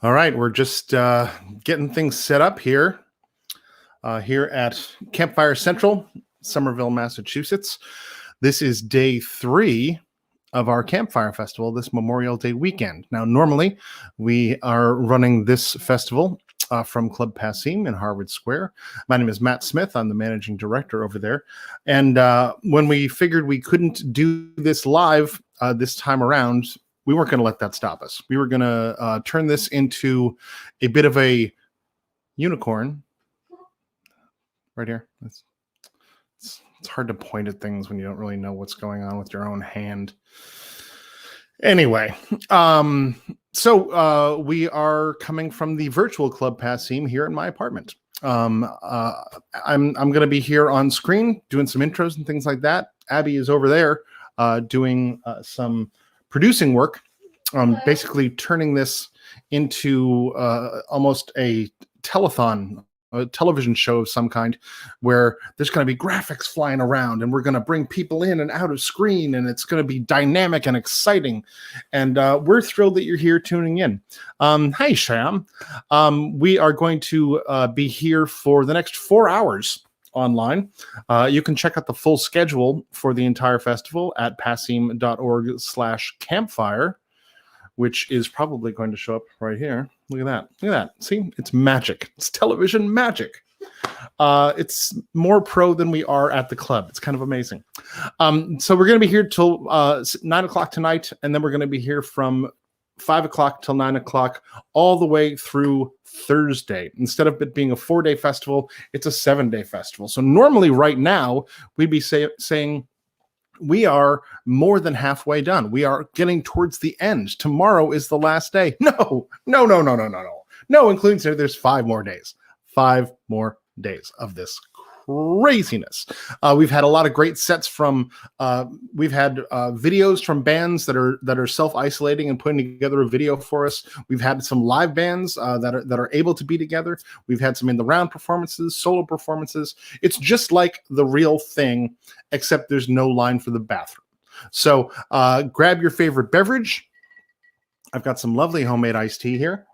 All right, we're just getting things set up here at Campfire Central, Somerville, Massachusetts. This is day 3 of our Campfire Festival this Memorial Day weekend. Now, normally we are running this festival from Club Passim in Harvard Square. My name is Matt Smith. I'm the managing director over there. And when we figured we couldn't do this live this time around, we weren't going to let that stop us. We were going to turn this into a bit of a unicorn. Right here. It's hard to point at things when you don't really know what's going on with your own hand. Anyway, so we are coming from the virtual Club Passim here in my apartment. I'm going to be here on screen doing some intros and things like that. Abby is over there doing some producing work, basically turning this into almost a telethon, a television show of some kind, where there's going to be graphics flying around and we're going to bring people in and out of screen, and it's going to be dynamic and exciting. And we're thrilled that you're here tuning in. Hi, Sham. We are going to be here for the next 4 hours online. You can check out the full schedule for the entire festival at passim.org/campfire, which is probably going to show up right here. Look at that. Look at that. See, it's magic. It's television magic. It's more pro than we are at the club. It's kind of amazing. So we're going to be here till 9 o'clock tonight, and then we're going to be here from 5 o'clock till 9 o'clock all the way through Thursday. Instead of it being a 4-day festival, it's a 7-day festival. So normally right now, we'd be saying we are more than halfway done. We are getting towards the end. Tomorrow is the last day. No, including today, there's 5 more days. 5 more days of this craziness. We've had a lot of great sets from, we've had videos from bands that are self-isolating and putting together a video for us. We've had some live bands that are able to be together. We've had some in the round performances, solo performances. It's just like the real thing, except there's no line for the bathroom. So grab your favorite beverage. I've got some lovely homemade iced tea here.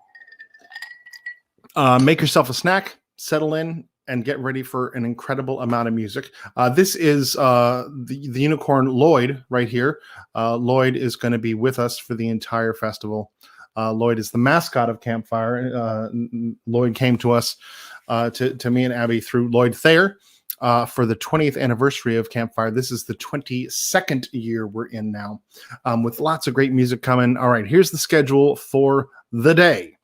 Make yourself a snack, settle in, and get ready for an incredible amount of music. This is the unicorn Lloyd right here. Lloyd is going to be with us for the entire festival. Lloyd is the mascot of Campfire. Lloyd came to us, to me and Abby, through Lloyd Thayer for the 20th anniversary of Campfire. This is the 22nd year we're in now, with lots of great music coming. All right, here's the schedule for the day.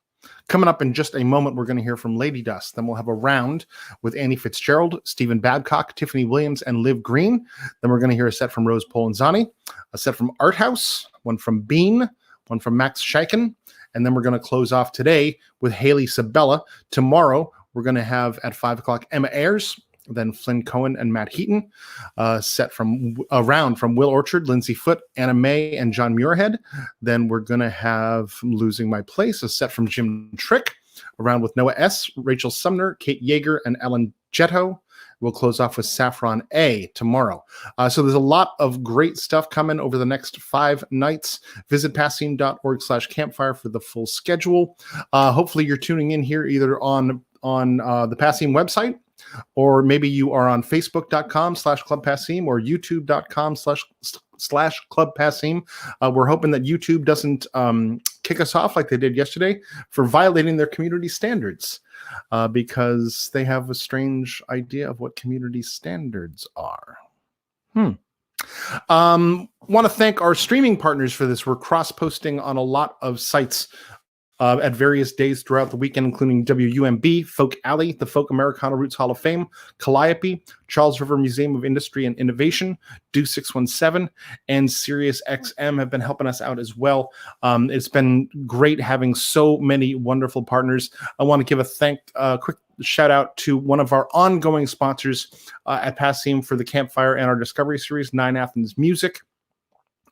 Coming up in just a moment, we're going to hear from Lady Dust. Then we'll have a round with Annie Fitzgerald, Stephen Babcock, Tiffany Williams, and Liv Green. Then we're going to hear a set from Rose Polenzani, a set from Art House, one from Bean, one from Max Scheiken. And then we're going to close off today with Haley Sabella. Tomorrow, we're going to have at 5 o'clock Emma Ayers, then Flynn Cohen and Matt Heaton, set from a round from Will Orchard, Lindsay Foote, Anna May, and John Muirhead. Then we're going to have Losing My Place, a set from Jim Trick, around with Noah S., Rachel Sumner, Kate Yeager, and Ellen Jetto. We'll close off with Saffron A tomorrow. So there's a lot of great stuff coming over the next 5 nights. Visit passim.org/campfire for the full schedule. Hopefully you're tuning in here either on the Passim website, or maybe you are on facebook.com/Club Passim or youtube.com/Club Passim. We're hoping that YouTube doesn't kick us off like they did yesterday for violating their community standards, because they have a strange idea of what community standards are. Want to thank our streaming partners for this. We're cross-posting on a lot of sites at various days throughout the weekend, including WUMB, Folk Alley, the Folk Americana Roots Hall of Fame, Calliope, Charles River Museum of Industry and Innovation, Do 617, and Sirius XM have been helping us out as well. It's been great having so many wonderful partners. I want to give a quick shout out to one of our ongoing sponsors at Passim for the Campfire and our Discovery Series, 9 Athens Music.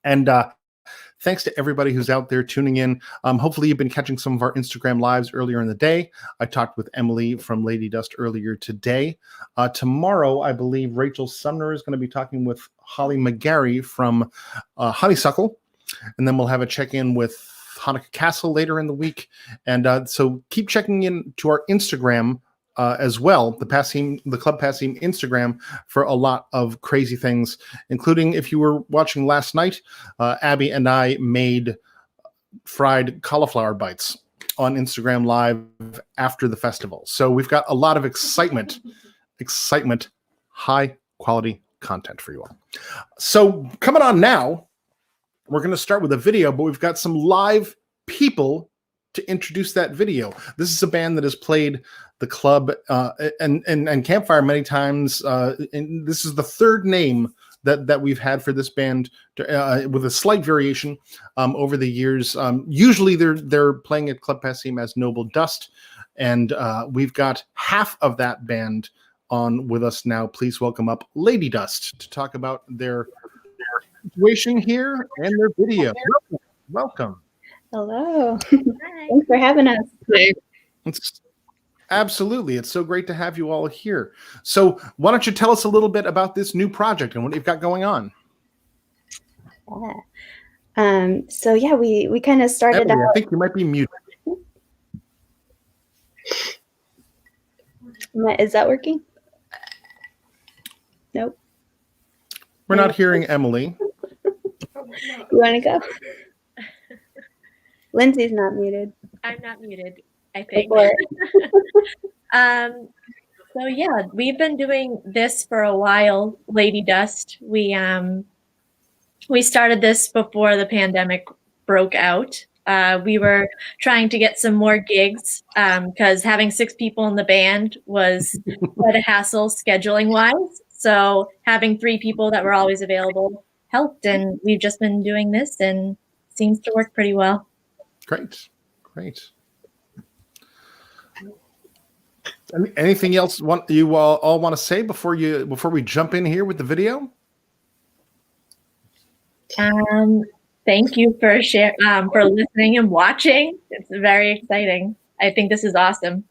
And thanks to everybody who's out there tuning in. Hopefully you've been catching some of our Instagram lives earlier in the day. I talked with Emily from Lady Dust earlier today. Tomorrow, I believe Rachel Sumner is going to be talking with Holly McGarry from Honeysuckle. And then we'll have a check-in with Hanukkah Castle later in the week. And so keep checking in to our Instagram as well, the Club Passim Instagram, for a lot of crazy things, including, if you were watching last night, Abby and I made fried cauliflower bites on Instagram Live after the festival. So we've got a lot of excitement, high quality content for you all. So coming on now, we're going to start with a video, but we've got some live people to introduce that video. This is a band that has played the club and Campfire many times. And this is the third name that we've had for this band, with a slight variation over the years. Usually they're playing at Club Passim as Noble Dust, and we've got half of that band on with us now. Please welcome up Lady Dust to talk about their situation here and their video. Welcome. Hello. Thanks for having us. Absolutely. It's so great to have you all here. So why don't you tell us a little bit about this new project and what you've got going on? So yeah, we kind of started Emily, out. I think you might be muted. Is that working? Nope. We're not hearing Emily. You want to go? Lindsay's not muted. I'm not muted, I think. So yeah, we've been doing this for a while, Lady Dust. We started this before the pandemic broke out. We were trying to get some more gigs because having 6 people in the band was quite a hassle scheduling wise. So having 3 people that were always available helped, and we've just been doing this and it seems to work pretty well. Great. Anything else you all want to say before we jump in here with the video? Thank you for for listening and watching. It's very exciting. I think this is awesome.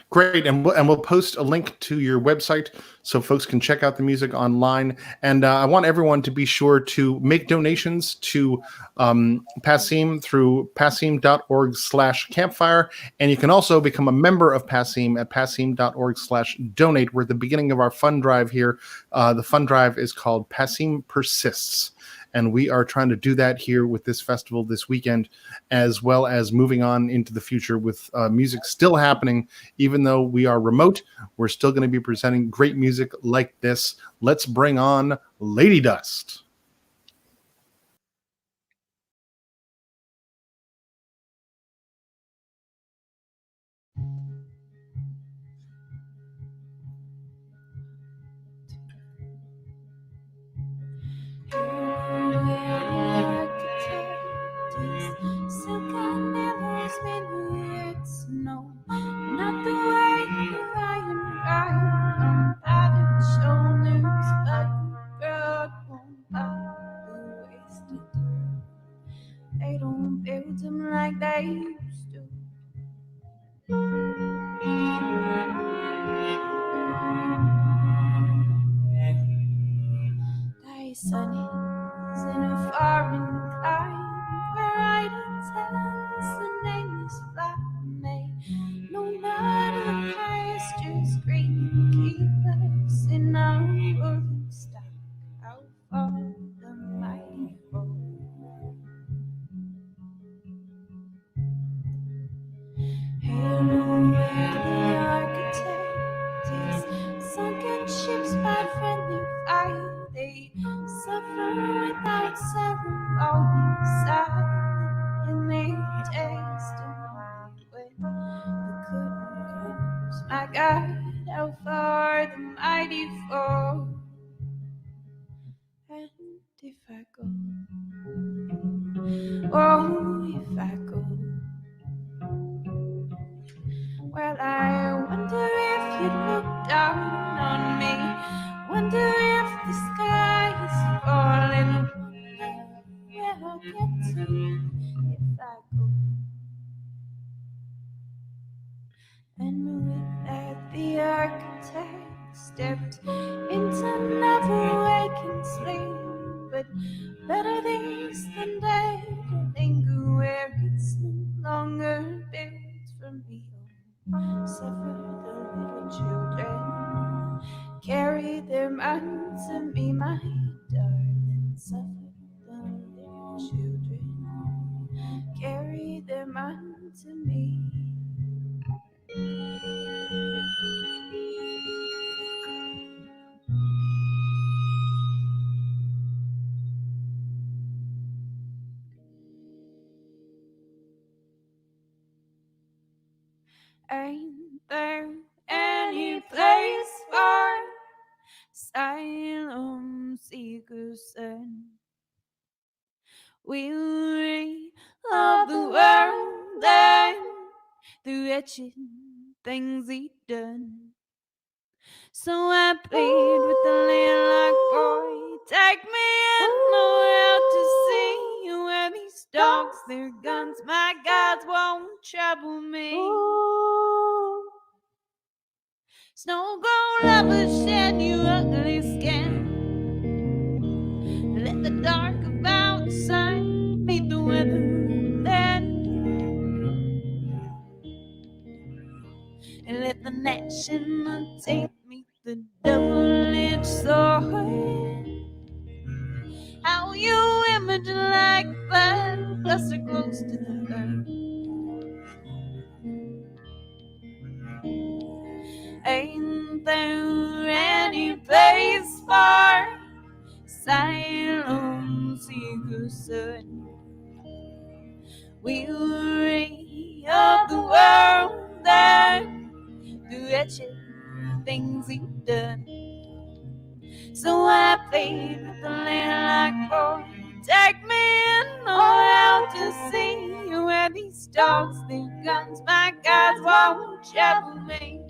Great, and we'll post a link to your website so folks can check out the music online. And I want everyone to be sure to make donations to Passim through passim.org/campfire. And you can also become a member of Passim at passim.org/donate. We're at the beginning of our fund drive here. The fund drive is called Passim Persists. And we are trying to do that here with this festival this weekend, as well as moving on into the future with music still happening. Even though we are remote, we're still going to be presenting great music like this. Let's bring on Lady Dust. They don't build them like they used to. Thy sun is in a foreign clime, where idle tells the nameless fly may no matter the pastures green keep us in our woven stock. How far the mighty fall. Hello, where the architect is sunken ships by friendly fire. They suffer without sorrow, always silent in their testimony. When the curtain comes, my God, how far the mighty fall. And if I go, oh, if I go, well, I wonder if you'd look down on me. Wonder if the sky is falling. Wonder where I'll get to if I go. And with that, the architect stepped into never waking sleep. But better this than dead, linger Ain't there any place for asylum seekers and weary of the world and the wretched things he done? So I plead with the landlocked boy, take me in out to see where these dogs, their guns, my gods won't trouble me. Snow gold lovers shed your ugly skin. Let the dark of outside meet the weather then. And let the national tape meet the double-edged sword. How you image like that, cluster close to the earth. Ain't there any place for asylum seekers, son? Weary of the world and the wretched things he've done. So I plead with the landlocked boy, take me in out to see where these dogs, their guns, my gods won't trouble me.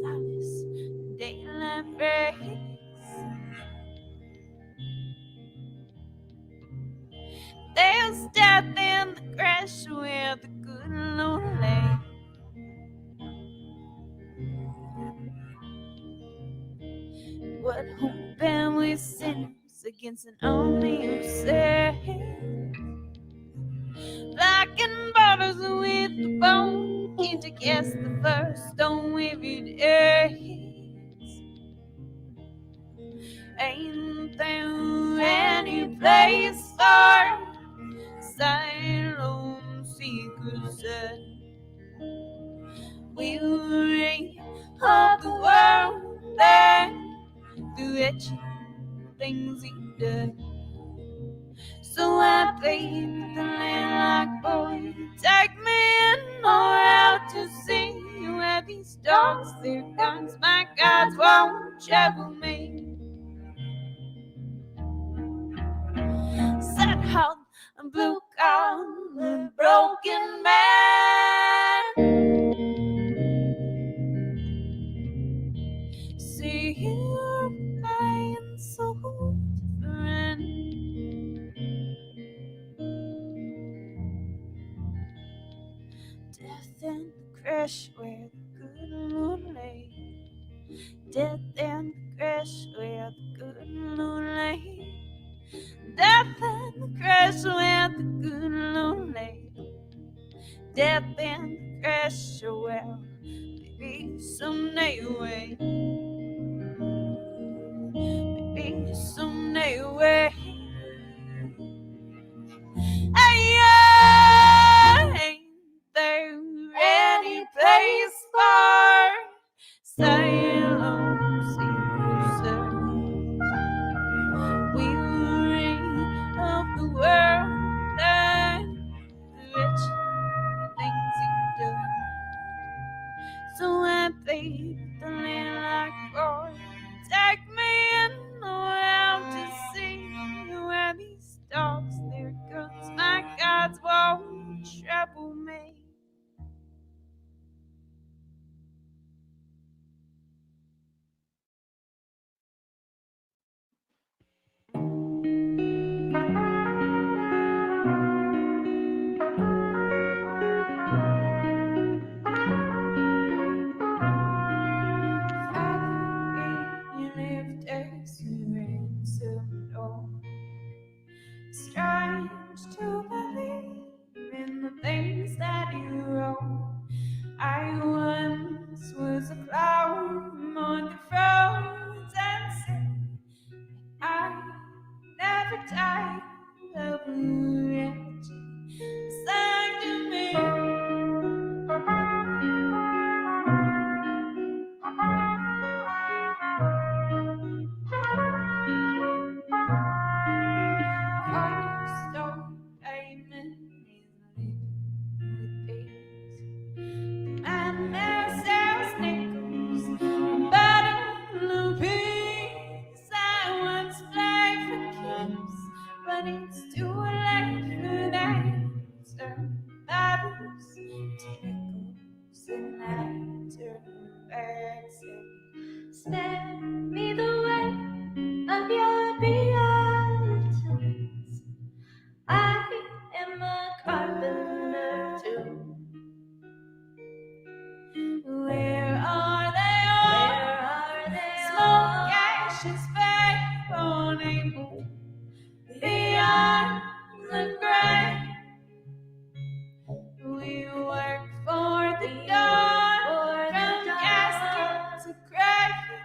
Solace, daylight breaks. There's death in the crash where the good Lord lay. What hope am we sinners against an army of saints? Blackened borders with the bone, can't you guess the first stone with it aches? Ain't there any place for asylum seekers that weary of the world and the wretched things he done? So I plead with the landlocked boy, take me in out to see where these dogs, their guns, my gods won't trouble me. Set out a blue collar broken man. See you're flying so different. Death and the crash where the good Lord lay. Death and the crash where the good Lord lay. Death and the crash where the good Lord lay. Death and the crash where maybe someday away. Maybe someday away. Ain't there any place for asylum seekers? Weary of the world and the rich things you've done. So I plead the landlocked boy, take me in out to see where these dogs, their guns, my gods won't trouble me.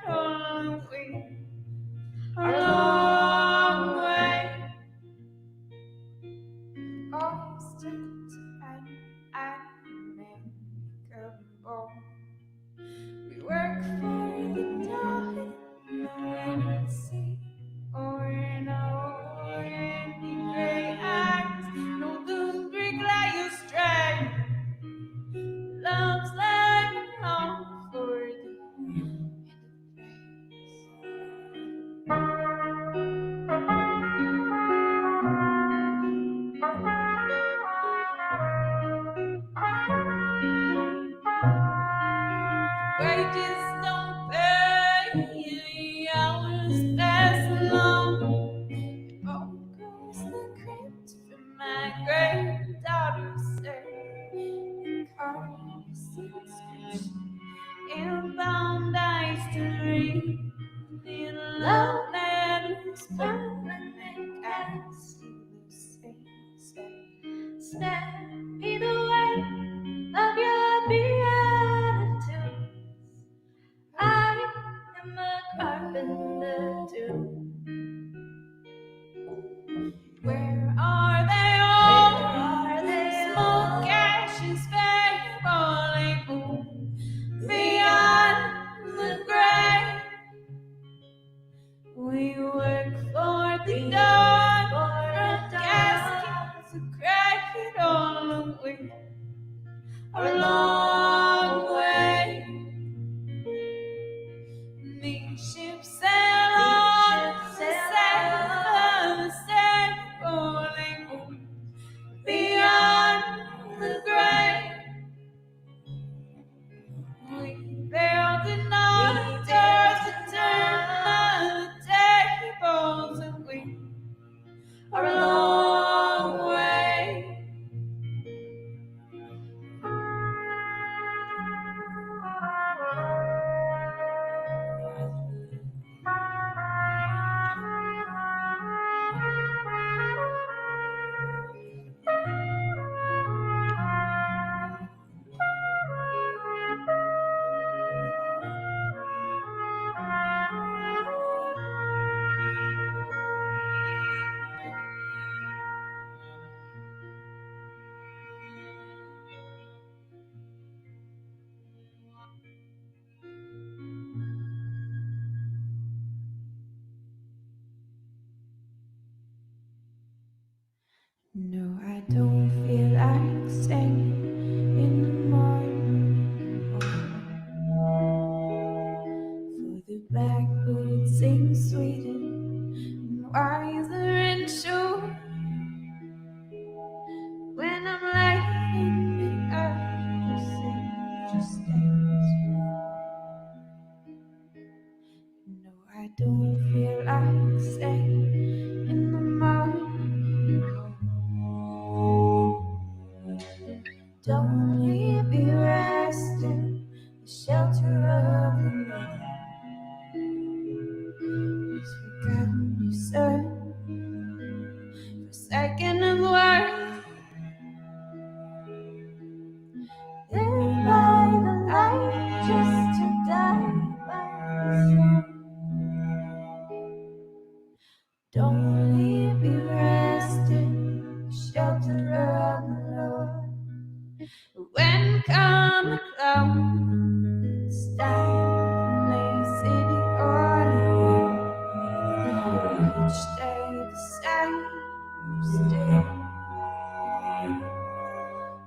on the way, a long way. Oysters and American. We work for the dollar, no sea, or no any gray eyes, no the brick like a stray. Love's like a home for the wages don't pay, hours pass along. Focus the crypt for my granddaughter's sake. Cars and bound eyes to read. The love letters burning as you say, step me the way of your beatitudes. I am a carpenter too. Where are they all? Smoke ashes falling beyond the grave. We work for the dawn, from caskets to crack on the way, a long way. The ships sail on, the sail falling beyond the grave. We build an altars to turn the tables, and we are a long way. No, I don't feel like staying in the morning. For the blackbird sings sweeter and wiser and sure. When I'm laying in earth, the same just stays. No, I don't feel like staying in the morning. Don't leave me resting, the shelter of the night. It's forgotten you said, forsaken of worth. Live by the light just to die by the sun. Don't leave me resting, the shelter of the Lord. When come the clouds down, lay city on each day the same still.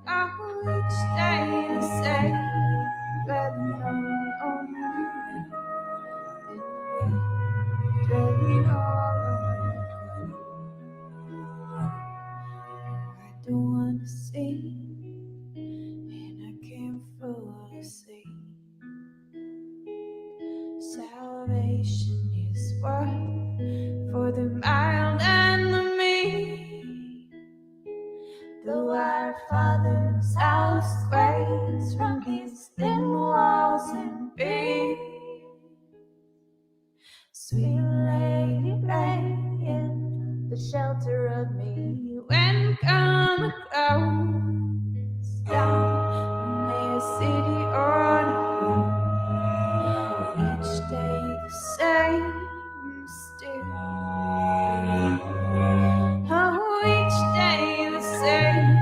Oh, each day the same, but no on day on. I don't wanna see. See, salvation is what for the mild and the meek. Though our Father's house quakes from his thin walls and beams, sweet lady, lay in the shelter of me. When come the clouds down, lay a city on each day same still. Oh, each day the same,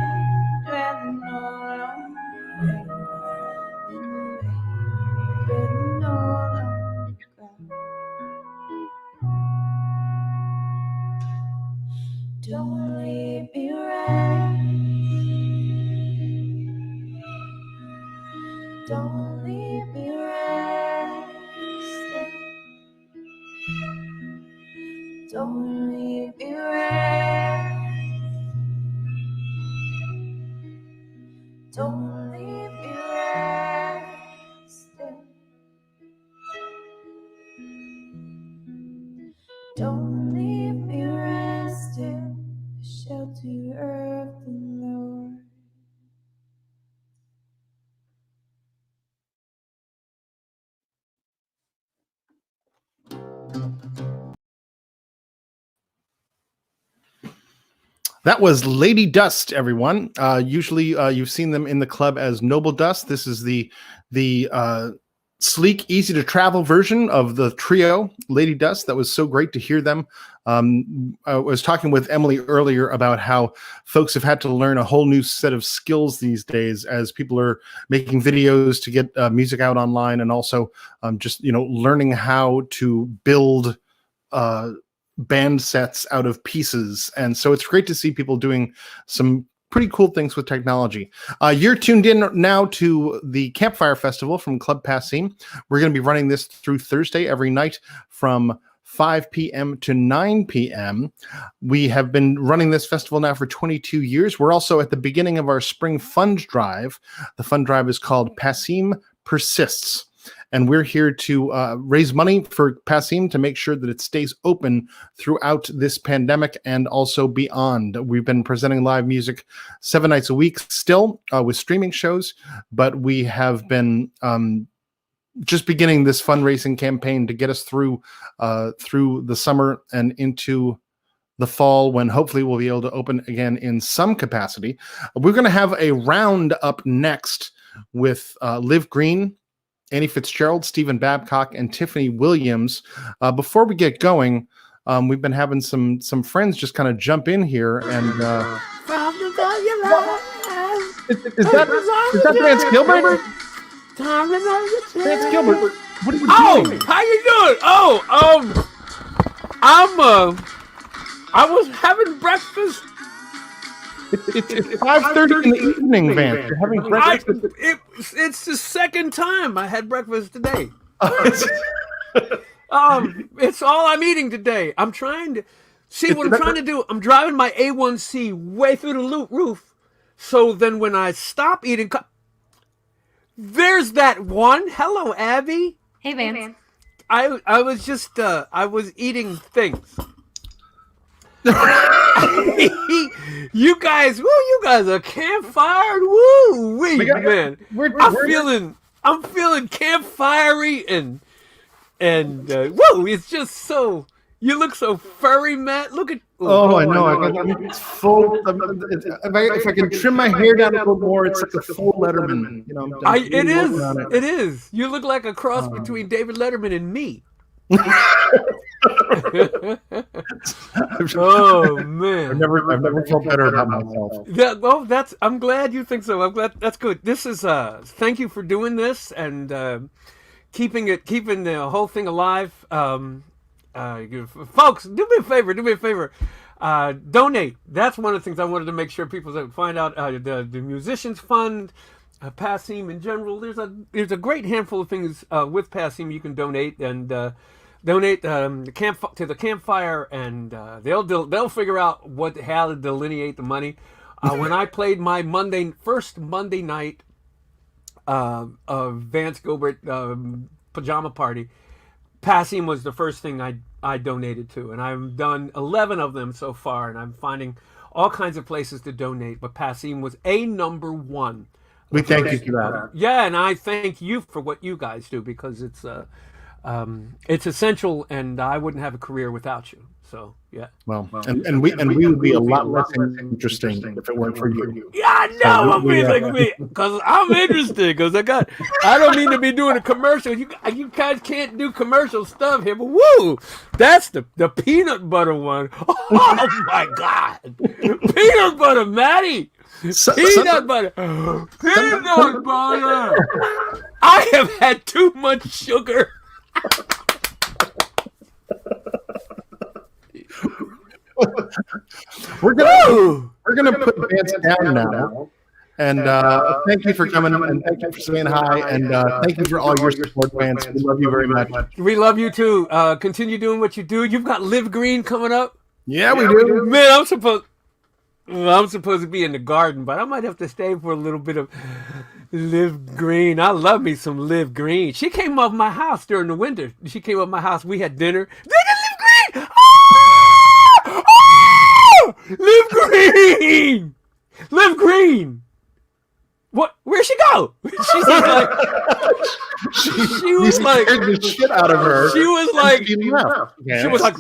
dwelling all on the rain, dwelling all on the ground. Don't leave me don't leave me resting. Don't leave me don't leave me resting. Don't leave me resting, the shelter of the Lord. That was Lady Dust, everyone. Usually, you've seen them in the club as Noble Dust. This is the sleek, easy to travel version of the trio Lady Dust. That was so great to hear them. I was talking with Emily earlier about how folks have had to learn a whole new set of skills these days as people are making videos to get music out online, and also just learning how to build band sets out of pieces. And so it's great to see people doing some pretty cool things with technology. You're tuned in now to the Campfire Festival from Club Passim. We're going to be running this through Thursday every night from 5 p.m. to 9 p.m. We have been running this festival now for 22 years. We're also at the beginning of our spring fund drive. The fund drive is called Passim Persists. And we're here to raise money for Passim to make sure that it stays open throughout this pandemic and also beyond. We've been presenting live music 7 nights a week still with streaming shows, but we have been just beginning this fundraising campaign to get us through the summer and into the fall, when hopefully we'll be able to open again in some capacity. We're going to have a round up next with Liv Green, Annie Fitzgerald, Stephen Babcock, and Tiffany Williams. Before we get going, we've been having some friends just kind of jump in here and is that Vance Gilbert? Vance Gilbert, what are you doing? How you doing? I was having breakfast. It's 5:30 in the evening, Vance. You're having breakfast. It's the second time I had breakfast today. It's all I'm eating today. I'm trying to see what I'm trying to do. I'm driving my A1C way through the roof, so then when I stop eating, there's that one. Hello, Abby. Hey, Vance. I was just I was eating things. You guys are campfire. Woo, man. I'm feeling campfirey and whoa, it's just so. You look so furry, Matt. Look at. I know. It's full. If I can trim my hair down a little more, it's like a full Letterman. It is. You look like a cross between David Letterman and me. Oh man! I've never felt better about myself. Yeah, well, I'm glad you think so. I'm glad that's good. This is thank you for doing this and keeping the whole thing alive. Folks, do me a favor. Donate. That's one of the things I wanted to make sure people find out. The Musicians Fund, Passim in general. There's a great handful of things with Passim you can donate and. Donate to the campfire, and they'll figure out how to delineate the money. When I played my first Monday night of Vance Gilbert pajama party, Passim was the first thing I donated to, and I've done 11 of them so far, and I'm finding all kinds of places to donate. But Passim was number one. We thank you for that. Yeah, and I thank you for what you guys do because it's. it's essential, and I wouldn't have a career without you. So yeah. Well, and we would be a lot less interesting if it weren't for you. Yeah, I know. I'm being like me because I'm interested. Because I don't mean to be doing a commercial. You guys can't do commercial stuff here, but woo, that's the peanut butter one. Oh my God, peanut butter, Maddie. Peanut butter. Peanut butter. I have had too much sugar. We're gonna put the bands down now, and thank you for coming, and thank you for saying hi, and thank you for all your support, fans. We love you very much. We love you too. Continue doing what you do. You've got Live Green coming up. Yeah, we do. Man, I'm supposed to be in the garden, but I might have to stay for a little bit of Live Green. I love me some Live Green. She came up my house during the winter. She came up my house. We had dinner. Live Green. Live Green! Live Green! What? Where'd she go? She was like, the shit out of her. She was like,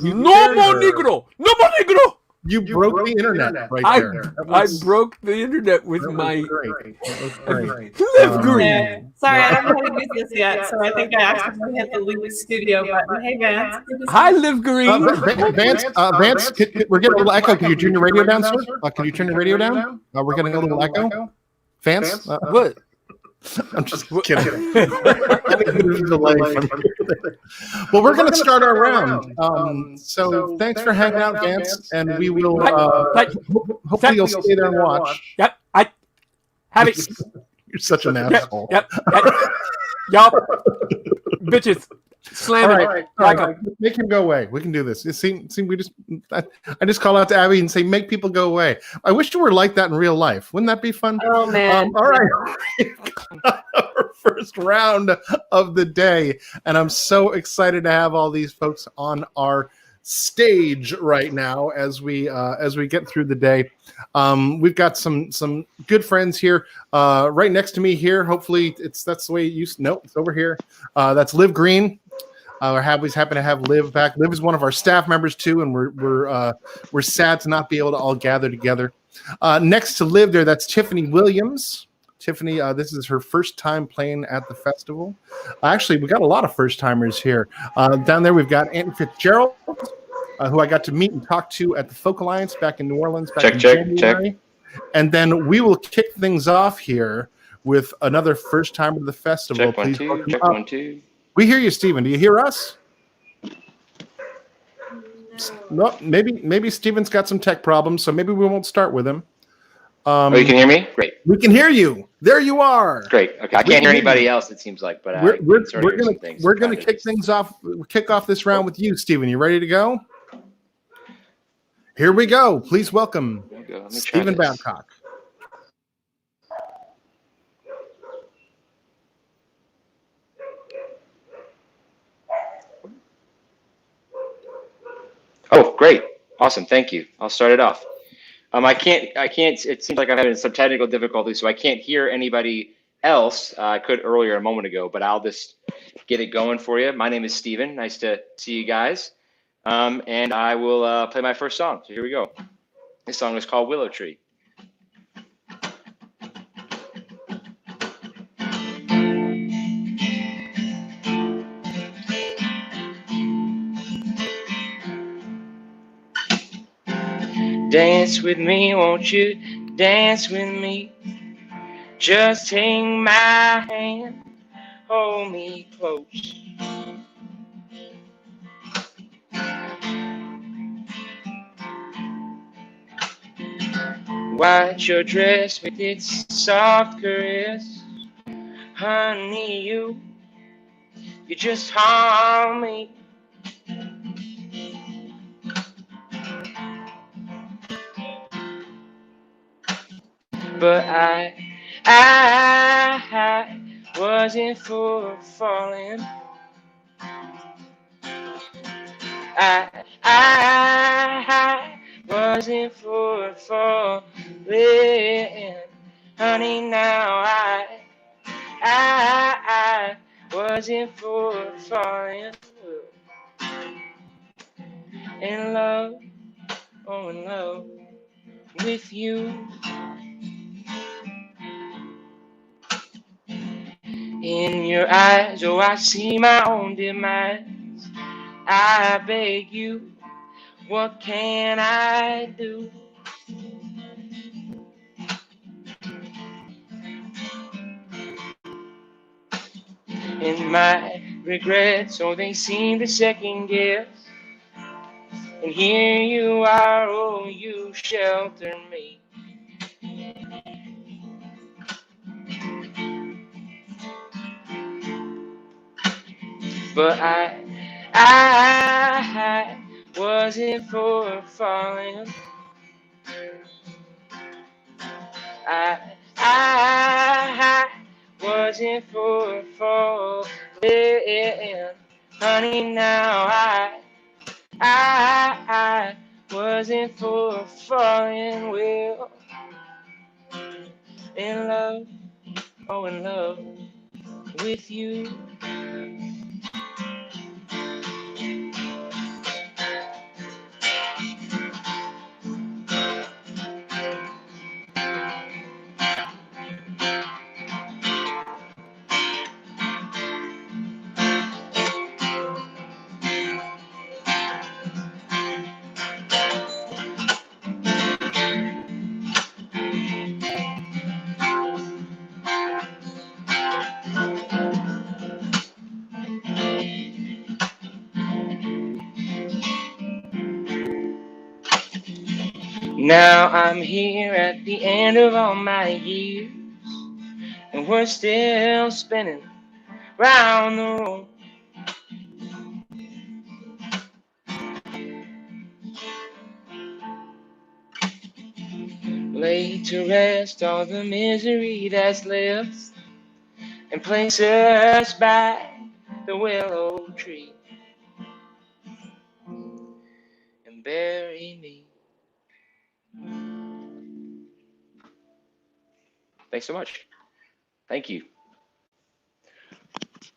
no more Negro! No more Negro! You broke the internet right there. I broke the internet with my Live Green. Sorry, I don't know how to use this yet, so I think I accidentally hit the Luke Studio button. Hey, Vance. Hi, Live Green. Vance, we're getting a little echo. Can you turn your radio down, sir? Can you turn your radio down? We're getting a little echo. Vance? What? I'm just kidding. Well, we're going to start our round. So thanks for hanging out, Vance, and we will hopefully you'll stay there and watch. Yep, I have it. You're such an asshole. Yep. Y'all, bitches, slam it. All right. Make him go away. We can do this. I just call out to Abby and say, make people go away. I wish you were like that in real life. Wouldn't that be fun? Oh, man. All right. Our first round of the day. And I'm so excited to have all these folks on our stage right now as we get through the day. We've got some good friends here right next to me here. Hopefully that's the way you no, it's over here. That's Liv Green. We're happy to have Liv back. Liv is one of our staff members too, and we're sad to not be able to all gather together. Next to Liv there, that's Tiffany Williams. Tiffany, this is her first time playing at the festival. Actually, we got a lot of first timers here. Down there, we've got Anthony Fitzgerald, who I got to meet and talk to at the Folk Alliance back in New Orleans. Check. And then we will kick things off here with another first timer of the festival. Check one, two. We hear you, Stephen. Do you hear us? No, maybe Stephen's got some tech problems, so maybe we won't start with him. You can hear me? Great. We can hear you. There you are. Great. Okay. I can't hear anybody else, it seems like, but we're gonna kick things off. Kick off this round with you, Stephen. You ready to go? Here we go. Please welcome Stephen Babcock. Oh, great. Awesome. Thank you. I'll start it off. I can't, it seems like I'm having some technical difficulties, so I can't hear anybody else. I could earlier a moment ago, but I'll just get it going for you. My name is Steven. Nice to see you guys. And I will play my first song. So here we go. This song is called Willow Tree. Dance with me, won't you? Dance with me. Just take my hand, hold me close. Watch your dress with its soft caress. Honey, you just harm me. But I wasn't for falling. I wasn't for falling. Honey, now I wasn't for falling in love, oh, in love with you. In your eyes, oh, I see my own demise. I beg you, what can I do? And my regrets, oh, they seem to second guess. And here you are, oh, you shelter me. But I wasn't for falling. I wasn't for falling. Honey, now I wasn't for falling. Well, in love, oh, in love with you. Now I'm here at the end of all my years, and we're still spinning round the room. Laid to rest all the misery that's left, and place us by the willow tree, and bury me. Thanks so much. Thank you.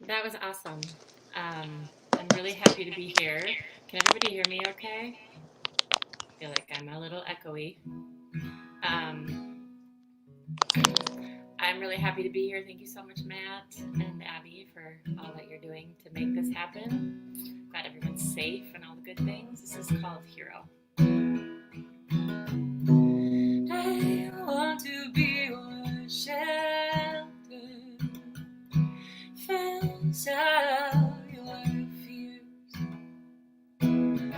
That was awesome. I'm really happy to be here. Can everybody hear me okay? I feel like I'm a little echoey. I'm really happy to be here. Thank you so much, Matt and Abby, for all that you're doing to make this happen. Glad everyone's safe and all the good things. This is called Hero. I want to be your shelter, fence out your fears. And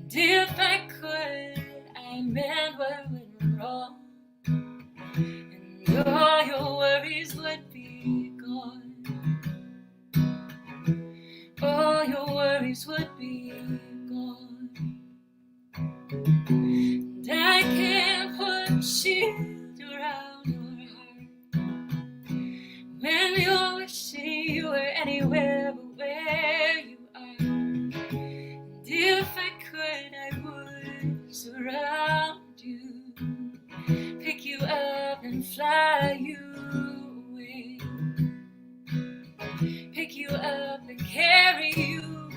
if I could, I'd mend what went wrong, and all your worries would be gone. All your worries would be gone. And I can't put a shield around your heart when you're wishing you were anywhere but where you are. And if I could, I would surround you, pick you up and fly you away, pick you up and carry you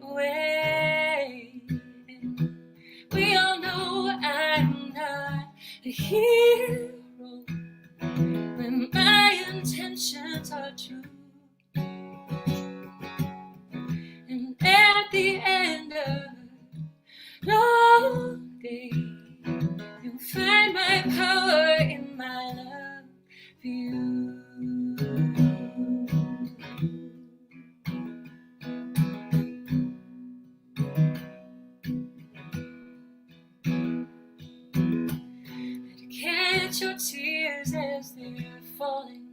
away. We all know I'm not a hero when my intentions are true. And at the end of a long day, you'll find my power in my love for you. Catch your tears as they're falling.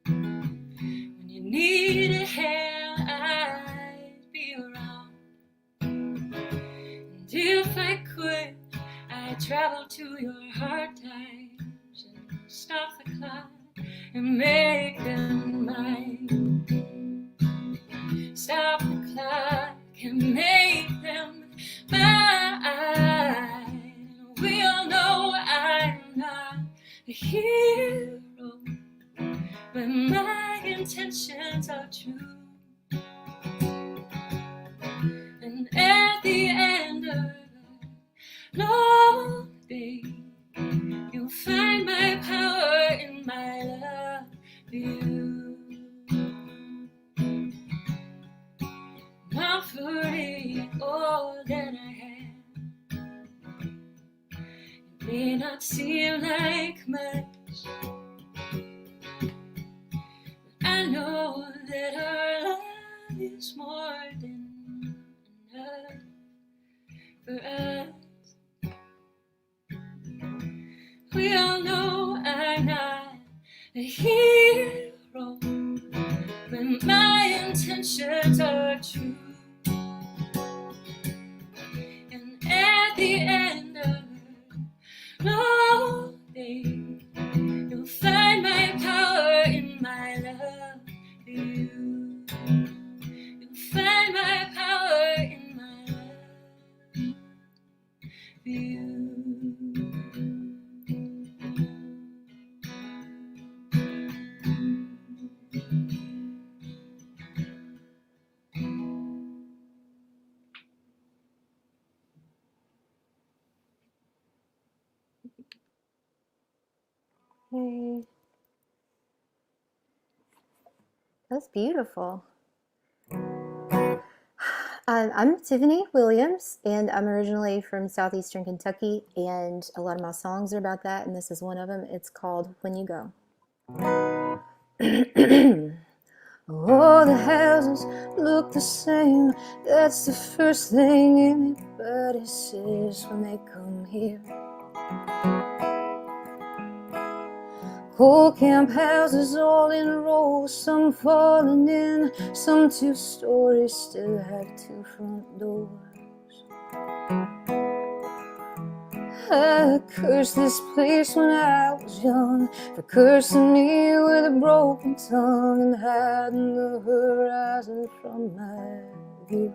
When you need a hand, I'd be around. And if I could, I'd travel to your hard times and stop the clock and make them mine. Stop the clock and make them mine. We all know I'm not a hero when my intentions are offering all that I have. It may not seem like much, but I know that our love is more than enough for us. We all know I'm not a hero, but my intentions are true. And at the end of the long day, you'll find my power in my love for you. You'll find my power in my love for you. Yay. That was beautiful. I'm Tiffany Williams, and I'm originally from southeastern Kentucky, and a lot of my songs are about that, and this is one of them. It's called When You Go. All the houses look the same. That's the first thing anybody says when they come here. Cold camp houses all in rows, some falling in, some 2 stories still have 2 front doors. I cursed this place when I was young for cursing me with a broken tongue and hiding the horizon from my view.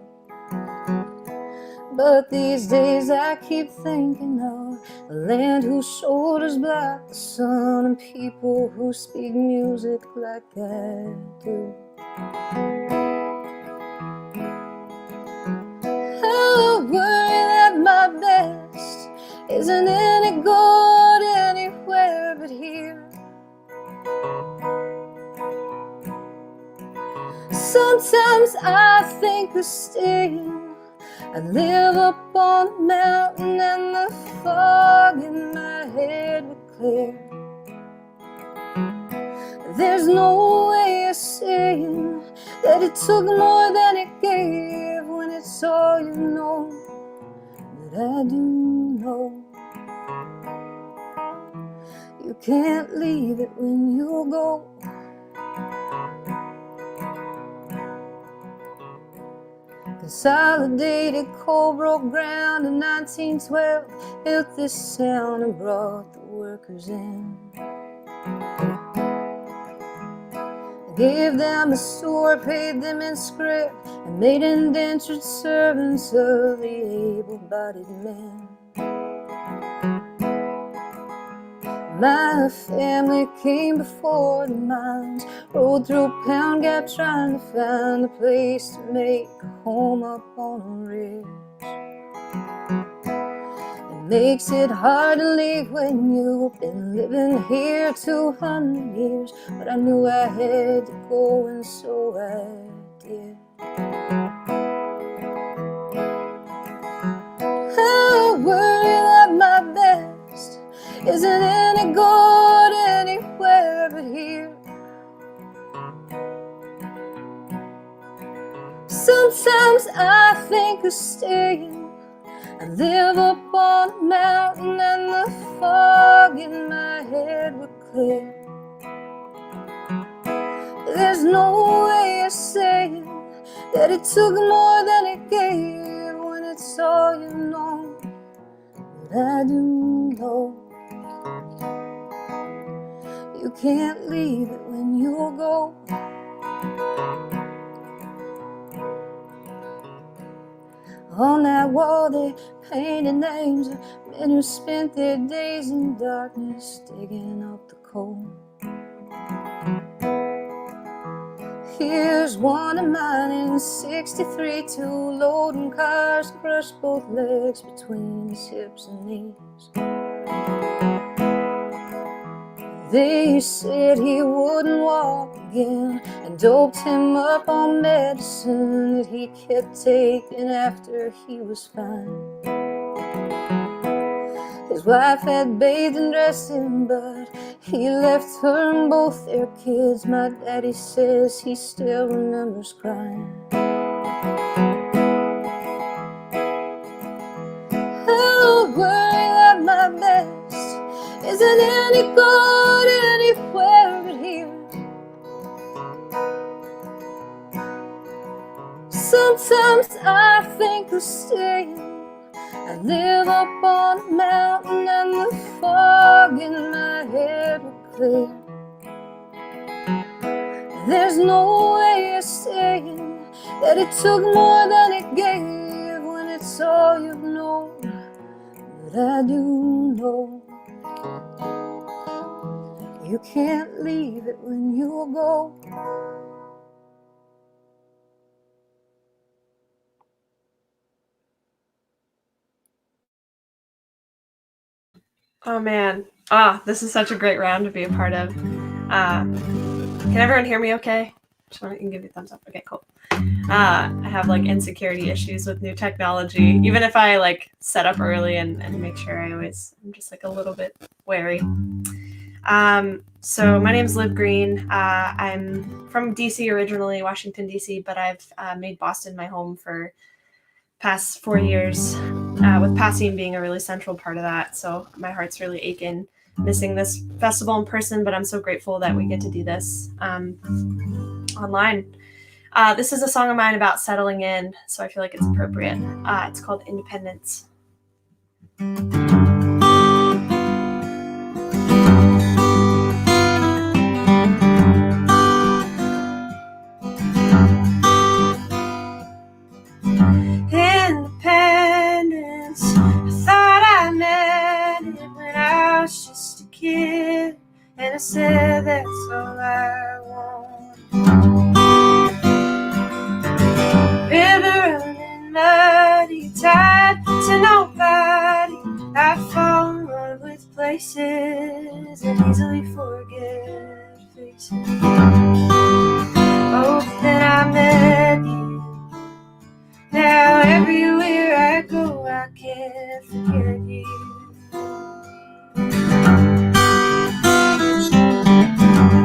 But these days I keep thinking of a land whose shoulders block the sun and people who speak music like I do. I worry that my best isn't any good anywhere but here. Sometimes I think of staying. I live up on the mountain and the fog in my head would clear. There's no way of saying that it took more than it gave when it's all you know. But I do know you can't leave it when you go. Consolidated coal broke ground in 1912, built this town and brought the workers in. Gave them a store, paid them in scrip, and made indentured servants of the able-bodied men. My family came before the mines, rode through Pound Gap trying to find a place to make a home up on a ridge. It makes it hard to leave when you've been living here 200 years, but I knew I had to go and so I did. I worry that my best isn't any good anywhere but here. Sometimes I think of staying. I live up on a mountain and the fog in my head would clear. There's no way of saying that it took more than it gave when it's all you know. But I do know you can't leave it when you go. On that wall they painted names of men who spent their days in darkness digging up the coal. Here's one of mine in '63, 2 loading cars, crushed both legs between his hips and knees. They said he wouldn't walk again and doped him up on medicine that he kept taking after he was fine. His wife had bathed and dressed him, but he left her and both their kids. My daddy says he still remembers crying. Oh, worry that my best isn't any good anywhere but here. Sometimes I think of staying. I live up on a mountain and the fog in my head will clear. There's no way of saying that it took more than it gave when it's all you've known. But I do know you can't leave it when you go. Oh man. This is such a great round to be a part of. Can everyone hear me okay? Just want to give you a thumbs up. Okay, cool. I have like insecurity issues with new technology. Even if I like set up early and make sure I'm just like a little bit wary. So my name is Liv Green. I'm from DC originally, Washington, DC, but I've made Boston my home for past 4 years, with Passim being a really central part of that. So my heart's really aching, missing this festival in person, but I'm so grateful that we get to do this online. This is a song of mine about settling in, so I feel like it's appropriate. It's called Independence. Independence, I thought I meant it when I was just a kid, and I said that's all I want. River running muddy, tied to nobody, I fall in love with places and easily forget faces. Oh, but then I met you. Now everywhere I go, I can't forget you.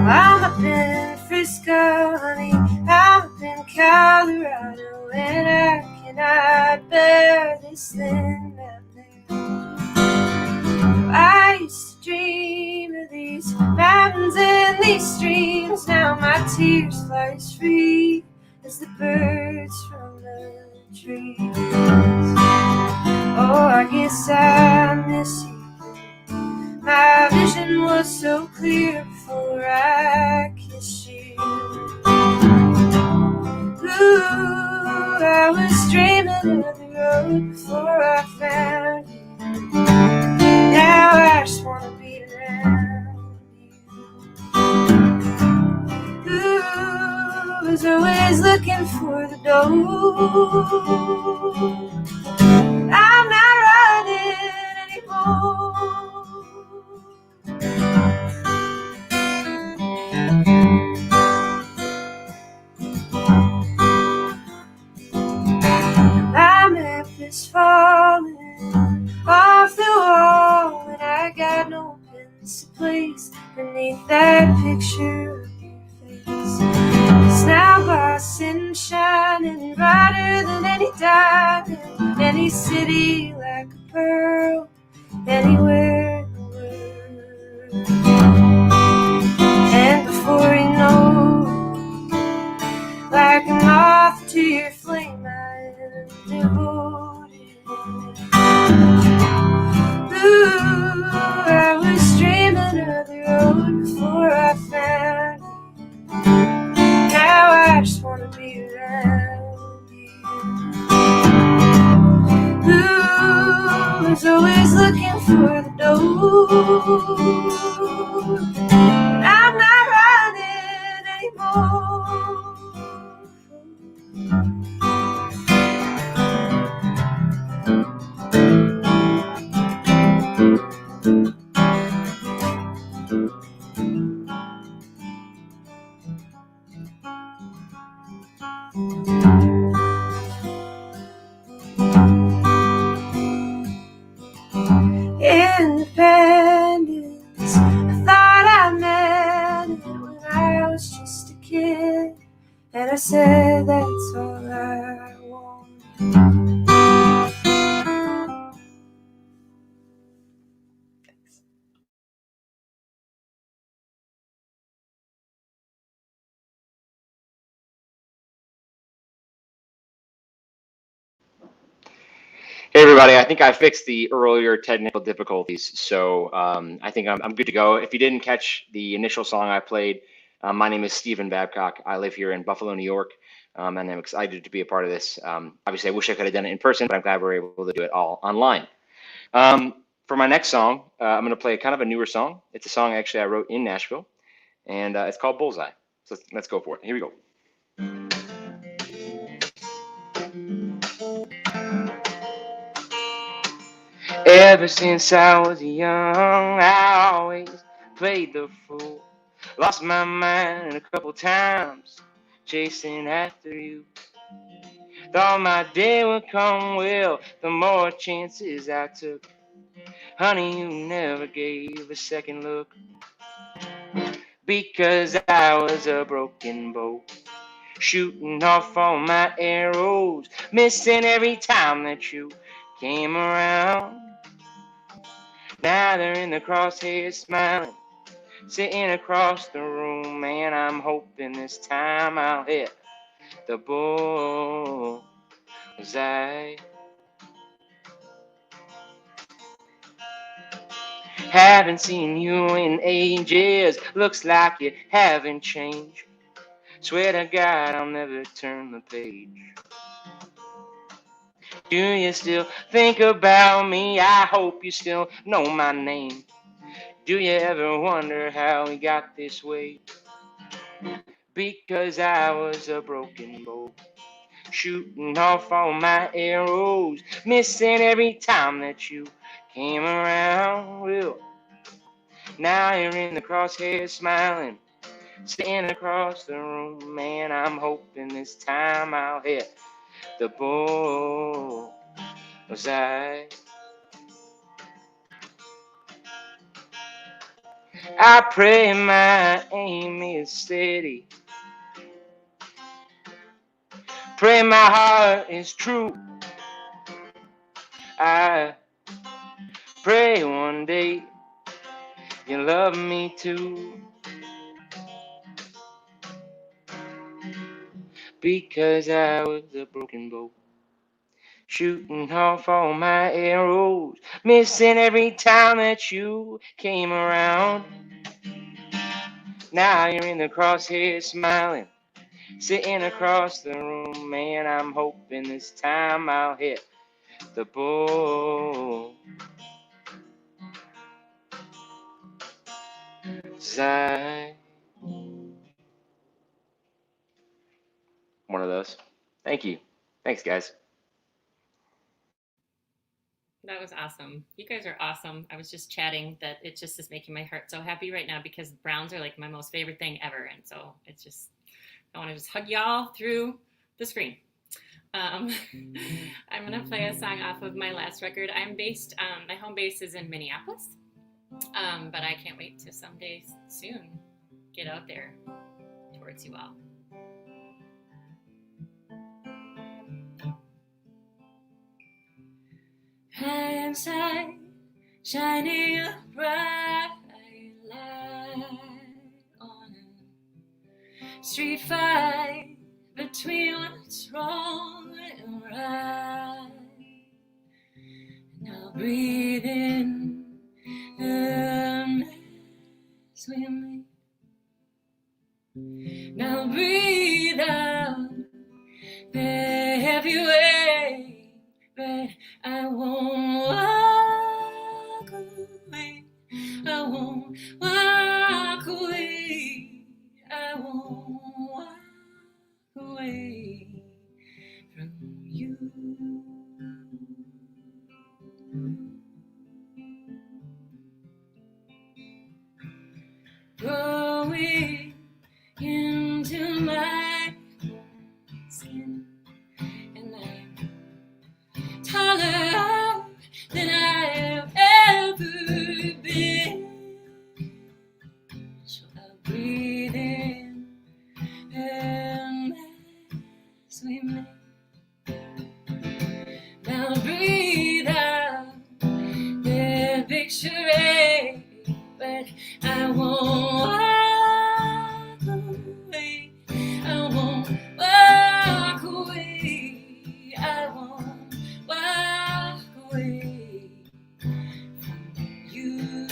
I'm up in Frisco, honey, I'm up in Colorado, and I cannot bear this thing down there. I used to dream of these mountains and these streams, now my tears fly as free as the birds from the trees. Oh, I guess I miss you. My vision was so clear before I kissed you. Ooh, I was dreaming of the road before I found you. Now I just wanna be around you. Ooh, I was always looking for the door. I'm not running anymore. My map is falling off the wall, and I got no pins to place beneath that picture of your face. It's now Boston shining brighter than any diamond, any city like a pearl, anywhere in the world. And before you know, like a moth to your flame, I am devoted. Ooh, I was dreaming of the road before I found you. Now I just wanna be around you. Ooh, I was always looking for the door. I'm not running anymore. said that's all I want. Hey everybody, I think I fixed the earlier technical difficulties, so I think I'm good to go. If you didn't catch the initial song I played, my name is Stephen Babcock. I live here in Buffalo, New York, and I'm excited to be a part of this. Obviously, I wish I could have done it in person, but I'm glad we're able to do it all online. For my next song, I'm going to play kind of a newer song. It's a song actually I wrote in Nashville, and it's called Bullseye. So let's go for it. Here we go. Ever since I was young, I always played the fool. Lost my mind a couple times, chasing after you. Thought my day would come, well, the more chances I took. Honey, you never gave a second look. Because I was a broken bow, shooting off all my arrows, missing every time that you came around. Now they're in the crosshairs smiling, sitting across the room, and I'm hoping this time I'll hit the bullseye. Haven't seen you in ages, looks like you haven't changed. Swear to God I'll never turn the page. Do you still think about me? I hope you still know my name. Do you ever wonder how we got this way? Because I was a broken bow, shooting off all my arrows, missing every time that you came around. Well, now you're in the crosshairs smiling, sitting across the room, and I'm hoping this time I'll hit the bullseye. I pray my aim is steady, pray my heart is true. I pray one day you love me too. Because I was a broken bow, shooting off all my arrows, missing every time that you came around. Now you're in the crosshairs smiling, sitting across the room, and I'm hoping this time I'll hit the bullseye. One of those. Thank you. Thanks, guys. That was awesome. You guys are awesome. I was just chatting that it just is making my heart so happy right now because Browns are like my most favorite thing ever. And so it's just, I want to just hug y'all through the screen. I'm going to play a song off of my last record. I'm based, my home base is in Minneapolis, but I can't wait to someday soon get out there towards you all. High inside, shining a bright light on a street fight between what's wrong and right. And I'll breathe in the mess we made, and I'll breathe out the heavy weight, but I won't walk away. I won't walk away. I won't walk away from you. Growing into my skin, and I'm taller breathe out their big charade, but I won't walk away. I won't walk away. I won't walk away from you.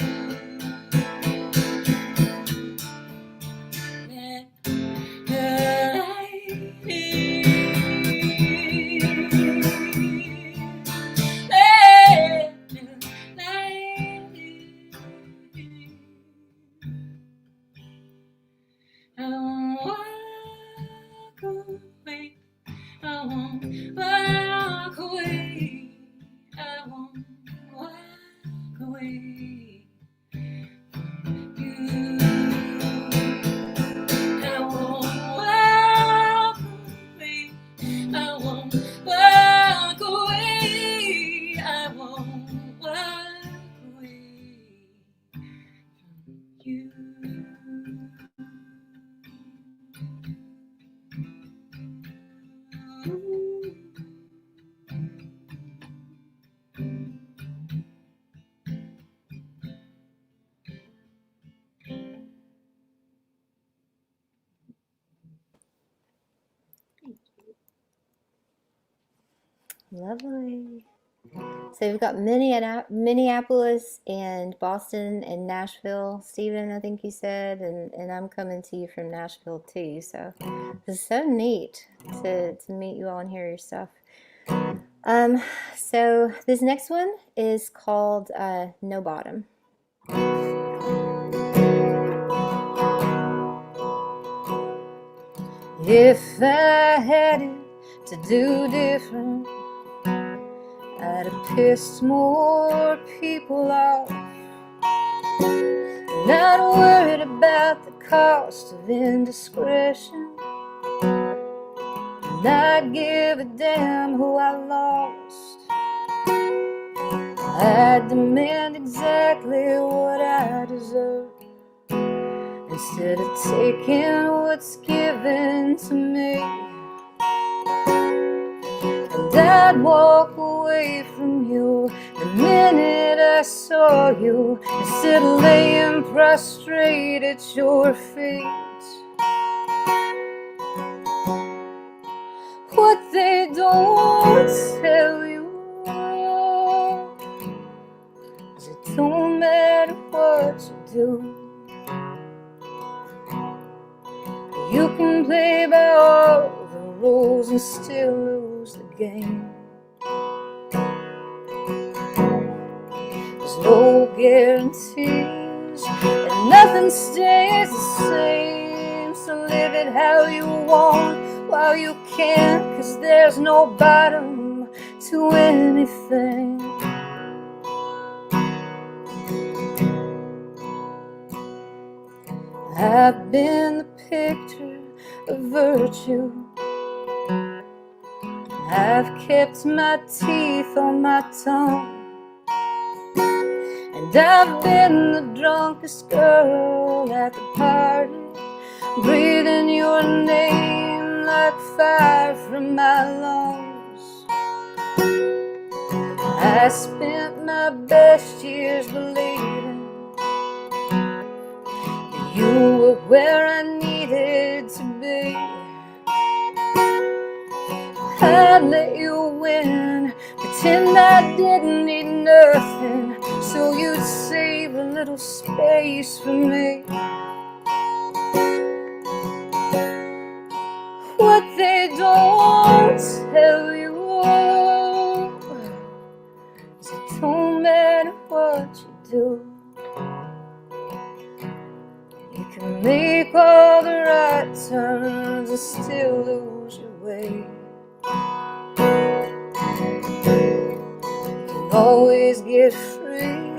Let the light I won't walk away. I won't walk away. I won't walk away from you. I won't walk away. I won't walk away. I won't walk away from you. Lovely. So we've got Minneapolis and Boston and Nashville. Stephen, I think you said, and I'm coming to you from Nashville too. So it's so neat to meet you all and hear your stuff. So this next one is called No Bottom. If I had it to do different, I'd have pissed more people off. Not worried about the cost of indiscretion. Not give a damn who I lost. I demand exactly what I deserve, instead of taking what's given to me. And I'd walk away from you the minute I saw you, instead of laying prostrate at your feet. What they don't tell you is it don't matter what you do. You can play by all the rules and still lose the game. There's no guarantees, and nothing stays the same. So live it how you want while you can, 'cause there's no bottom to anything. I've been the picture of virtue. I've kept my teeth on my tongue. And I've been the drunkest girl at the party, breathing your name like fire from my lungs. I spent my best years believing that you were where I needed to be. I'd let you win, pretend I didn't need nothing, so you'd save a little space for me. What they don't tell you is it don't matter what you do. You can make all the right turns and still lose your way. You can always get free,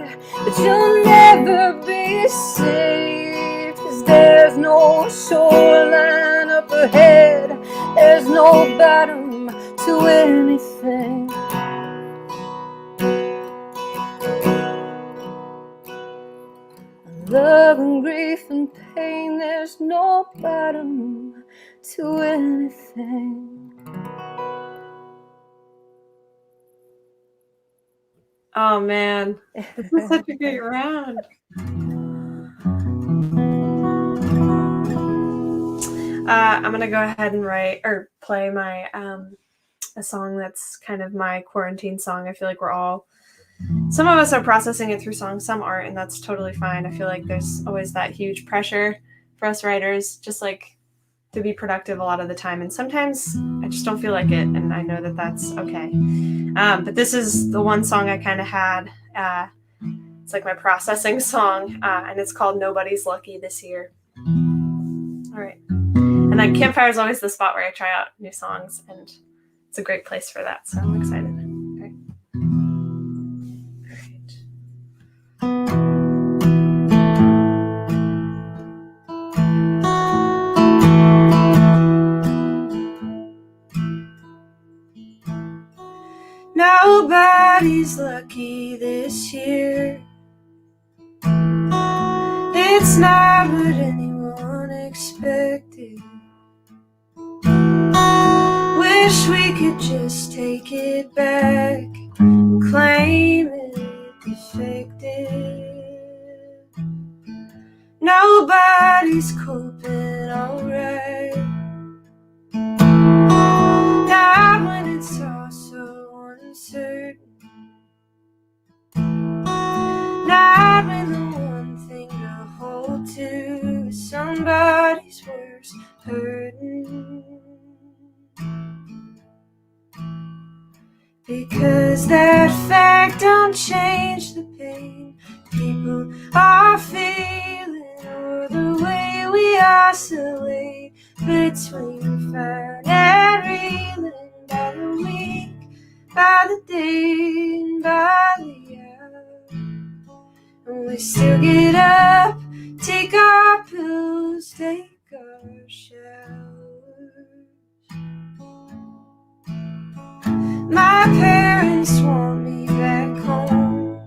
but you'll never be safe, 'cause there's no shoreline up ahead. There's no bottom to anything. Love and grief and pain, there's no bottom to anything. Oh man, this is such a great round. I'm gonna go ahead and play my a song that's kind of my quarantine song. I feel like some of us are processing it through songs, some aren't, and that's totally fine. I feel like there's always that huge pressure for us writers, just like to be productive a lot of the time, and sometimes I just don't feel like it, and I know that that's okay. But this is the one song I kind of had. It's like my processing song, and it's called "Nobody's Lucky This Year." All right. And then campfire is always the spot where I try out new songs, and it's a great place for that. So I'm excited. Okay. Nobody's lucky this year. It's not what anyone expected. Wish we could just take it back and claim it defective. Nobody's coping alright. Not when it's all so uncertain. Not when the one thing to hold to is somebody's worst hurting. Because that fact don't change the pain people are feeling, or the way we oscillate between fine and reeling, by the week, by the day, and by the hour. And we still get up, take our pills, take our showers. My parents want me back home,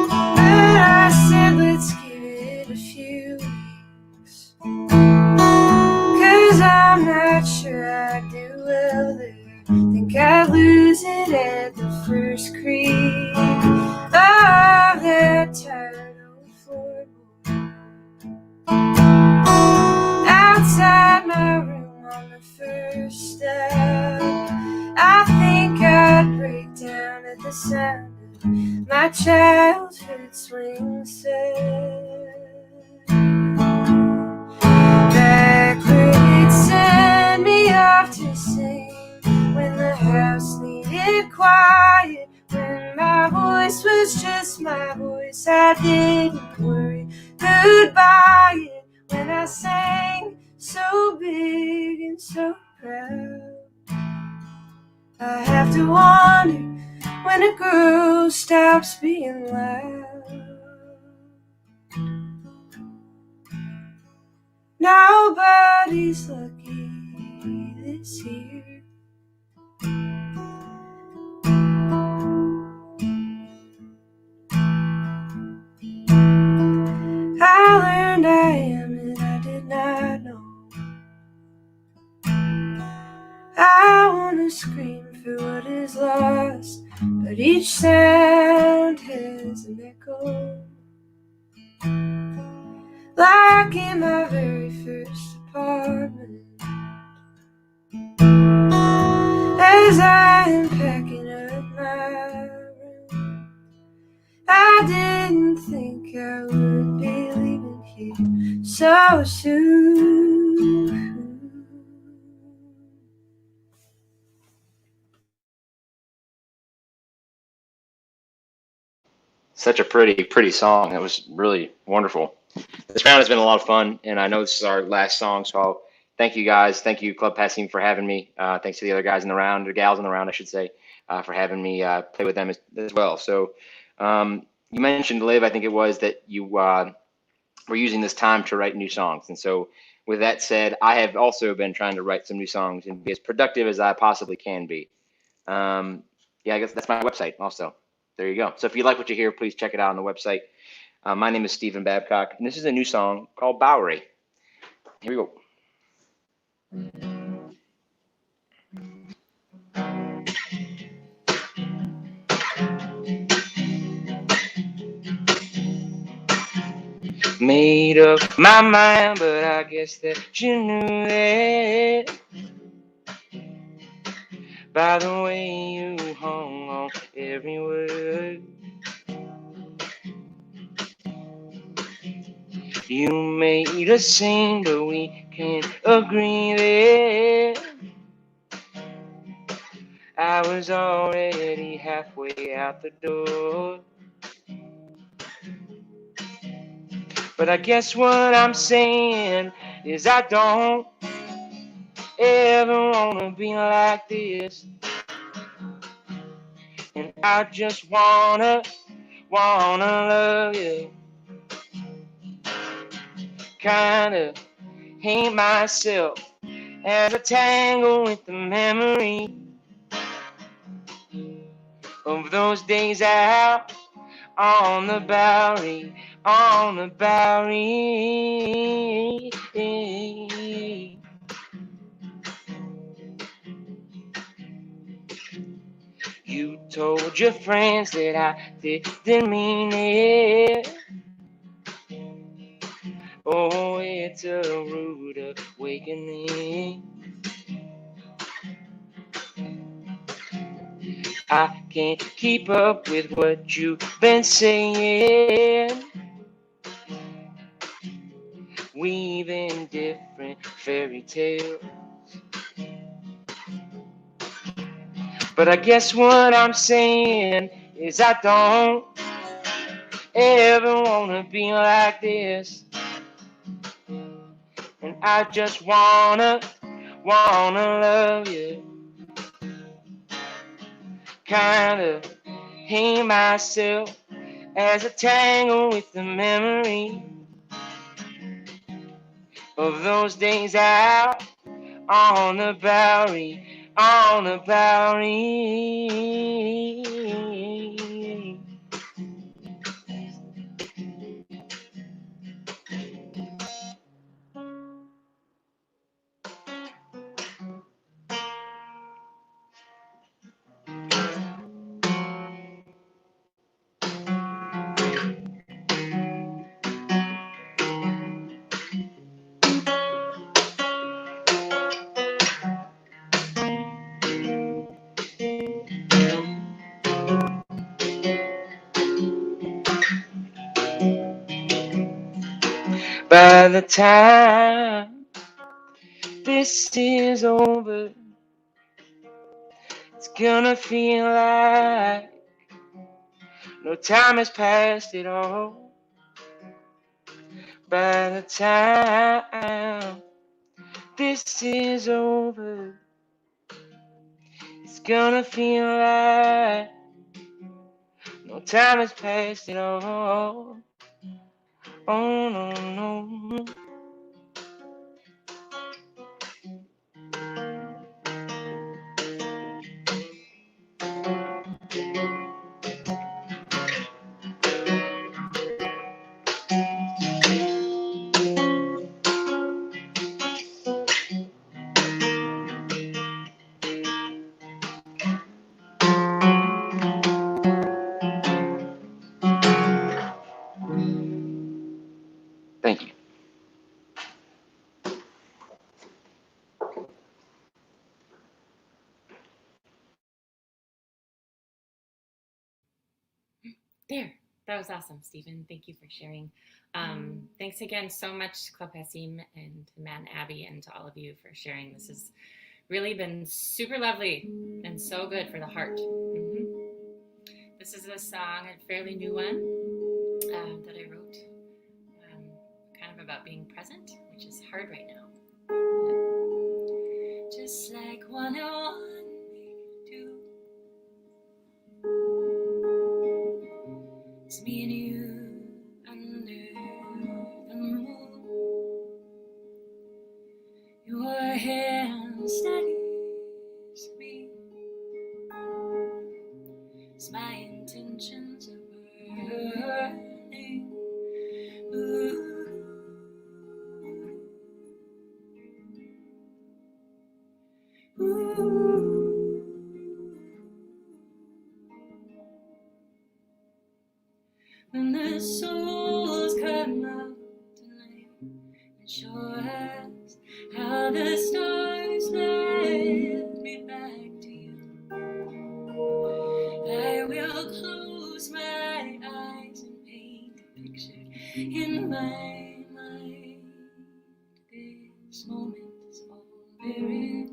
but I said let's give it a few weeks, 'cause I'm not sure I'd do well there. Think I'd lose it at the first creak of that tired old floorboard outside my room on the first step. I think I'd break down at the sound of my childhood swing set. Back where they'd send me off to sing when the house needed quiet, when my voice was just my voice. I didn't worry who'd buy it, when I sang so big and so proud. I have to wonder when a girl stops being loud. Nobody's lucky this year. I learned I am and I did not know. I wanna scream for what is lost, but each sound has an echo. Like in my very first apartment, as I am packing up my room, I didn't think I would be leaving here so soon. Such a pretty song. That was really wonderful. This round has been a lot of fun, and I know this is our last song, so I'll thank you guys. Thank you, Club Passim, for having me. Thanks to the other guys in the round, or gals in the round, I should say, for having me play with them as well. So you mentioned, Liv, I think it was, that you were using this time to write new songs. And so with that said, I have also been trying to write some new songs and be as productive as I possibly can be. Yeah, I guess that's my website also. There you go. So if you like what you hear, please check it out on the website. My name is Stephen Babcock, and this is a new song called Bowery. Here we go. made up my mind, but I guess that you knew that by the way you hung on every word. You made a scene, but we can't agree that I was already halfway out the door. But I guess what I'm saying is I don't ever wanna be like this. And I just wanna love you. Kinda hate myself as I tangle with the memory of those days out on the Bowery, on the Bowery. You told your friends that I didn't mean it. Oh, it's a rude awakening. I can't keep up with what you've been saying. Weaving different fairy tales. But I guess what I'm saying is I don't ever wanna be like this. And I just wanna love you. Kinda hate myself as I tangle with the memory of those days out on the Bowery, on the Bowery. By the time this is over, it's gonna feel like no time has passed at all. By the time this is over, it's gonna feel like no time has passed at all. Oh no, no. Thank you. There. That was awesome, Stephen. Thank you for sharing. Thanks again so much to Club Passim and to Matt and Abby and to all of you for sharing. This has really been super lovely and so good for the heart. This is a song, a fairly new one that I wrote, kind of about being present, which is hard right now. Just like 101 do. It's me and you under the moon. Your hand steadies me. It's my intentions are burning. Ooh. Ooh. When the souls come out will close my eyes and paint a picture in my mind. This moment is all there is.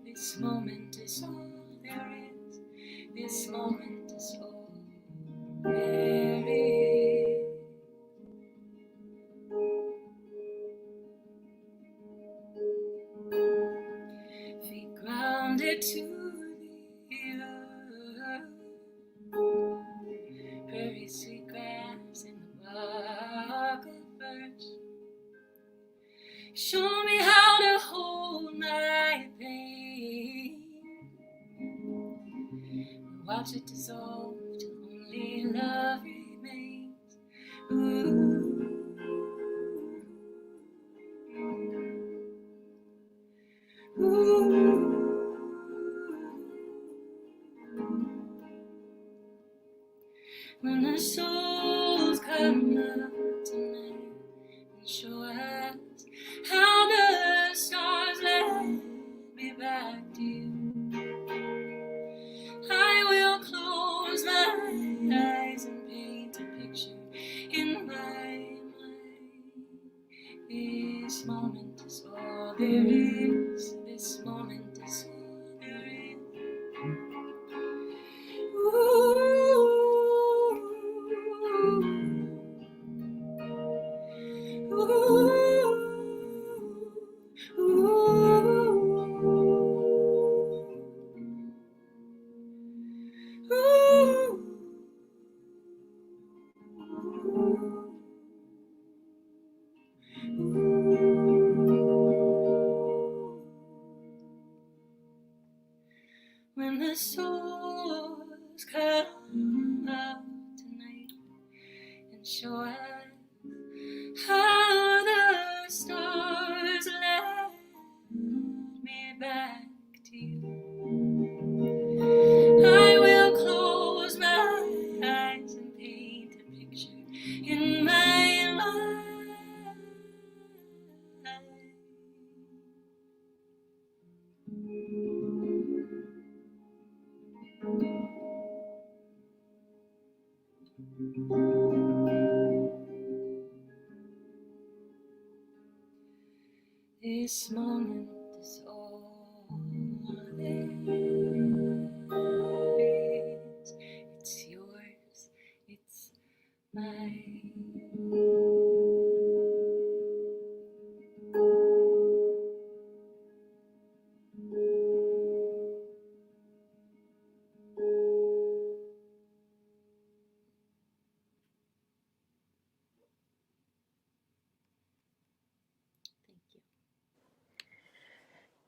This moment is all there is. This moment is all there is. Feet grounded to the earth. Very sweet grass in the bark of birds. Show me how to hold my pain. Watch it dissolve till only love remains. Ooh. Ooh. When the souls come out tonight and show us how the stars led me back to you, I will close my eyes and paint a picture in my mind. This moment is all there is. This moment is all there is. Ooh. When the souls come out tonight and show us how the stars led me back to you, I will close my eyes and paint a picture in my mind. This moment is all there is. It's yours, it's mine.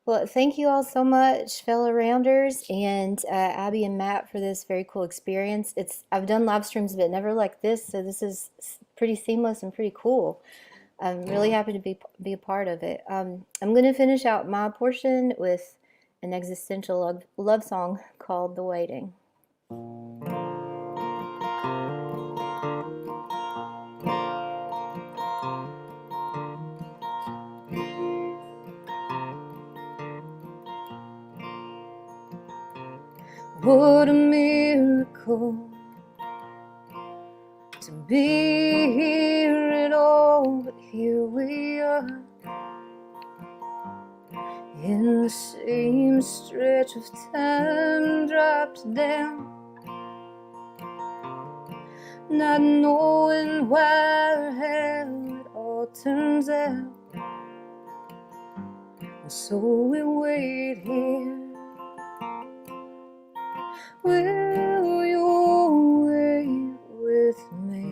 Well, thank you all so much, fellow rounders, and Abby and Matt for this very cool experience. I've done live streams, but never like this, so this is pretty seamless and pretty cool. I'm really happy to be a part of it. I'm going to finish out my portion with an existential love song called "The Waiting." What a miracle to be here at all, but here we are in the same stretch of time, dropped down, not knowing why or how it all turns out, and so we wait here. Will you wait with me?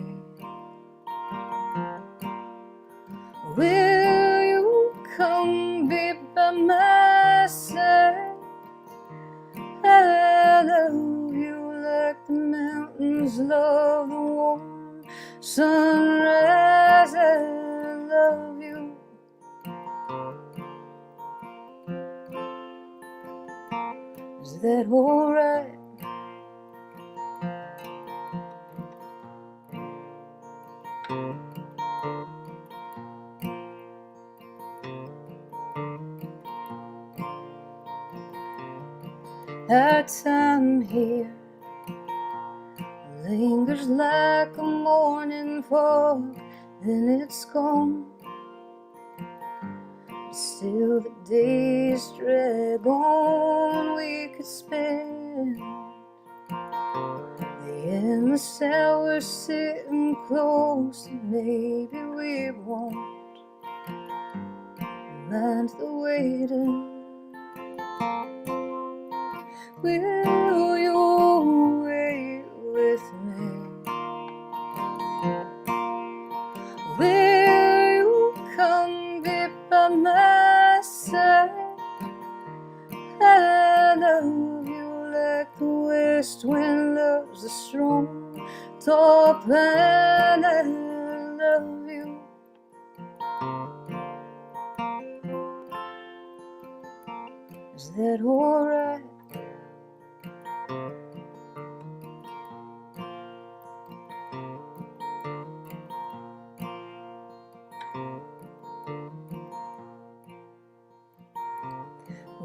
Will you come be by my side? I love you like the mountains love the warm sunrise. I love you. Is that alright? Our time here lingers like a morning fog, then it's gone. Still the days drag on, we could spend the endless hours sitting close, and maybe we won't mind the waiting. Will you wait with me? Will you come be by my side? I love you like the west wind loves the strong tall pine. I love you. Is that alright?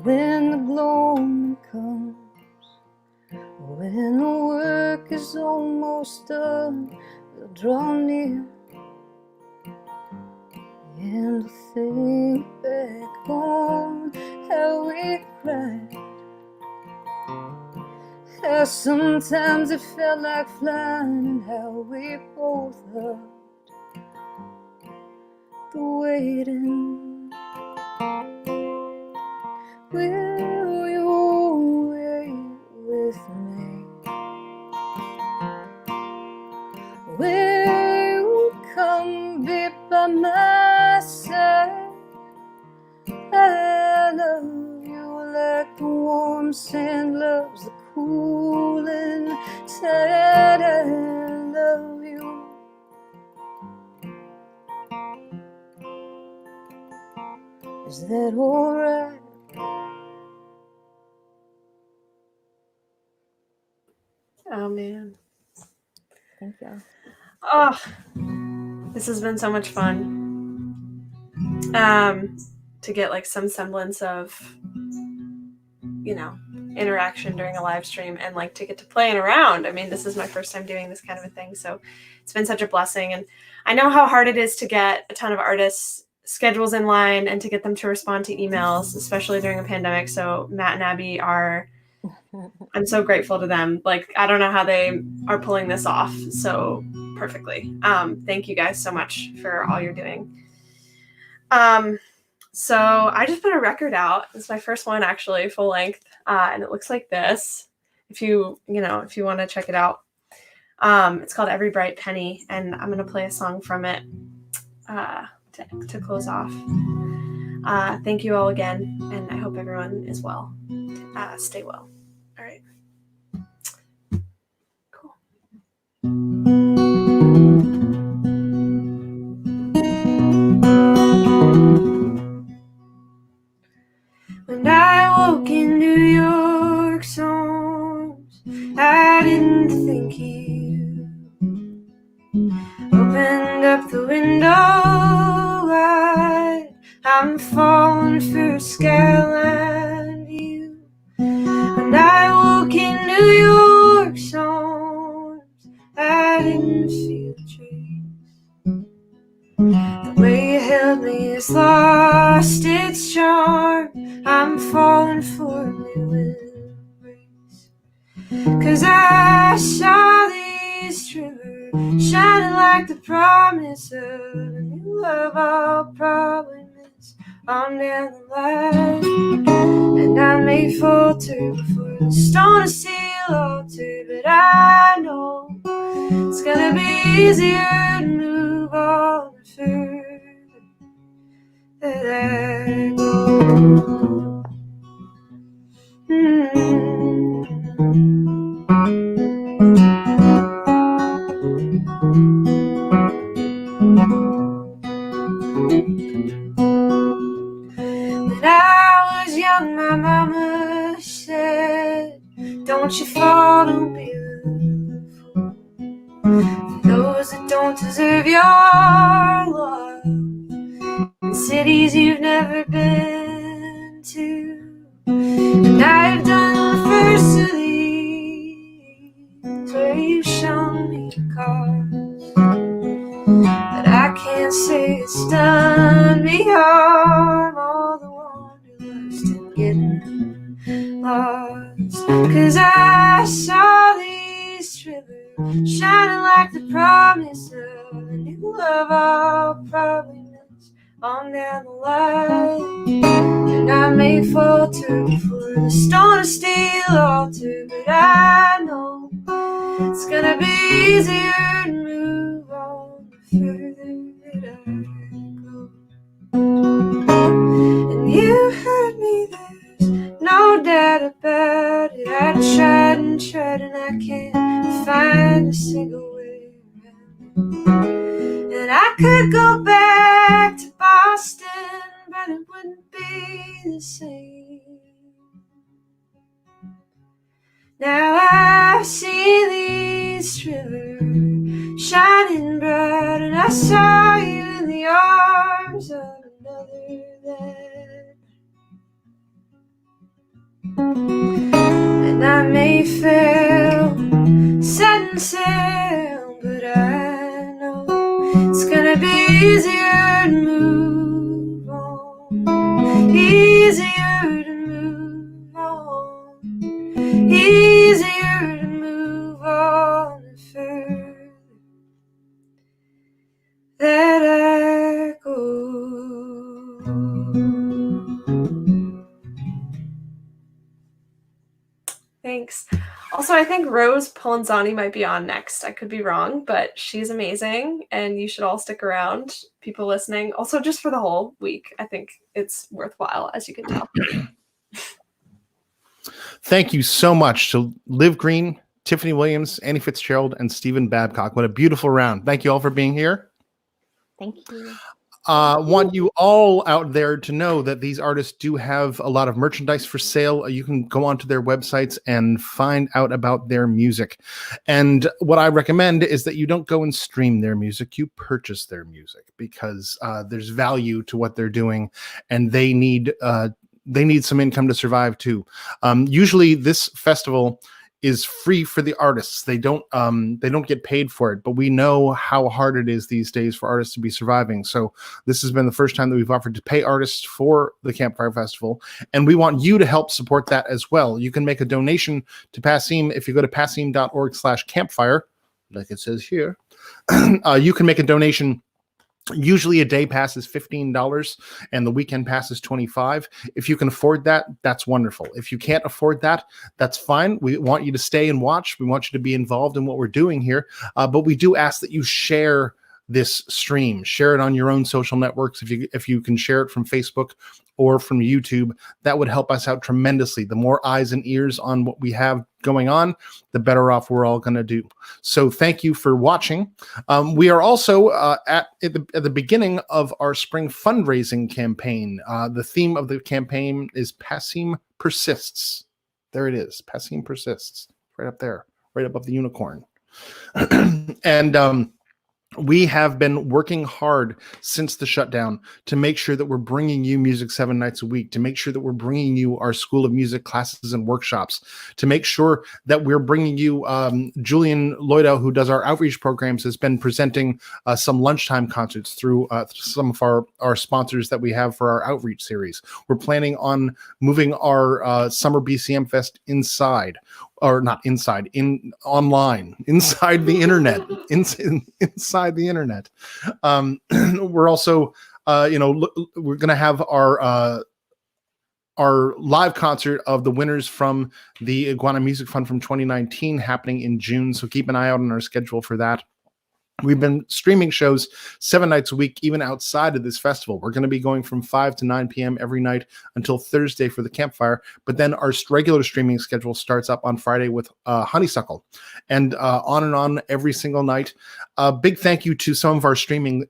When the gloaming comes, when the work is almost done, we'll draw near and we'll think back on how we cried, how sometimes it felt like flying, and how we both loved the waiting. Will you wait with me? Will you come be by my side? I love you like the warm sand loves the cooling tide. I love you. Is that alright? Oh man. Thank you. Oh, this has been so much fun. To get like some semblance of, you know, interaction during a live stream, and like to get to playing around. I mean, this is my first time doing this kind of a thing, so it's been such a blessing. And I know how hard it is to get a ton of artists' schedules in line and to get them to respond to emails, especially during a pandemic. So Matt and Abby are, I'm so grateful to them. Like, I don't know how they are pulling this off so perfectly. Thank you guys so much for all you're doing. So I just put a record out. It's my first one, actually, full length. And it looks like this. If you want to check it out. It's called Every Bright Penny, and I'm going to play a song from it, to close off. Thank you all again, and I hope everyone is well. Stay well. All right. Cool. When I woke in New York's arms, I didn't think you opened up the window wide. I'm falling for a skyline view. When I woke in New York's arms, I didn't feel a trace. The way you held me has lost its charm. I'm falling for a new embrace. 'Cause I saw these rivers shining like the promise of a new love I'll probably miss on down the line. And I may falter before the stone is still altered, but I know it's gonna be easier to move on the further that I go. When I was young, my mama said, don't you fall, don't be a fool. For those that don't deserve your love, in cities you've never been to. And I've done the first of these, where you've shown 'cause I saw these trillers shining like the promise of a new love I'll probably miss on down the line. And I may falter before the stone of steel altar, but I know it's gonna be easier to move on the further that I go. And you heard me, there's no doubt about it. I tried and tried and I can't find a single way around. And I could go back to Boston, but it wouldn't be the same. Now I've seen these rivers shining bright, and I saw you in the arms of another then. And I may fail setting sail, but I know it's gonna be easier to move on, easier to move on, easier to move on the further that I go. Thanks. Also, I think Rose Polenzani might be on next. I could be wrong, but she's amazing, and you should all stick around, people listening. Also, just for the whole week, I think it's worthwhile, as you can tell. Thank you so much to Liv Green, Tiffany Williams, Annie Fitzgerald, and Stephen Babcock. What a beautiful round. Thank you all for being here. Thank you. Want you all out there to know that these artists do have a lot of merchandise for sale. You can go onto their websites and find out about their music. And what I recommend is that you don't go and stream their music, you purchase their music, because there's value to what they're doing, and they need some income to survive too. Usually this festival is free for the artists. They don't get paid for it, but we know how hard it is these days for artists to be surviving. So this has been the first time that we've offered to pay artists for the Campfire Festival, and we want you to help support that as well. You can make a donation to Passim if you go to passim.org/campfire, like it says here. You can make a donation. Usually a day pass is $15 and the weekend pass is $25. If you can afford that, that's wonderful. If you can't afford that, that's fine. We want you to stay and watch. We want you to be involved in what we're doing here. But we do ask that you share this stream. Share it on your own social networks. If you can share it from Facebook or from YouTube, that would help us out tremendously. The more eyes and ears on what we have going on, the better off we're all going to do. So thank you for watching. We are also at the beginning of our spring fundraising campaign. The theme of the campaign is Passim Persists. There it is. Passim Persists. Right up there. Right above the unicorn. And we have been working hard since the shutdown to make sure that we're bringing you music 7 nights a week, to make sure that we're bringing you our School of Music classes and workshops, to make sure that we're bringing you Julian Lloydo, who does our outreach programs, has been presenting some lunchtime concerts through some of our sponsors that we have for our outreach series. We're planning on moving our Summer BCM Fest inside. Or not inside, online, inside the internet, inside the internet. We're also, we're going to have our live concert of the winners from the Iguana Music Fund from 2019 happening in June. So keep an eye out on our schedule for that. We've been streaming shows 7 nights a week, even outside of this festival. We're going to be going from 5 to 9 p.m. every night until Thursday for the Campfire. But then our regular streaming schedule starts up on Friday with Honeysuckle, and on every single night. Big thank you to some of our streaming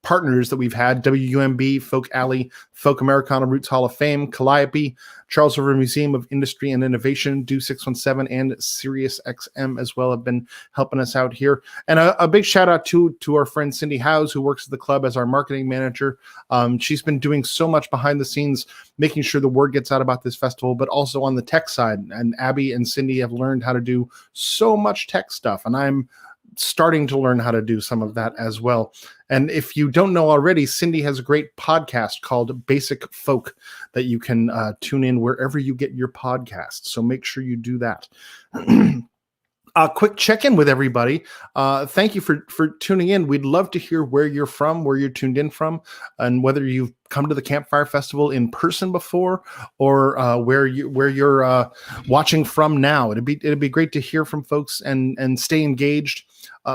partners that we've had: WUMB, Folk Alley, Folk Americana Roots Hall of Fame, Calliope, Charles River Museum of Industry and Innovation, Do 617, and Sirius XM as well have been helping us out here. And a big shout out to our friend Cindy Howes, who works at the club as our marketing manager. She's been doing so much behind the scenes, making sure the word gets out about this festival, but also on the tech side. And Abby and Cindy have learned how to do so much tech stuff, and I'm starting to learn how to do some of that as well. And if you don't know already, Cindy has a great podcast called Basic Folk that you can tune in wherever you get your podcasts. So make sure you do that. A quick check-in with everybody. Thank you for tuning in. We'd love to hear where you're from, where you're tuned in from, and whether you've come to the Campfire Festival in person before, or where you're watching from now. It'd be great to hear from folks and stay engaged.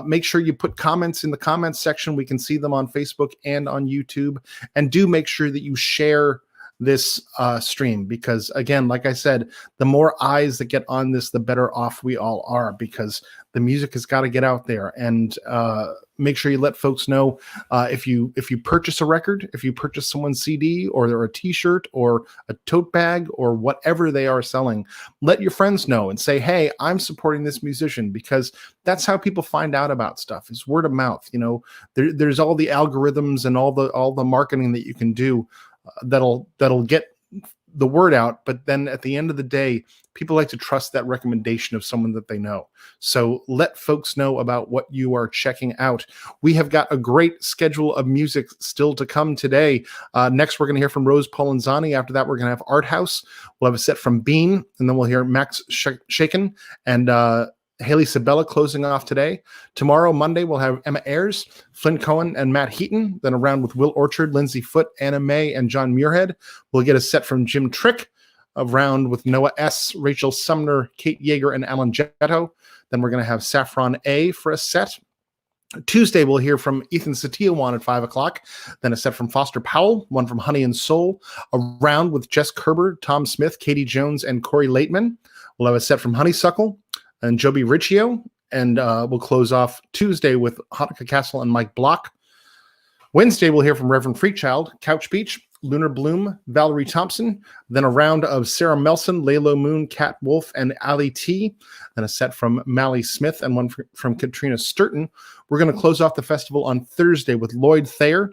Make sure you put comments in the comments section. We can see them on Facebook and on YouTube. And do make sure that you share this stream, because again, like I said, the more eyes that get on this, the better off we all are, because the music has got to get out there. And make sure you let folks know if you purchase a record, if you purchase someone's CD or a t-shirt or a tote bag or whatever they are selling, let your friends know and say, hey, I'm supporting this musician, because that's how people find out about stuff, is word of mouth. You know, there's all the algorithms and all the marketing that you can do that'll get the word out, but then at the end of the day, people like to trust that recommendation of someone that they know. So let folks know about what you are checking out. We have got a great schedule of music still to come today. Next, we're going to hear from Rose Polenzani. After that, we're going to have Art House. We'll have a set from Bean, and then we'll hear Max Shaken and Haley Sabella closing off today. Tomorrow, Monday, we'll have Emma Ayers, Flynn Cohen, and Matt Heaton. Then a round with Will Orchard, Lindsay Foote, Anna May, and John Muirhead. We'll get a set from Jim Trick, a round with Noah S., Rachel Sumner, Kate Yeager, and Alan Jetto. Then we're going to have Saffron A for a set. Tuesday, we'll hear from Ethan Satiawan at 5 o'clock. Then a set from Foster Powell, one from Honey and Soul. A round with Jess Kerber, Tom Smith, Katie Jones, and Corey Laitman. We'll have a set from Honeysuckle and Joby Riccio, and we'll close off Tuesday with Hanukkah Castle and Mike Block. Wednesday, we'll hear from Reverend Freechild, Couch Beach, Lunar Bloom, Valerie Thompson, then a round of Sarah Melson, Laylo Moon, Kat Wolf, and Ali T, then a set from Mally Smith and one from Katrina Sturton. We're going to close off the festival on Thursday with Lloyd Thayer,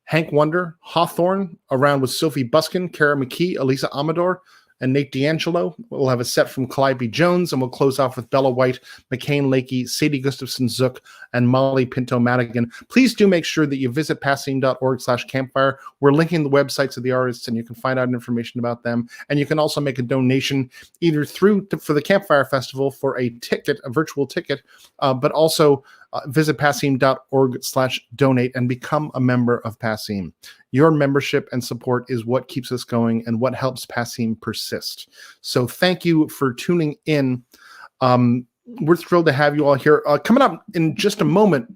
Hank Wonder, Hawthorne, a round with Sophie Buskin, Kara McKee, Elisa Amador, and Nate D'Angelo. We'll have a set from Calliope Jones, and we'll close off with Bella White, McCain Lakey, Sadie Gustafson Zook, and Molly Pinto Madigan. Please do make sure that you visit passim.org/campfire. We're linking the websites of the artists, and you can find out information about them. And you can also make a donation either for the Campfire Festival for a ticket, a virtual ticket, but also visit passim.org/donate and become a member of Passim. Your membership and support is what keeps us going and what helps Passim persist. So thank you for tuning in. We're thrilled to have you all here. Coming up in just a moment,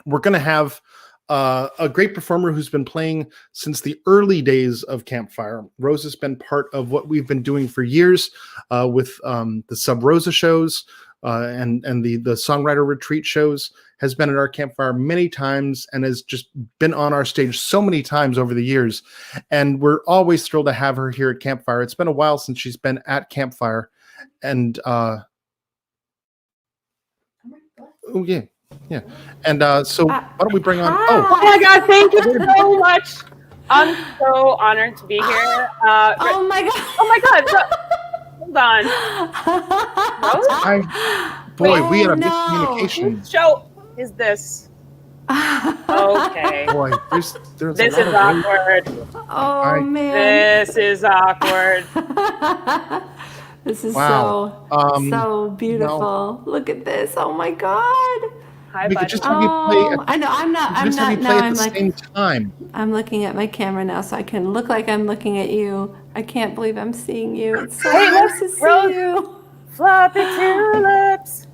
we're going to have a great performer who's been playing since the early days of Campfire. Rose has been part of what we've been doing for years with the Sub Rosa shows and the songwriter retreat shows, has been at our Campfire many times and has just been on our stage so many times over the years. And we're always thrilled to have her here at Campfire. It's been a while since she's been at Campfire. And oh yeah. Yeah. And so why don't we bring on Oh my God, thank you so much. I'm so honored to be here. Oh my God. Oh my God. Hold on. Boy, we had a miscommunication. Whose show is this? Okay. Boy, there's this is awkward. Oh man. This is awkward. This is Wow. so beautiful. No. Look at this. Oh my God. Hi, We buddy. could just have you play at, I know. I'm not. just have you play at the same time. I'm looking at my camera now, so I can look like I'm looking at you. I can't believe I'm seeing you. It's so Hey, nice to look, see Rose. you. Floppy tulips.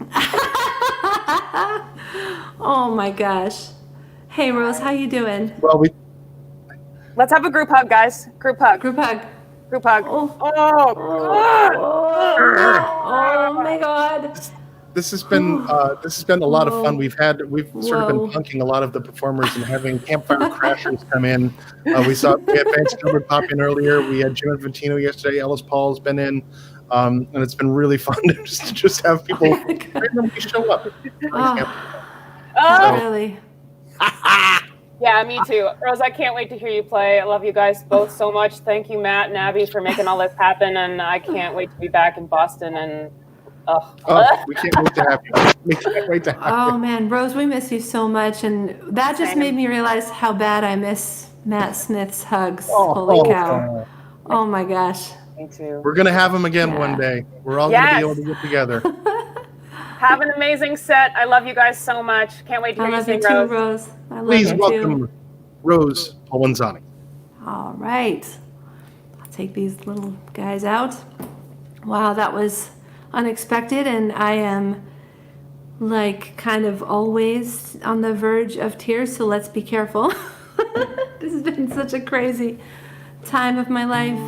Oh my gosh. Hey Rose, how you doing? Well, Let's have a group hug, guys. Group hug. Group hug. Group hug. Oh, God. oh my God. this has been a lot of fun. We've sort of been Whoa. punking a lot of the performers and having Campfire crashers come in. We had Vance Gilbert pop in earlier. We had Jim Infantino yesterday. Ellis Paul's been in. And it's been really fun to just have people randomly show up. Oh, really? yeah, me too. Rose, I can't wait to hear you play. I love you guys both so much. Thank you, Matt and Abby, for making all this happen. And I can't wait to be back in Boston and Oh, we can't wait to have you. We can't wait to have Oh you. man, Rose, we miss you so much, and that just Same. made me realize how bad I miss Matt Smith's hugs. Oh, Holy cow! Oh my gosh. Me too. We're gonna have him again Yeah. one day. We're all gonna be Yes. able to get together. Have an amazing set. I love you guys so much. Can't wait to I hear you love you sing, too, Rose. Rose. I love Please you welcome too. Rose Polenzani. All right. I'll take these little guys out. Wow, that was unexpected, and I am like kind of always on the verge of tears, so let's be careful. This has been such a crazy time of my life.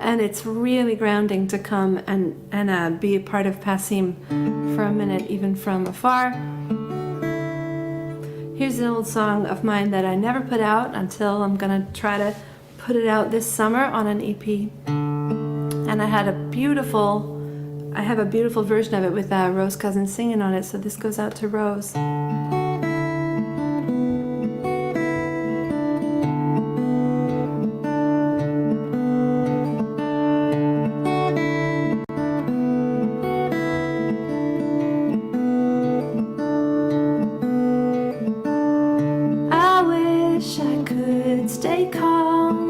And it's really grounding to come and be a part of Passim for a minute, even from afar. Here's an old song of mine that I never put out until I'm gonna try to put it out this summer on an EP. And I have a beautiful version of it with Rose Cousins singing on it, so this goes out to Rose. I wish I could stay calm.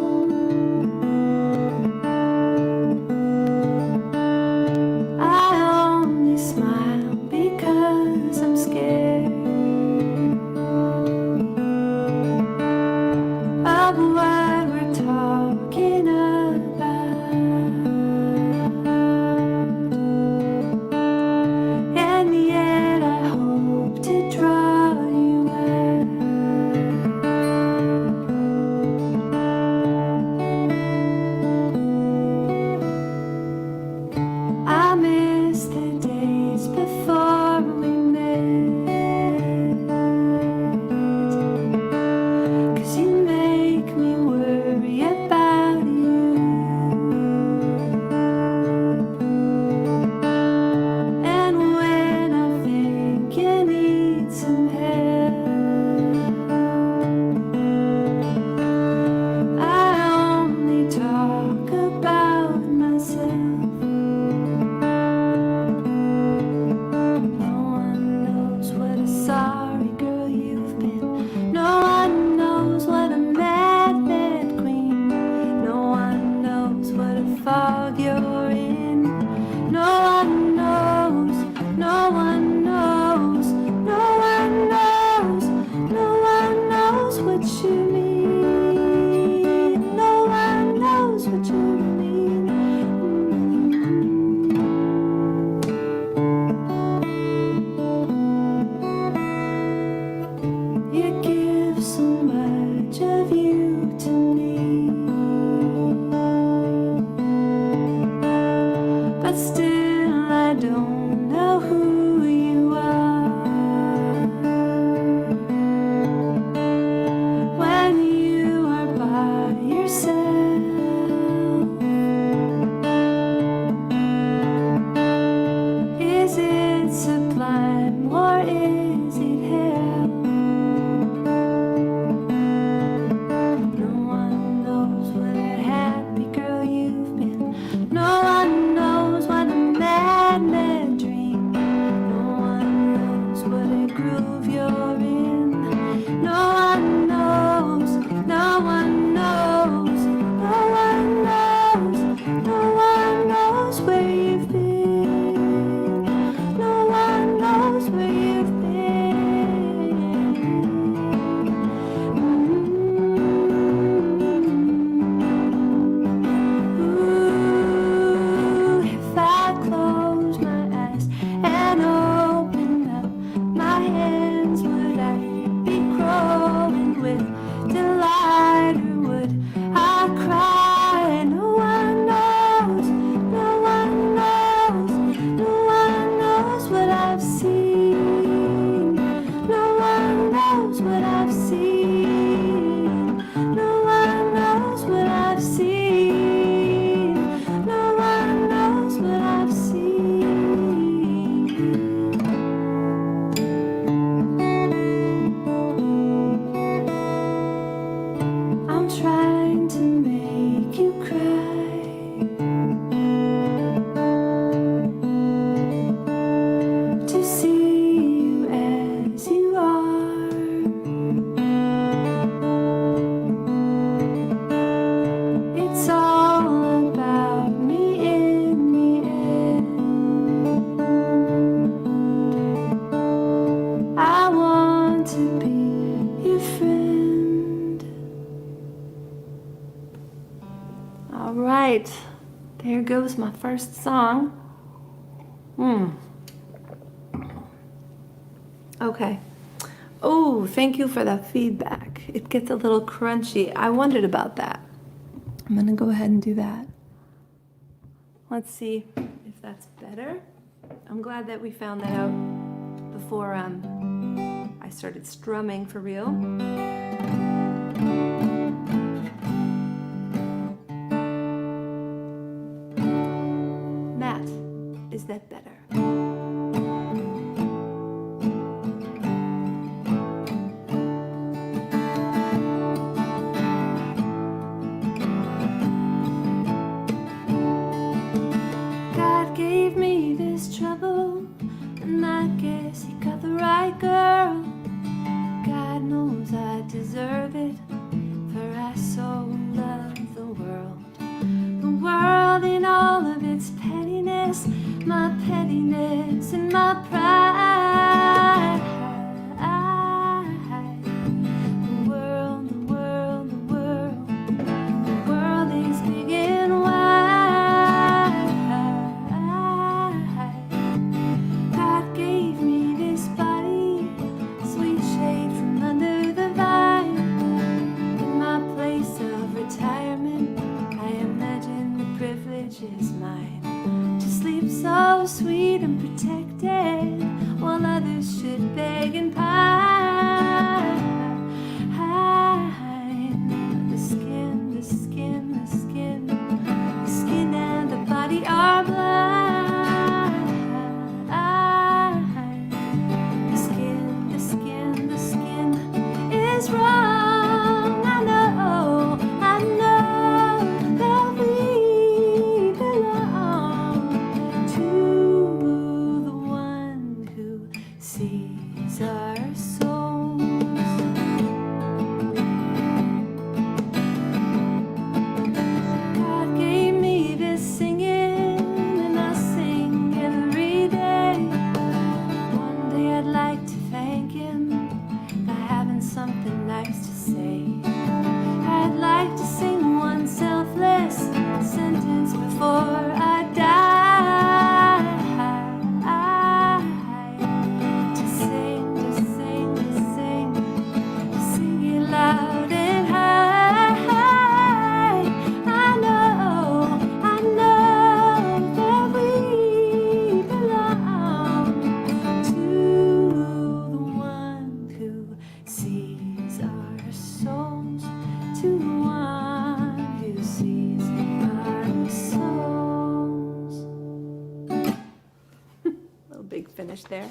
I only smile because I'm scared of what we're talking about. And yet I hope to draw you out. I miss the days before we met, 'cause you make me worry about you. And when I think you need some help, I only talk about myself. No one knows what a sorry girl you've been. No one knows what a mad queen. No one knows what a fog you're in. No one knows, no one knows, no one knows, no one knows what you mean. No one knows what you mean. You give so much of you to me, but still I don't know who you are. When you are by yourself, is it sublime or is it hell? No one knows what a happy girl you've been. No one knows what a goes my first song. Okay. Oh, thank you for that feedback. It gets a little crunchy. I wondered about that. I'm gonna go ahead and do that. Let's see if that's better. I'm glad that we found that out before I started strumming for real. Matt, is that better? God gave me this trouble, and I guess he got the right girl. God knows I deserve it, for I so love the world. The world in all of its pettiness, my pettiness and my pride. The world, the world, the world, the world is big and wide. God gave me this body, sweet shade from under the vine. In my place of retirement, I imagine the privilege is mine to sleep so sweet and protected, while others should beg and pine. The skin, the skin, the skin, the skin and the body are blind. The skin, the skin, the skin is wrong. I know that we belong to the one who sees our souls. God gave me this singing, and I sing every day. One day I'd like to thank him by having something nice to say. I'd like to sing one selfless sentence before I die. To sing, to sing, to sing, to sing it loud and high. I know that we belong to the one who sees our souls, to the one who sees our souls. Little big finish there.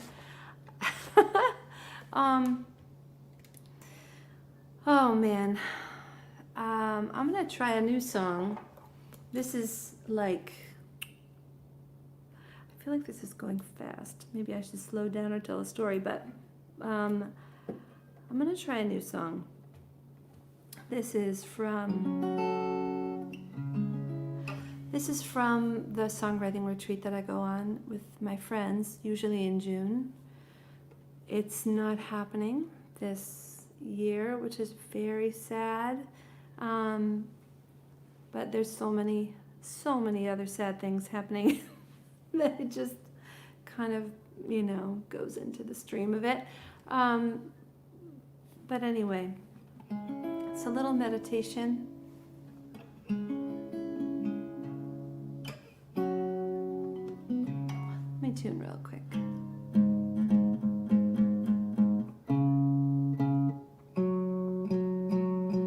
Oh man. I'm gonna try a new song. This is like, I feel like this is going fast. Maybe I should slow down or tell a story, but I'm gonna try a new song. This is from the songwriting retreat that I go on with my friends, usually in June. It's not happening this year, which is very sad. But there's so many other sad things happening that it just kind of, goes into the stream of it. But anyway, it's a little meditation. Let me tune real quick.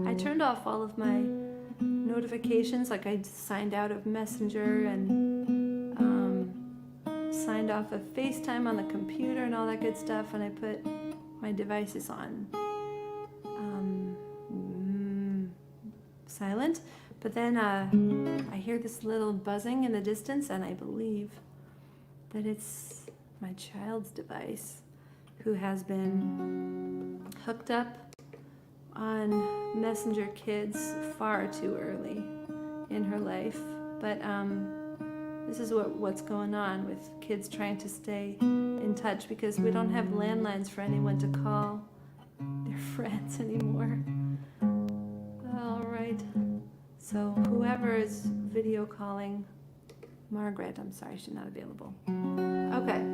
I turned off all of my notifications, like I signed out of Messenger and signed off of FaceTime on the computer and all that good stuff, and I put my devices on silent. But then I hear this little buzzing in the distance, and I believe that it's my child's device, who has been hooked up on Messenger Kids far too early in her life. But this is what's going on with kids trying to stay in touch, because we don't have landlines for anyone to call their friends anymore. All right. So whoever is video calling Margaret, I'm sorry, she's not available. Okay.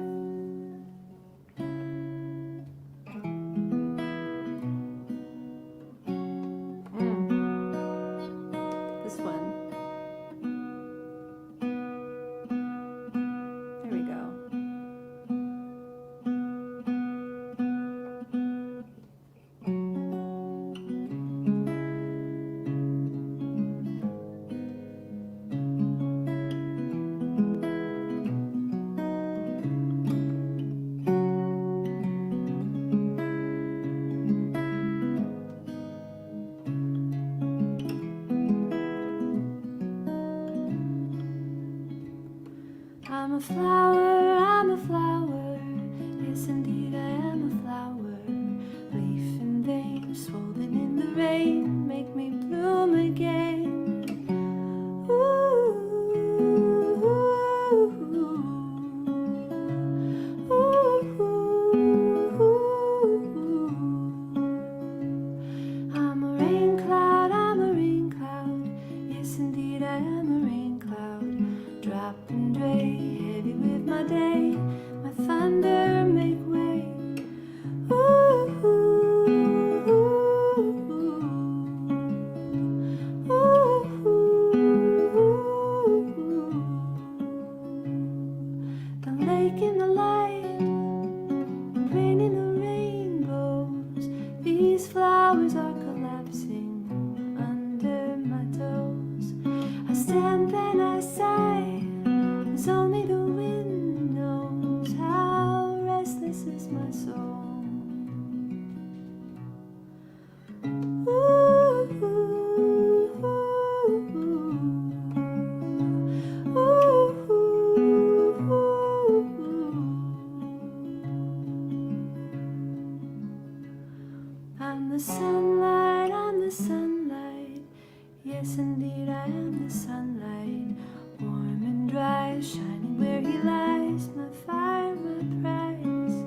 This one. There we go. I'm a flower, I'm a flower. Yes, indeed, I am a flower. Leaf and vein, swollen in the rain, make me bloom again. Ooh, ooh, ooh. I'm a rain cloud, I'm a rain cloud. Yes, indeed, I am a rain cloud. Drop and dray, heavy with my day, my thunder make way. Ooh, ooh, ooh, ooh. The lake in the light, the rain in the rainbows. These flowers are collapsing under my toes. I stand and I sigh, as only the wind knows. How restless is my soul. Ooh, ooh, ooh, I'm the sunlight, I'm the sunlight. Yes, indeed, I am the sunlight. Warm and dry, shining where he lies, my fire, my prize.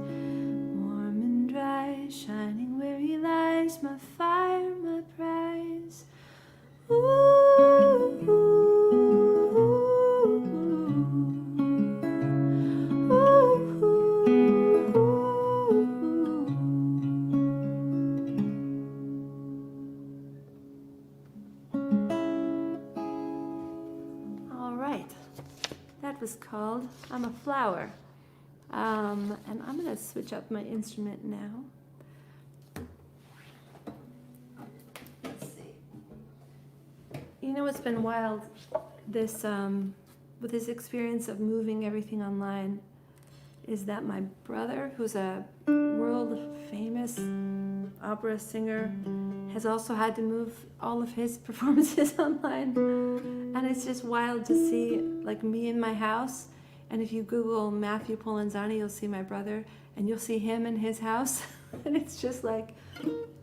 Warm and dry, shining where he lies, my fire, my prize. Ooh, ooh, ooh, ooh, ooh. All right. That was called I'm a Flower. And I'm going to switch up my instrument now. Let's see. You know what's been wild this with this experience of moving everything online is that my brother, who's a world famous opera singer, has also had to move all of his performances online. And it's just wild to see like me in my house. And if you Google Matthew Polenzani, you'll see my brother, and you'll see him in his house. And it's just like,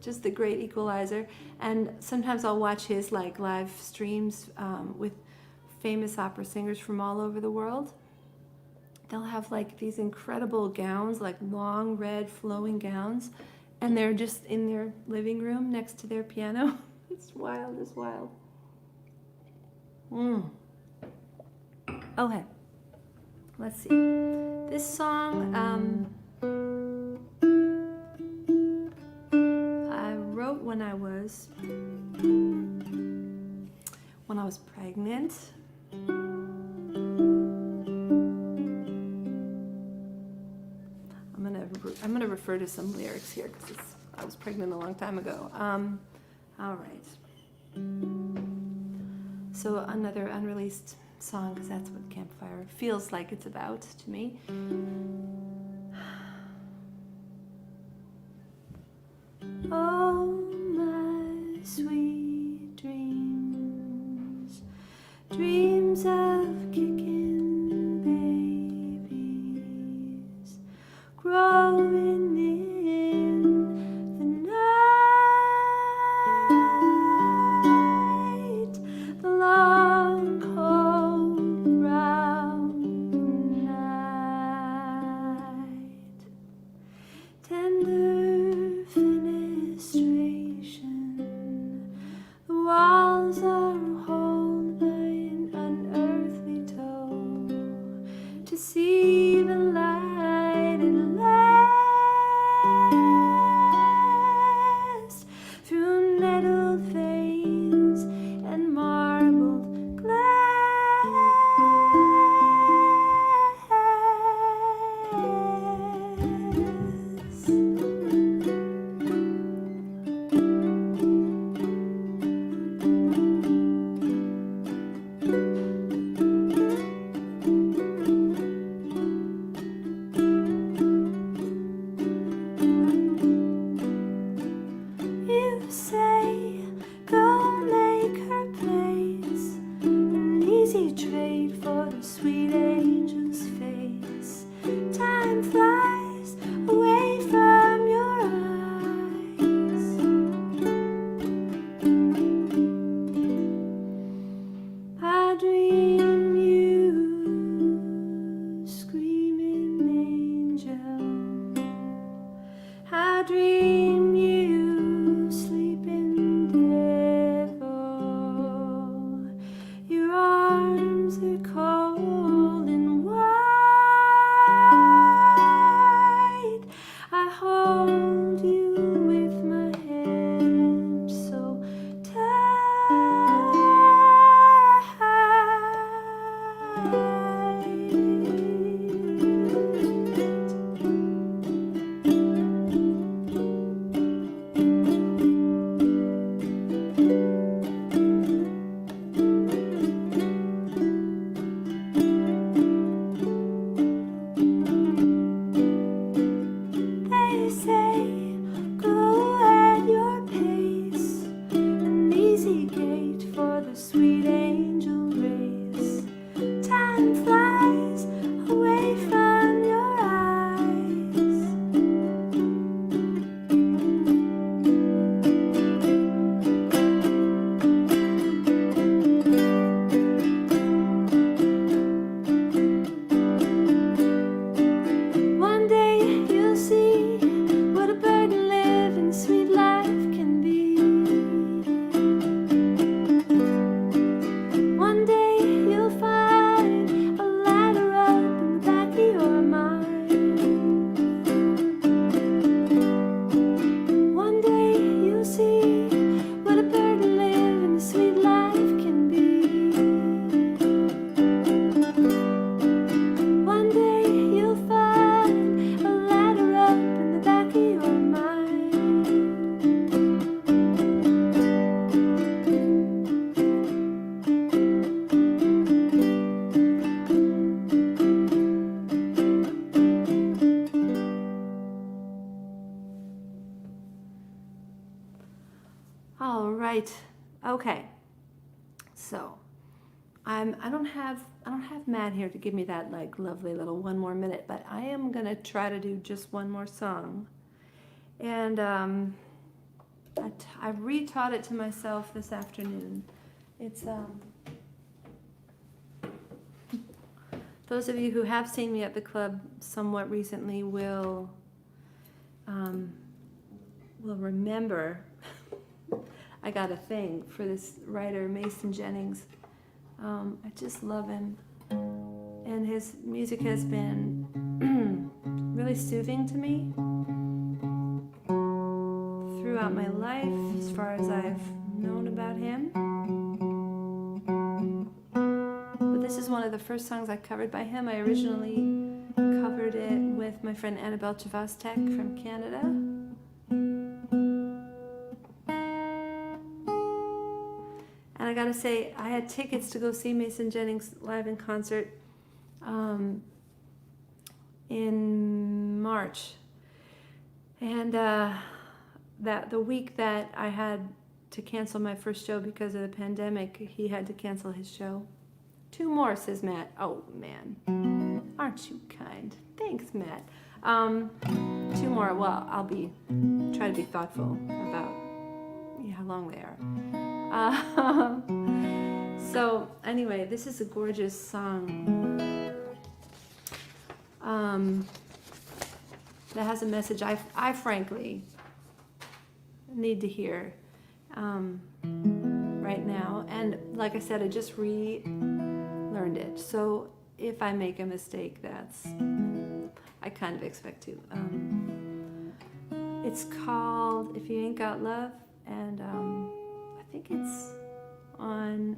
just the great equalizer. And sometimes I'll watch his like live streams with famous opera singers from all over the world. They'll have like these incredible gowns, like long red flowing gowns, and they're just in their living room next to their piano. It's wild, it's wild. Okay. Let's see. This song I wrote when I was pregnant. I'm gonna refer to some lyrics here because I was pregnant a long time ago. All right. So another unreleased song, because that's what Campfire feels like it's about to me. Oh, my sweet dreams, dreams of kicking babies, growing in the night, the long cold brown night, tender finished to see the light at last through nettled veins and marbled glass. You say, go make her place an easy trade for the sweet angel's face. Time flies away from your eyes. I dream you, screaming angel. I dream you, sleeping devil. Your arms are cold and white. I hold you with my hand so tight. They say, go at your pace, an easy gait for the sweet angel race. Time flies away from your eyes. One day you'll see what a burden living sweet life can be. One day you'll find a ladder up in the back of your mind. One day you'll see what a burden living sweet life can be. One day you'll find a ladder up in the back of your mind. All right. Okay. So I don't have Matt here to give me that like lovely little one more minute, but I am gonna try to do just one more song. And I retaught it to myself this afternoon. It's those of you who have seen me at the club somewhat recently will remember I got a thing for this writer, Mason Jennings. I just love him. And his music has been really soothing to me throughout my life, as far as I've known about him. But this is one of the first songs I covered by him. I originally covered it with my friend Annabelle Chavastek from Canada. And I gotta say, I had tickets to go see Mason Jennings live in concert in March. And that the week that I had to cancel my first show because of the pandemic, he had to cancel his show. 2 more, says Matt. Oh, man. Aren't you kind? Thanks, Matt. 2 more. Well, I'll try to be thoughtful about how long they are. So anyway, this is a gorgeous song that has a message I frankly need to hear right now. And like I said, I just relearned it. So if I make a mistake, I kind of expect to. It's called If You Ain't Got Love, and I think it's on,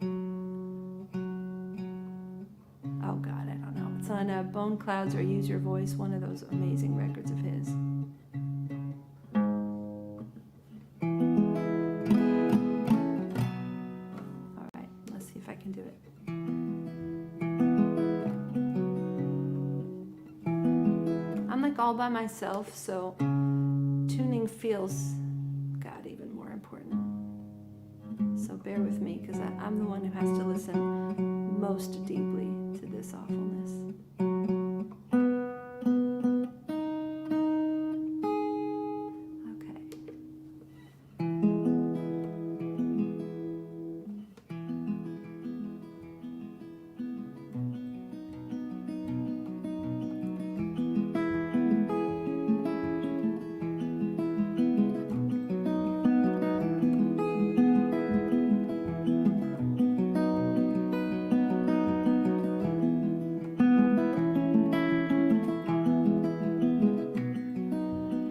oh God, I don't know. It's on Bone Clouds or Use Your Voice, one of those amazing records of his. All right, let's see if I can do it. I'm like all by myself, so tuning feels, God, even more important. So bear with me, because I'm the one who has to listen most deeply to this awfulness. Okay.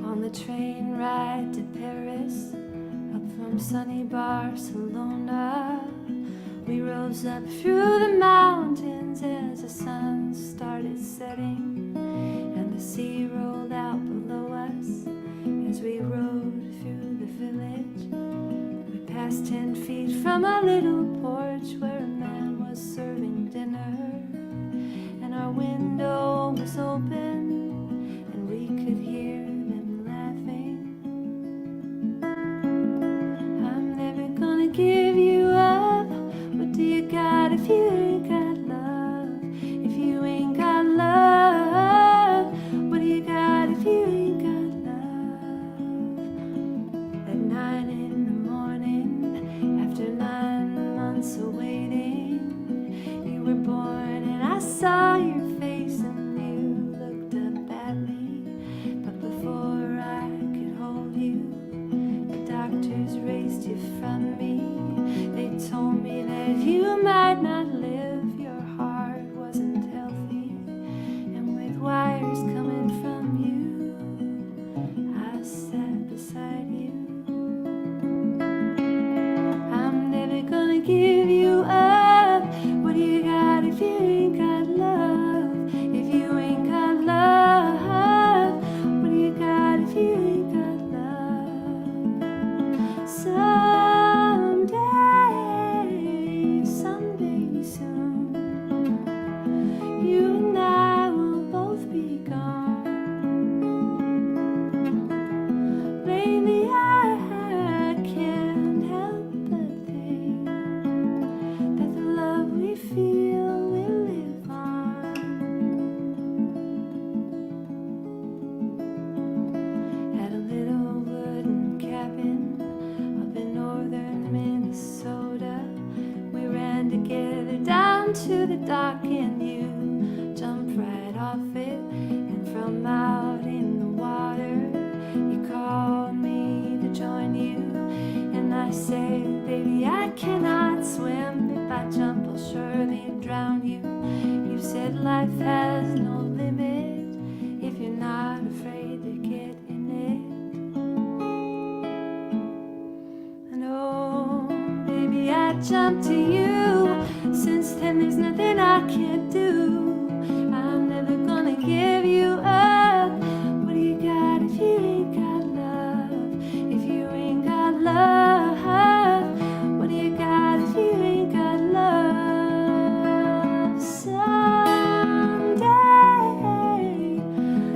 On the train ride to Paris, up from sunny Barcelona, we rose up through the mountains as the sun started setting, and the sea rolled out below us as we rode through the village. We passed 10 feet from a little porch where a man was serving dinner, and our window was open and we could hear them laughing. I'm never gonna give you up. What do you got if you ain't got love? If you ain't got love, what do you got if you ain't got love? At 9 in the morning, after 9 months of waiting, you were born and I saw your face and you looked up at me. But before I could hold you, the doctors raised you from me. They told me that you might not live, your heart wasn't healthy, and with wires coming from you, I sat beside you. I'm never gonna give you up. What do you got if you ain't got love? If you ain't got love, what do you got if you ain't got love? Someday soon, you and I will both be gone. Lately I can't help but think that the love we feel will live on. At a little wooden cabin up in northern Minnesota, we ran together down to the dock and you jumped right off it, and from out in the water you called me to join you, and I said, baby, I cannot swim. If I jump, I'll surely drown you. You said life has no limit if you're not afraid to get in it. And oh, baby, I jumped to you. Since then, there's nothing I can't do. I'm never gonna give you up. What do you got if you ain't got love? If you ain't got love, what do you got if you ain't got love?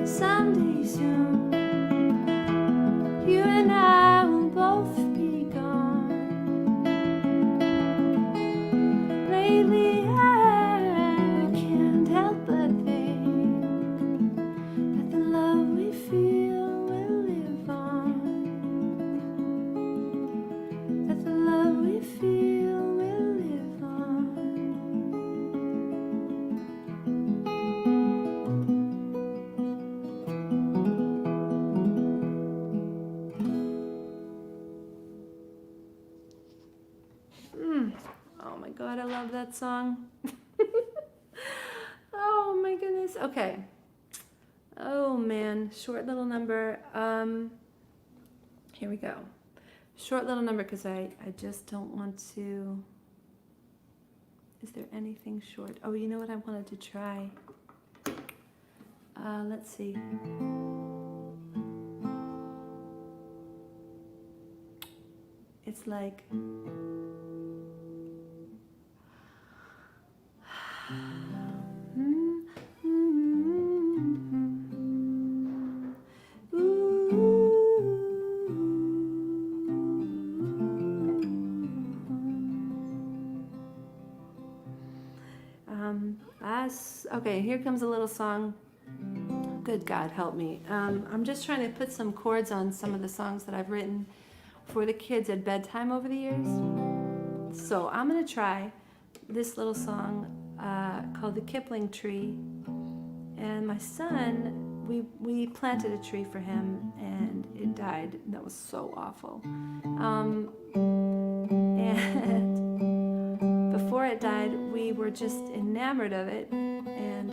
Someday soon, you and I will both be gone. Lately I can't help but think that the love we feel will live on. That the love we feel will live on. Oh my God, I love that song. Oh Okay. Oh man, short little number. Here we go. Short little number because I just don't want to. Is there anything short? Oh, you know what I wanted to try? Let's see. It's like okay, here comes a little song. Good God, help me. I'm just trying to put some chords on some of the songs that I've written for the kids at bedtime over the years. So I'm going to try this little song called The Kipling Tree. And my son, we planted a tree for him and it died. That was so awful. And before it died, we were just enamored of it. And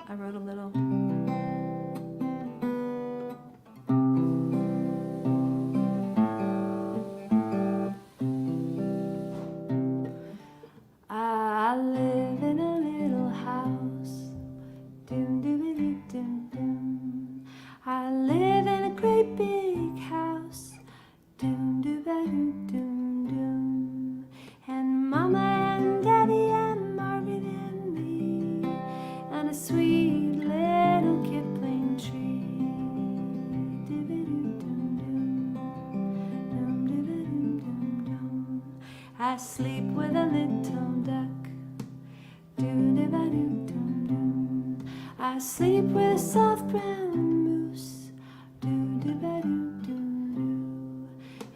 I wrote a little. I live in a little house. Doom doom doom doom. I live in a great big house. Doom doom doom doom doom. And Mama and Daddy and Margaret and me and a sweet little Kipling tree. I sleep with a little duck. I sleep with a soft brown moose.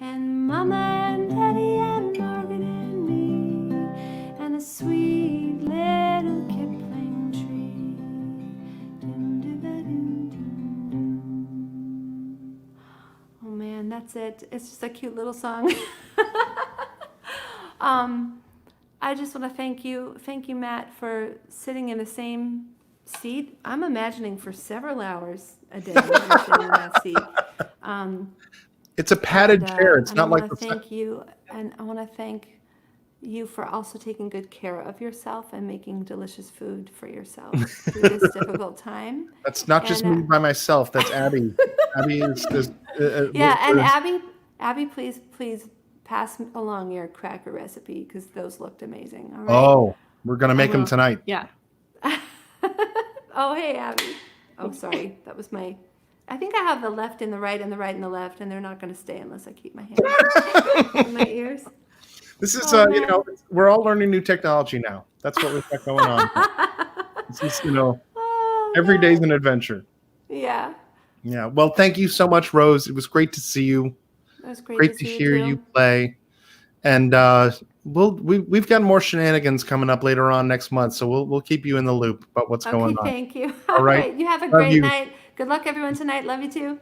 And Mama and Daddy and Margaret and me and a sweet little Kipling tree. Oh man, that's it. It's just a cute little song. I just want to thank you, Matt, for sitting in the same seat. I'm imagining for several hours a day you're sitting in that seat. It's a padded chair. It's not like. Thank you, and I want to thank you for also taking good care of yourself and making delicious food for yourself through this difficult time. That's not just me by myself. That's Abby. Abby is. And Abby, please pass along your cracker recipe because those looked amazing. All right? Oh, we're gonna make them tonight. Yeah. Oh, hey, Abby. Oh, sorry. That was my. I think I have the left and the right and the right and the left, and they're not going to stay unless I keep my hands in my ears. This is, we're all learning new technology now. That's what we've got going on. This is, every day's an adventure. Yeah. Yeah. Well, thank you so much, Rose. It was great to see you. It was great to hear you play. And we've got more shenanigans coming up later on next month, so we'll keep you in the loop about what's going on. Thank you. All right. You have a great night. Good luck, everyone, tonight. Love you too.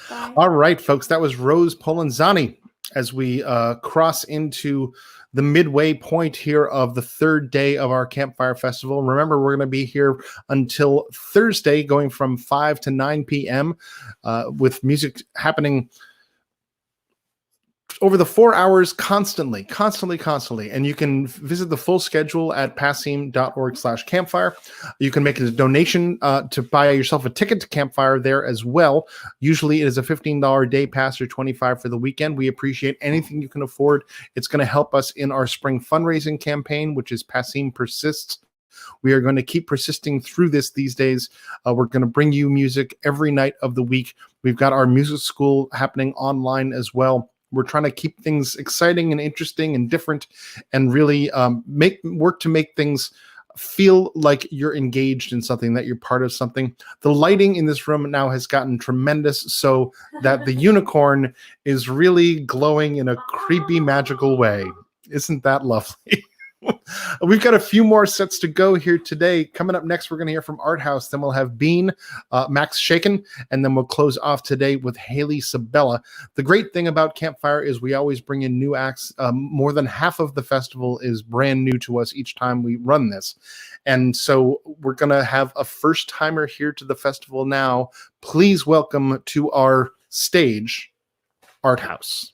Bye. All right, folks. That was Rose Polenzani as we cross into the midway point here of the third day of our Campfire Festival. Remember, we're going to be here until Thursday, going from 5 to 9 p.m. With music happening over the 4 hours constantly. And you can visit the full schedule at passim.org/campfire. You can make a donation to buy yourself a ticket to Campfire there as well. Usually it is a $15 day pass or $25 for the weekend. We appreciate anything you can afford. It's going to help us in our spring fundraising campaign, which is Passim Persists. We are going to keep persisting through these days. We're going to bring you music every night of the week. We've got our music school happening online as well. We're trying to keep things exciting and interesting and different and really work to make things feel like you're engaged in something, that you're part of something. The lighting in this room now has gotten tremendous so that the unicorn is really glowing in a creepy, magical way. Isn't that lovely? We've got a few more sets to go here today. Coming up next, we're going to hear from Art House. Then we'll have Bean, Max Shaken, and then we'll close off today with Haley Sabella. The great thing about Campfire is we always bring in new acts. More than half of the festival is brand new to us each time we run this. And so we're going to have a first timer here to the festival now. Please welcome to our stage, Art House.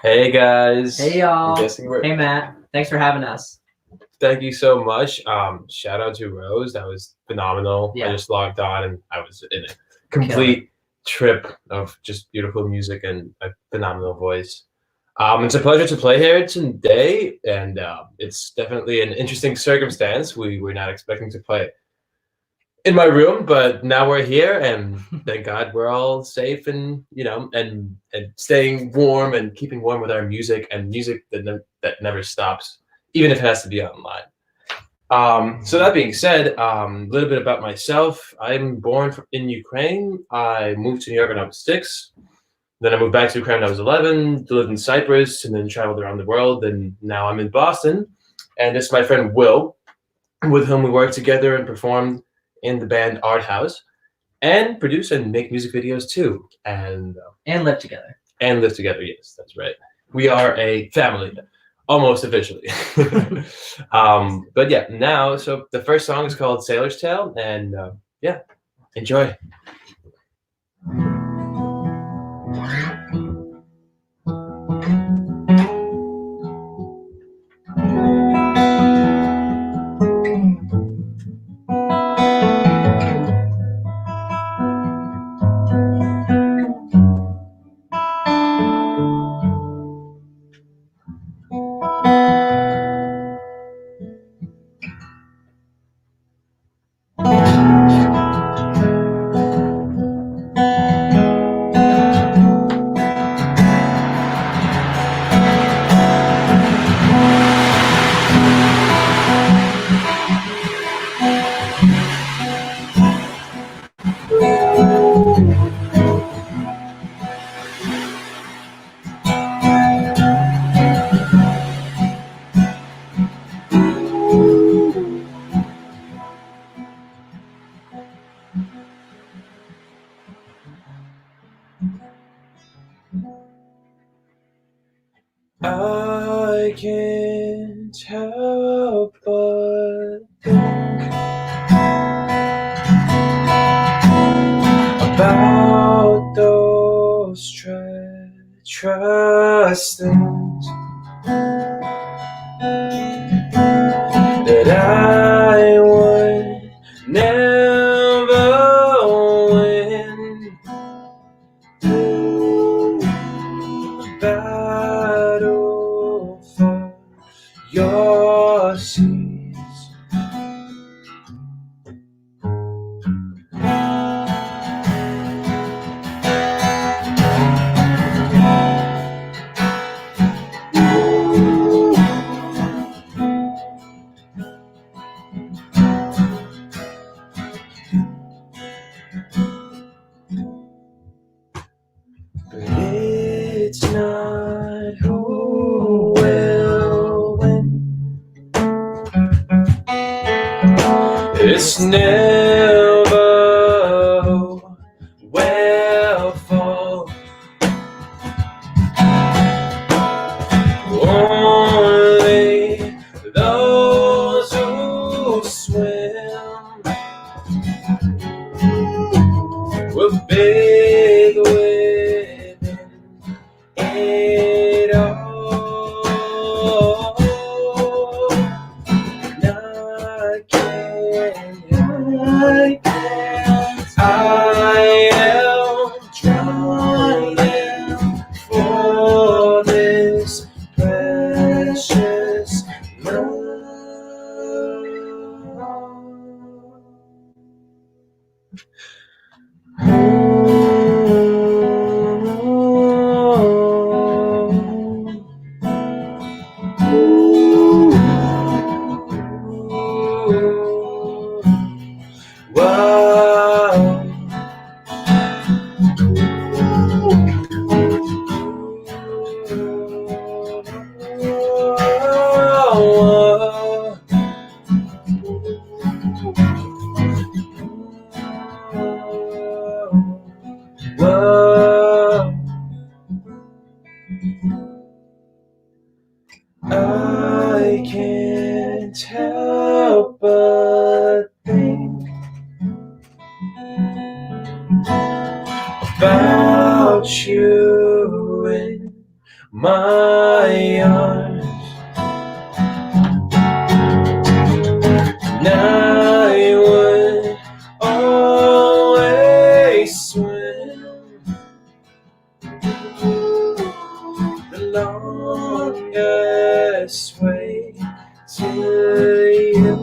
Hey guys. Hey y'all. I'm guessing we're- Hey Matt. Thanks for having us. Thank you so much. Shout out to Rose. That was phenomenal. Yeah. I just logged on and I was in a complete trip of just beautiful music and a phenomenal voice. It's a pleasure to play here today, and it's definitely an interesting circumstance. We were not expecting to play in my room, but now we're here, and thank God we're all safe and and staying warm and keeping warm with our music and music that never stops, even if it has to be online. So that being said, a little bit about myself. I'm born in Ukraine. I moved to New York when I was 6. Then I moved back to Ukraine when I was 11, lived in Cyprus, and then traveled around the world. And now I'm in Boston. And this is my friend Will, with whom we worked together and performed in the band Art House, and produce and make music videos too. And live together. And live together, yes, that's right. We are a family, almost officially. But yeah, now, so the first song is called Sailor's Tale, and yeah, enjoy. I can't help but think about those treacherous things that I would never win. Battle for your seas. But it's not who will win. It's never who will fall. Only those who swim will bathe within it all. And I am trying for this precious love. Whoa. I can't help but think about you in my arms. And I would always swim the longest way to you.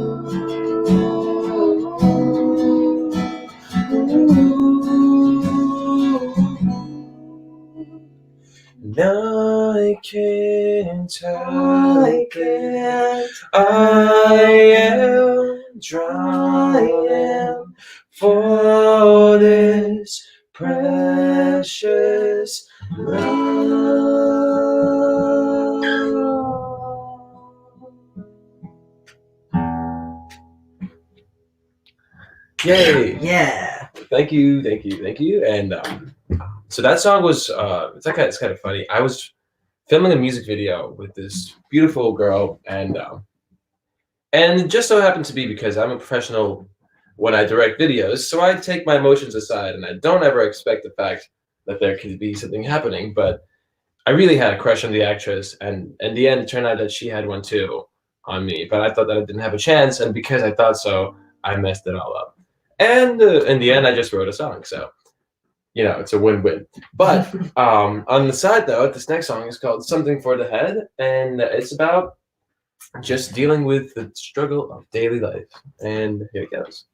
And I can't help it. I am trying for this precious love. Yay! Yeah. Thank you. And so that song was it's kind of funny. I was filming a music video with this beautiful girl, and it just so happened to be because I'm a professional when I direct videos, so I take my emotions aside and I don't ever expect the fact that there could be something happening. But I really had a crush on the actress, and in the end, it turned out that she had one too on me. But I thought that I didn't have a chance, and because I thought so, I messed it all up. And in the end, I just wrote a song, so you know, it's a win-win. But on the side note, this next song is called Something for the Head, and it's about just dealing with the struggle of daily life. And here it goes.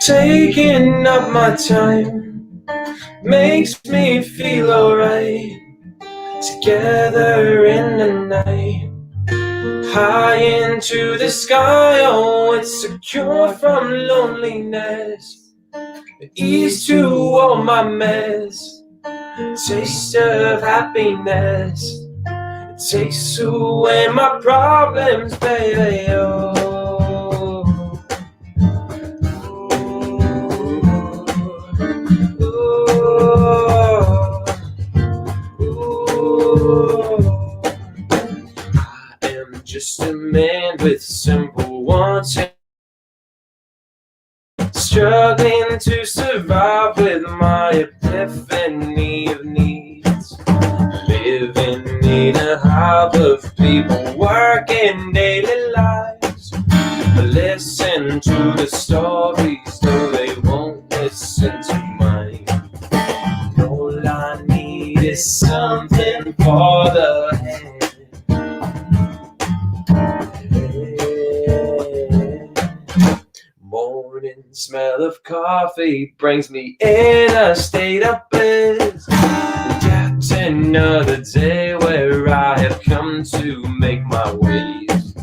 Taking up my time makes me feel alright. Together in the night, high into the sky. Oh, it's a cure from loneliness, an ease to all my mess, taste of happiness. It takes away my problems, baby. Oh. Just a man with simple wants, struggling to survive with my epiphany of needs. Living in a hive of people working daily lives. Listen to the stories, though they won't listen to mine. All I need is something for the head. Morning smell of coffee brings me in a state of bliss. Yet another day where I have come to make my ways.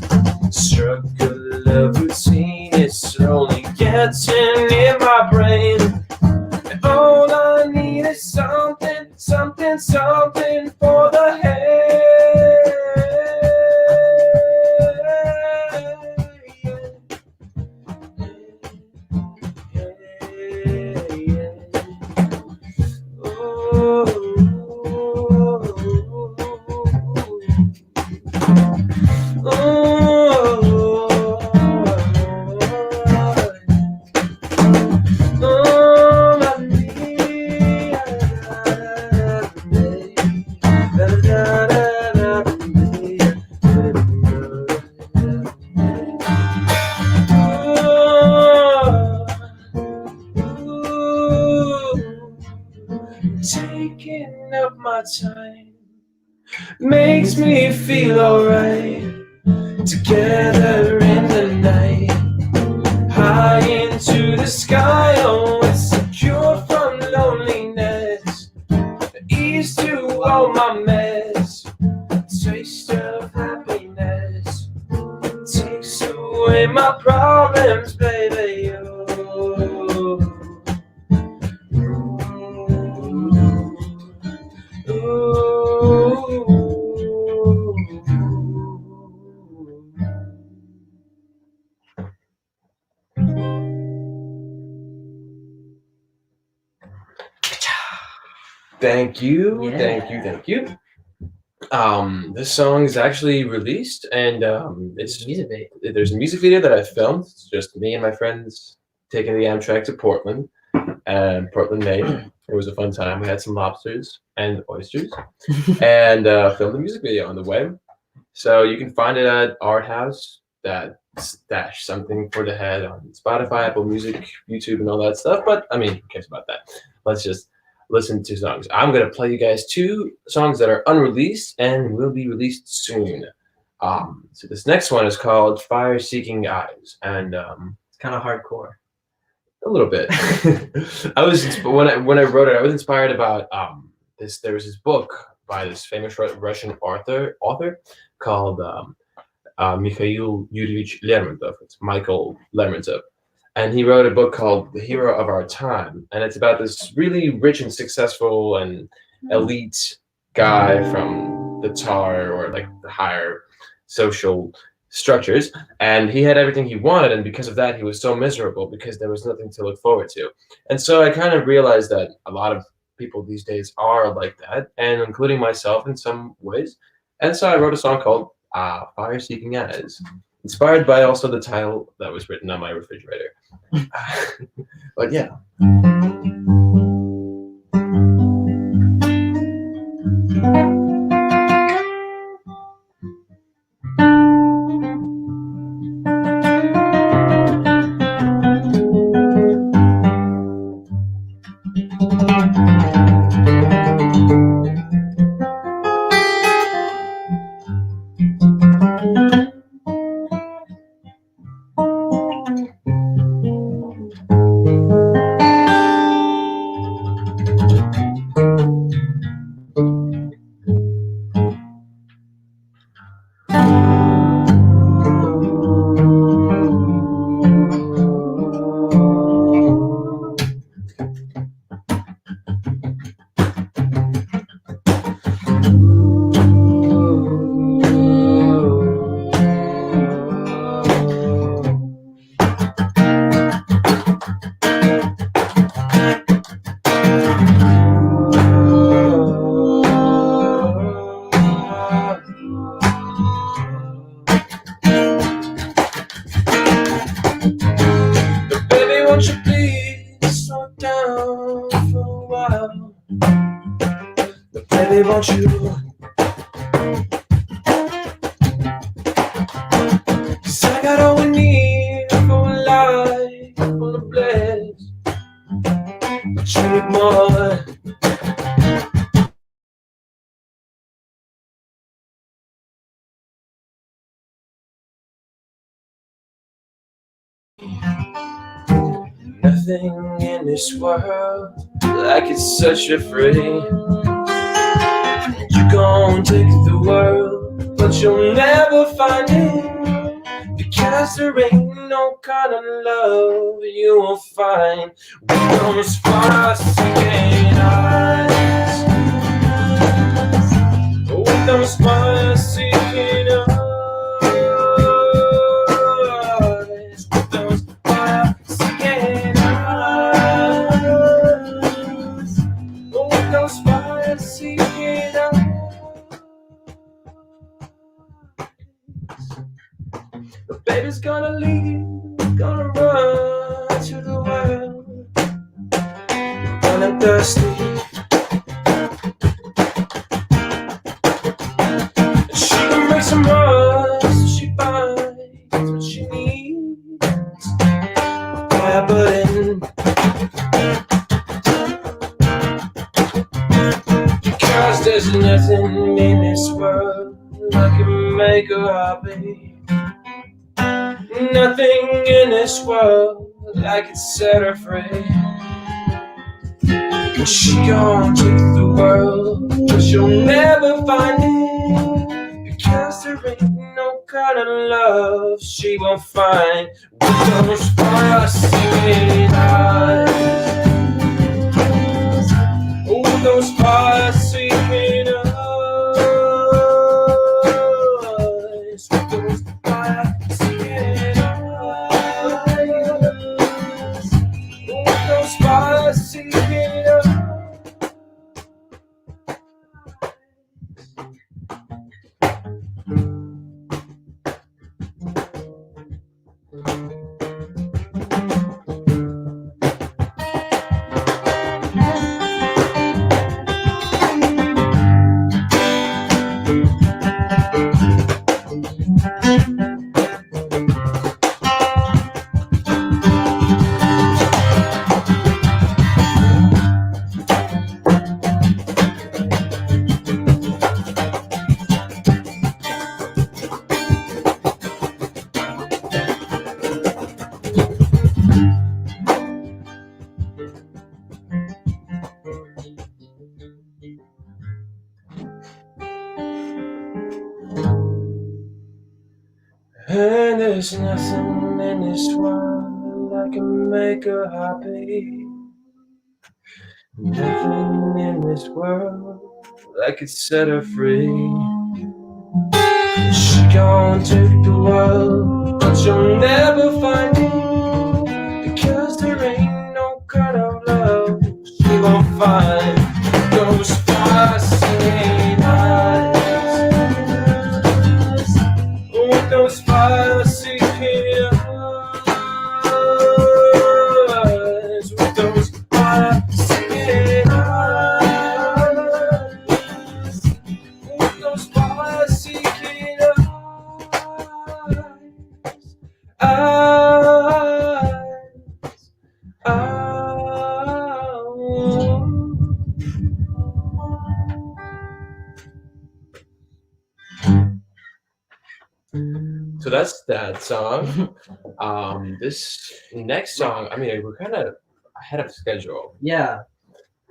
Struggle of routine is slowly getting in my brain. And all I need is something, something, something for the head. Taking up my time makes me feel alright. Together in the night, high into the sky. Oh, it's a cure from loneliness, an ease to all my mess, a taste of happiness. It takes away my problems, baby. Oh. Thank you, Yeah. thank you. This song is actually released, and there's a music video that I filmed. It's just me and my friends taking the Amtrak to Portland, Portland, Maine. It was a fun time. We had some lobsters and oysters, and filmed a music video on the web. So you can find it at Art House dash something for the head on Spotify, Apple Music, YouTube, and all that stuff. But I mean, who cares about that? Let's just listen to songs. I'm gonna play you guys 2 songs that are unreleased and will be released soon. So this next one is called Fire Seeking Eyes, and it's kind of hardcore. A little bit. when I wrote it, I was inspired about this. There was this book by this famous Russian author called Mikhail Yurievich Lermontov. It's Michael Lermontov. And he wrote a book called The Hero of Our Time. And it's about this really rich and successful and elite guy from the Tsar, or like the higher social structures. And he had everything he wanted. And because of that, he was so miserable because there was nothing to look forward to. And so I kind of realized that a lot of people these days are like that, and including myself in some ways. And so I wrote a song called Fire Seeking Eyes, inspired by also the title that was written on my refrigerator. But yeah. Nothing in this world like it's such a free. You gon' take the world, but you'll never find it, because there ain't no kind of love you will find with those fire-seeking eyes. With those fire-seeking eyes. The baby's gonna leave, gonna run to the world, running thirsty. And she can make some runs, so she buys what she needs. Fire burning, because there's nothing in this world that can make her happy. Nothing in this world that can set her free. And she gon' take the world, but she'll never find it, because there ain't no kind of love she won't find with those fire-seeking eyes. With those fire-seeking eyes. With those fire-seeking eyes. With those fire-seeking eyes. And there's nothing in this world that can make her happy. Nothing in this world that could set her free. She gon' take the world, but you'll never find me, because there ain't no kind of love she won't find. Those fascinating eyes, with those fire-seeking eyes, with those fire-seeking eyes, with those fire-seeking So that's that song. This next song, I mean, we're kind of ahead of schedule. Yeah.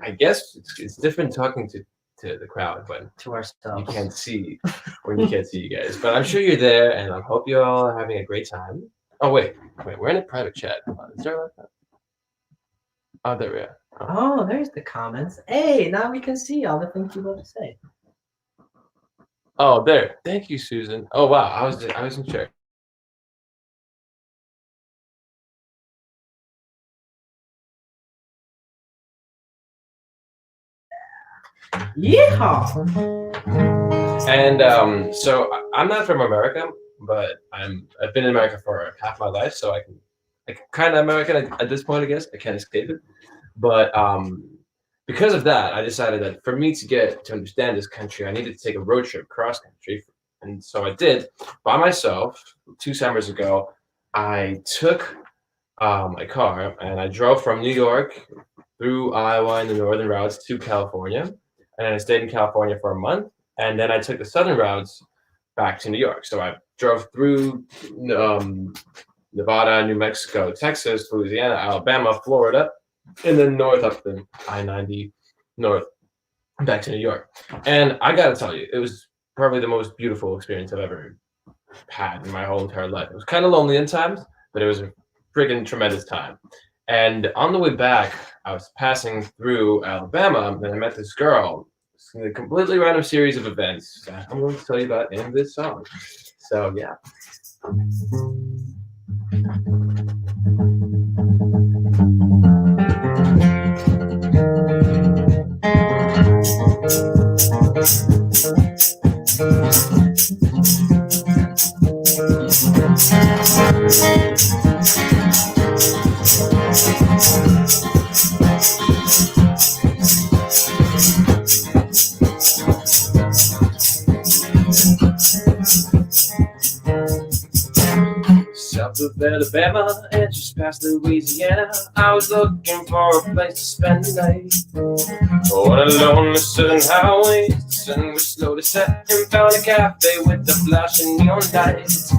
I guess it's different talking to the crowd when to ourselves. You can't see when you can't see you guys. But I'm sure you're there, and I hope you all are having a great time. Oh wait, we're in a private chat. Is there like that? Oh, there we are. Oh, there's the comments. Hey, now we can see all the things you want to say. Oh, there. Thank you, Susan. Oh wow, I wasn't sure. Yeehaw! And so I'm not from America, but I've been in America for half my life, so I can kind of American at this point, I guess. I can't escape it. But because of that, I decided that for me to understand this country, I needed to take a road trip cross country. And so I did by myself 2 summers ago. I took my car and I drove from New York through Iowa and the northern routes to California. And I stayed in California for a month. And then I took the southern routes back to New York. So I drove through Nevada, New Mexico, Texas, Louisiana, Alabama, Florida, and then north up the I-90 north back to New York. And I got to tell you, it was probably the most beautiful experience I've ever had in my whole entire life. It was kind of lonely in times, but it was a friggin' tremendous time. And on the way back, I was passing through Alabama, and I met this girl. It's a completely random series of events that I'm going to tell you about in this song. So, yeah. South of Alabama and just past Louisiana, I was looking for a place to spend the night. Oh, and along the southern highway, the sun was slowly setting, found a cafe with the flashing neon lights.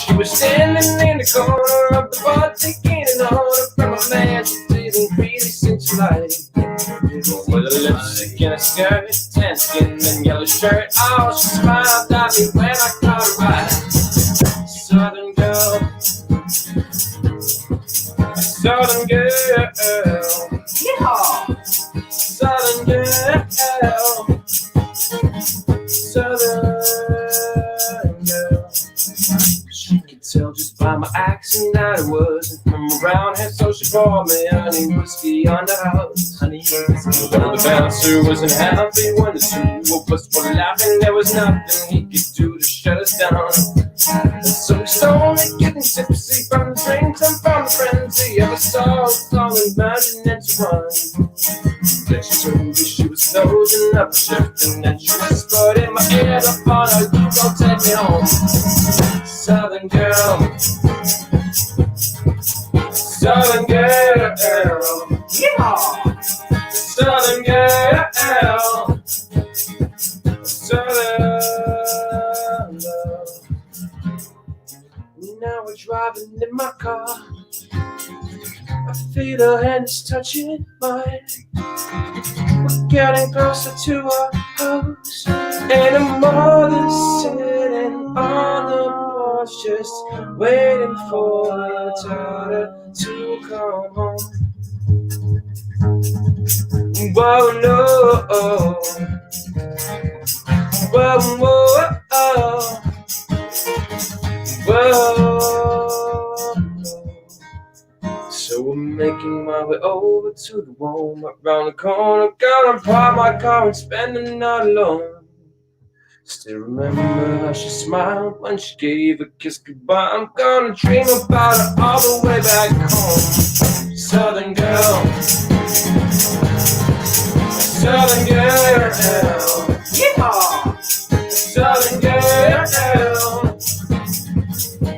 She was standing in the corner of the bar, taking an order from a man she didn't really seem to like. With a lipstick and a skirt, tan skin and yellow shirt, oh, she smiled at me when I caught her eye. Southern girl, Southern girl, yeehaw! Southern girl, Southern girl. She could tell just by my accent that I wasn't from around here, so she brought me honey whiskey on the house. Honey whiskey. Though the bouncer wasn't happy when the two of us were laughing, there was nothing he could do to shut us down. And so we started getting tipsy from the drinks and from the friends he ever saw, all imagining to run. Then she told me she was closing up a shift, and then she whispered in my ear, up on her, you gon' take me home. Southern girl, Southern girl, yeehaw! Southern girl, Southern girl. Now we're driving in my car. I feel her hands touching mine. We're getting closer to our house, and her mother's sitting on the porch was just waiting for a daughter to come home. Whoa, no. Whoa, whoa, whoa. So I'm making my way over to the Walmart around the corner. Gonna park my car and spend the night alone. Still remember how she smiled when she gave a kiss goodbye. I'm gonna dream about her all the way back home. Southern girl, Southern girl, yeehaw! Southern girl,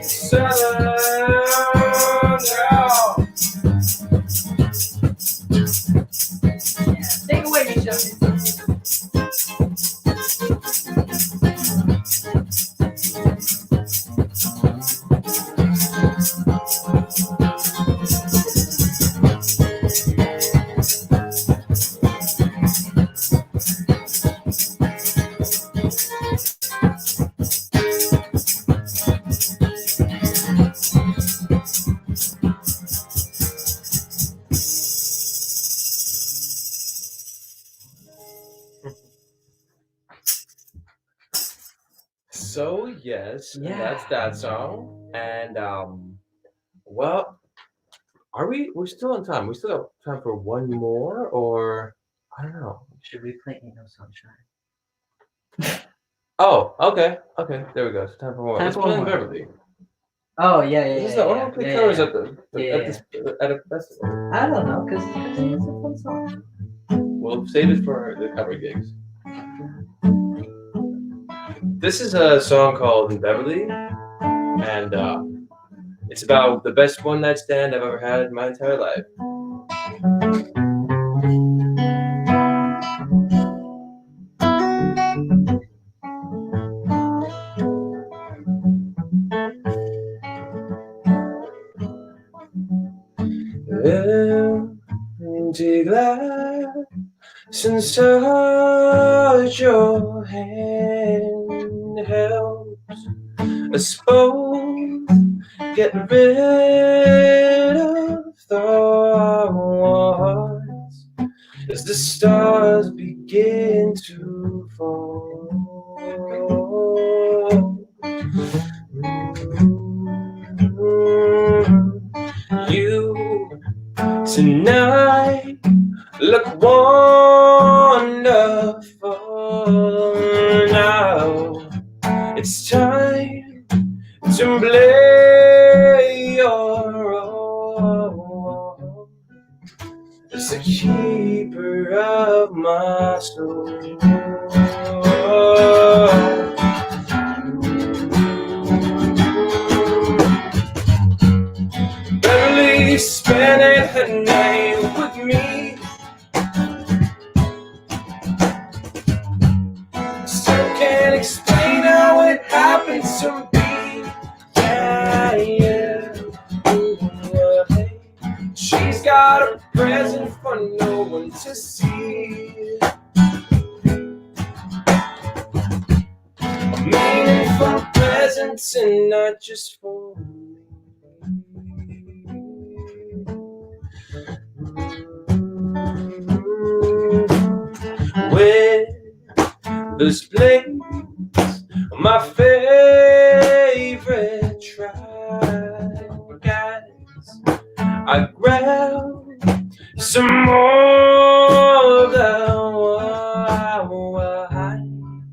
Southern girl. Take away, Misha. So yes, Yeah. that's that song. And well, we're still on time. We still have time for one more, or I don't know. Should we play Ain't No Sunshine? Oh, okay. There we go. It's time for more. Time Let's for play one more. Beverly. Oh, yeah. Why don't we play covers at a festival? I don't know, because it's a fun song. We'll save it for the cover gigs. This is a song called Beverly, and it's about the best one-night stand I've ever had in my entire life. Empty glass inside your hand helps us both get rid of thoughts as the stars begin to fall. You tonight look wonderful. Now it's time to play your role as the keeper of my soul. Beverly spending her night with me. Still can't explain how it happened to me. Yeah. Ooh, hey. She's got a present for no one to see. A meaningful presents and not just for me. With this place, my favorite tribe, guys, I grabbed some more of the wine.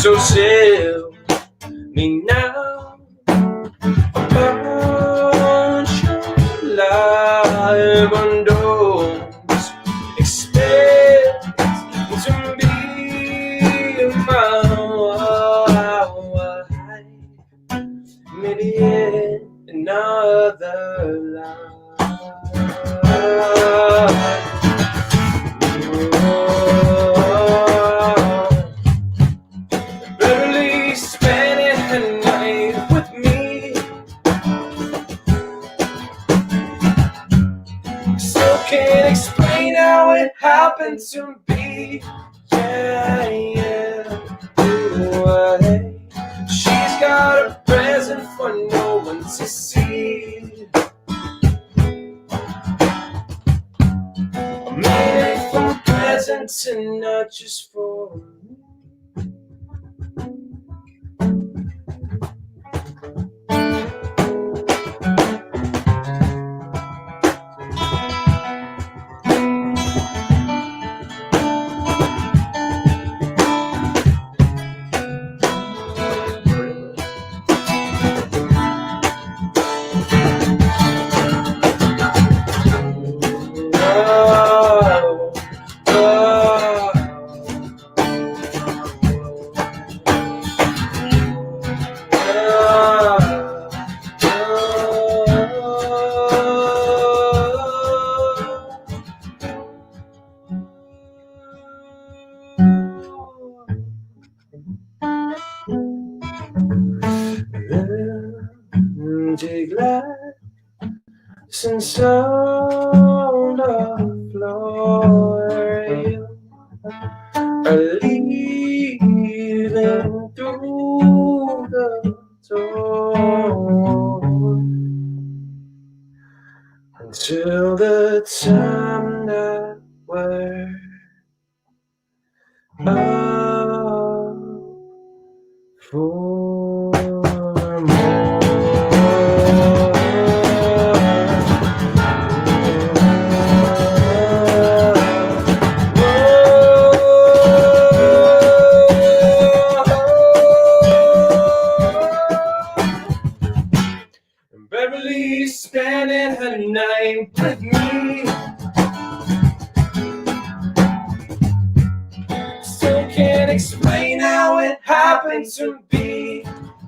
So tell me now about your life unknowns. Expect to be my wife, maybe in another life. Beverly spending her night with me. happened to be. Yeah, yeah. Ooh, hey. She's got a present for no one to see. A meaningful present and not just for me. Take glass and sound of floor are leaving through the door until the time that we're up for more. Beverly's spending her night with me. Still can't explain how it happened to be.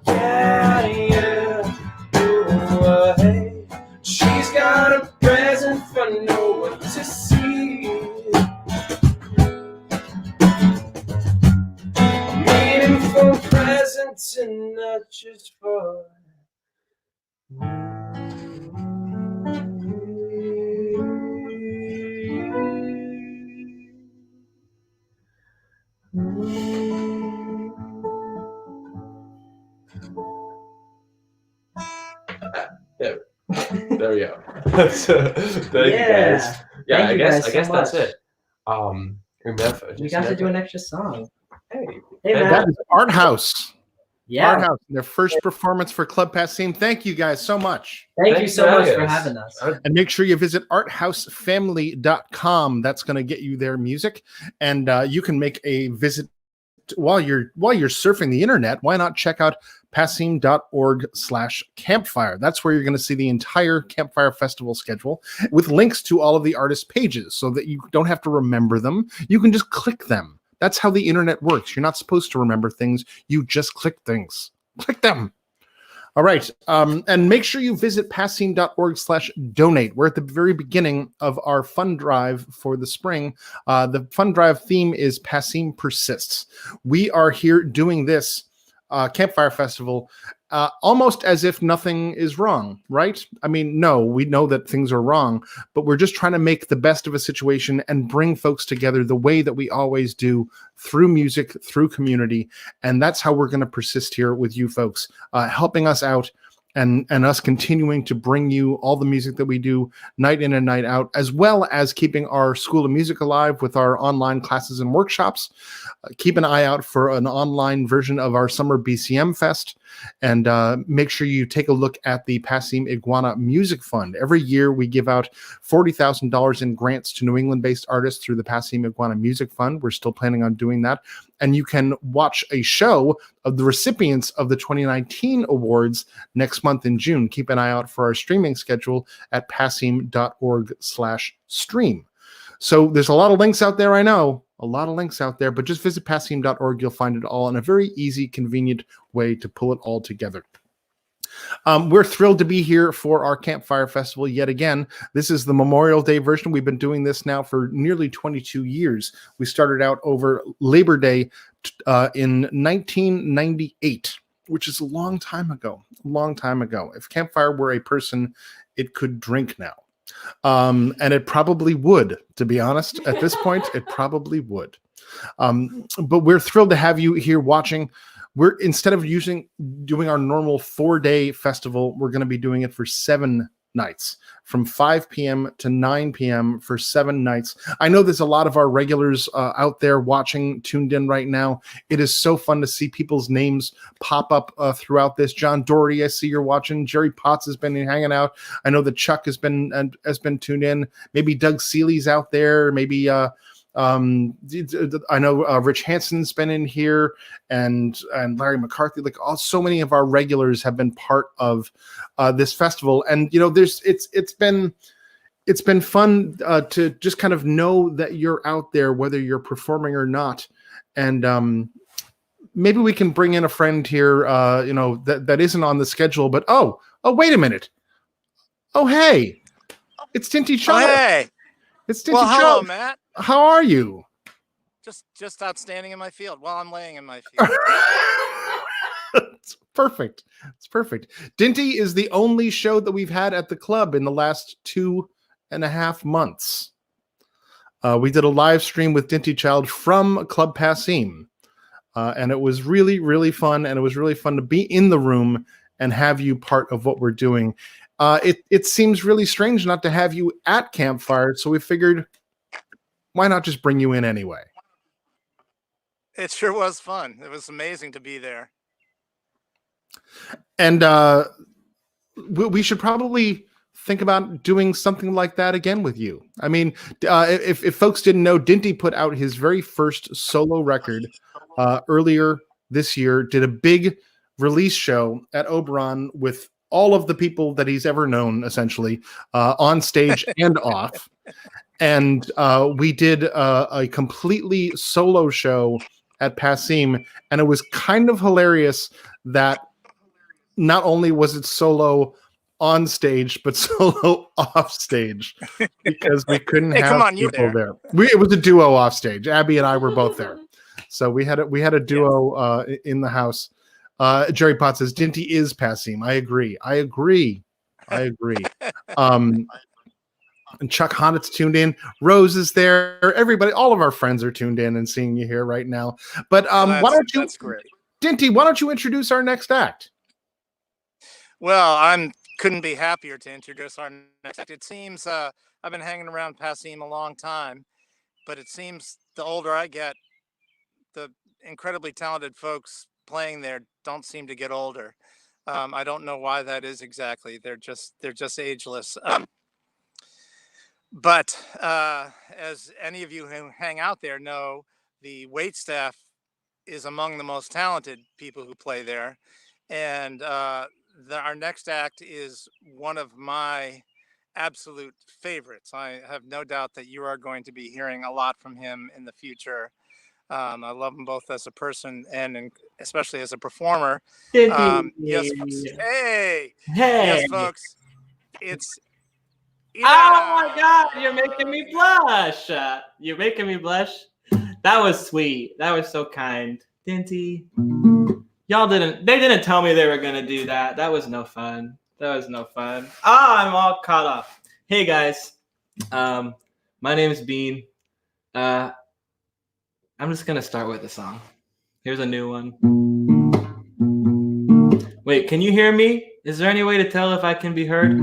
Yeah, yeah. Ooh, hey. She's got a present for no one to see. A meaningful present and not just for there we go. Thank you guys. Yeah, Thank I you guess guys so that's much. it. We got to do an extra song. Hey, man. That is Art House. Yeah. Art House, their first performance for Club Passim. Thank you guys so much. Thank you so much for having us. And make sure you visit arthousefamily.com. That's going to get you their music. And you can make a visit while you're surfing the internet. Why not check out passim.org/campfire. That's where you're going to see the entire Campfire Festival schedule with links to all of the artist pages so that you don't have to remember them. You can just click them. That's how the internet works. You're not supposed to remember things. You just click things. Click them. All right. And make sure you visit passim.org/donate. We're at the very beginning of our fund drive for the spring. The fund drive theme is Passim Persists. We are here doing this Campfire Festival almost as if nothing is wrong, right? I mean, no, we know that things are wrong, but we're just trying to make the best of a situation and bring folks together the way that we always do, through music, through community. And that's how we're going to persist here with you folks, helping us out and us continuing to bring you all the music that we do night in and night out, as well as keeping our School of Music alive with our online classes and workshops. Keep an eye out for an online version of our Summer BCM Fest, and make sure you take a look at the Passim Iguana Music Fund. Every year we give out $40,000 in grants to New England-based artists through the Passim Iguana Music Fund. We're still planning on doing that. And you can watch a show of the recipients of the 2019 awards next month in June. Keep an eye out for our streaming schedule at passim.org/stream. So there's a lot of links out there, I know. A lot of links out there, but just visit passim.org. You'll find it all in a very easy, convenient way to pull it all together. We're thrilled to be here for our Campfire Festival yet again. This is the Memorial Day version. We've been doing this now for nearly 22 years. We started out over Labor Day in 1998, which is a long time ago. A long time ago. If Campfire were a person, it could drink now. And it probably would, to be honest. At this point, it probably would. But we're thrilled to have you here watching. We're instead of doing our normal 4-day festival, we're going to be doing it for 7 nights, from 5 p.m. to 9 p.m. for 7 nights. I know there's a lot of our regulars out there watching, tuned in right now. It is so fun to see people's names pop up throughout this. John Doherty, I see you're watching. Jerry Potts has been hanging out. I know that Chuck has been tuned in. Maybe Doug Seeley's out there. Maybe I know Rich Hanson's been in here, and Larry McCarthy. Like, so many of our regulars have been part of this festival, and it's been fun to just kind of know that you're out there, whether you're performing or not, and maybe we can bring in a friend here, that isn't on the schedule. But oh, wait a minute! Oh, hey, it's Tinty Child. Oh, hey, it's Tinty well, hello, Child. Matt. How are you? Just outstanding in my field. While I'm laying in my field. It's perfect. It's perfect. Dinty is the only show that we've had at the club in the last 2.5 months. We did a live stream with Dinty Child from Club Passim. And it was really, really fun. And it was really fun to be in the room and have you part of what we're doing. It seems really strange not to have you at Campfire. So we figured, why not just bring you in anyway? It sure was fun. It was amazing to be there. And we should probably think about doing something like that again with you. I mean, if folks didn't know, Dinty put out his very first solo record earlier this year, did a big release show at Oberon with all of the people that he's ever known, essentially, on stage and off. And we did a completely solo show at Passim, and it was kind of hilarious that not only was it solo on stage, but solo off stage, because we couldn't have people there. It was a duo off stage. Abby and I were both there, so we had a duo in the house. Jerry Potts says Dinty is Passim. I agree. And Chuck Honnett's tuned in. Rose is there. Everybody, all of our friends are tuned in and seeing you here right now. But why don't you, that's great. Dinty, why don't you introduce our next act? Well, couldn't be happier to introduce our next act. It seems I've been hanging around Passim a long time, but it seems the older I get, the incredibly talented folks playing there don't seem to get older. I don't know why that is exactly. They're just ageless. But as any of you who hang out there know, the wait staff is among the most talented people who play there. And our next act is one of my absolute favorites. I have no doubt that you are going to be hearing a lot from him in the future. I love him both as a person and especially as a performer. Yes, folks. Hey, yes, folks. It's Oh my God! You're making me blush. You're making me blush. That was sweet. That was so kind, Dinty. They didn't tell me they were gonna do that. That was no fun. I'm all caught up. Hey guys, my name is Bean. I'm just gonna start with a song. Here's a new one. Wait, can you hear me? Is there any way to tell if I can be heard?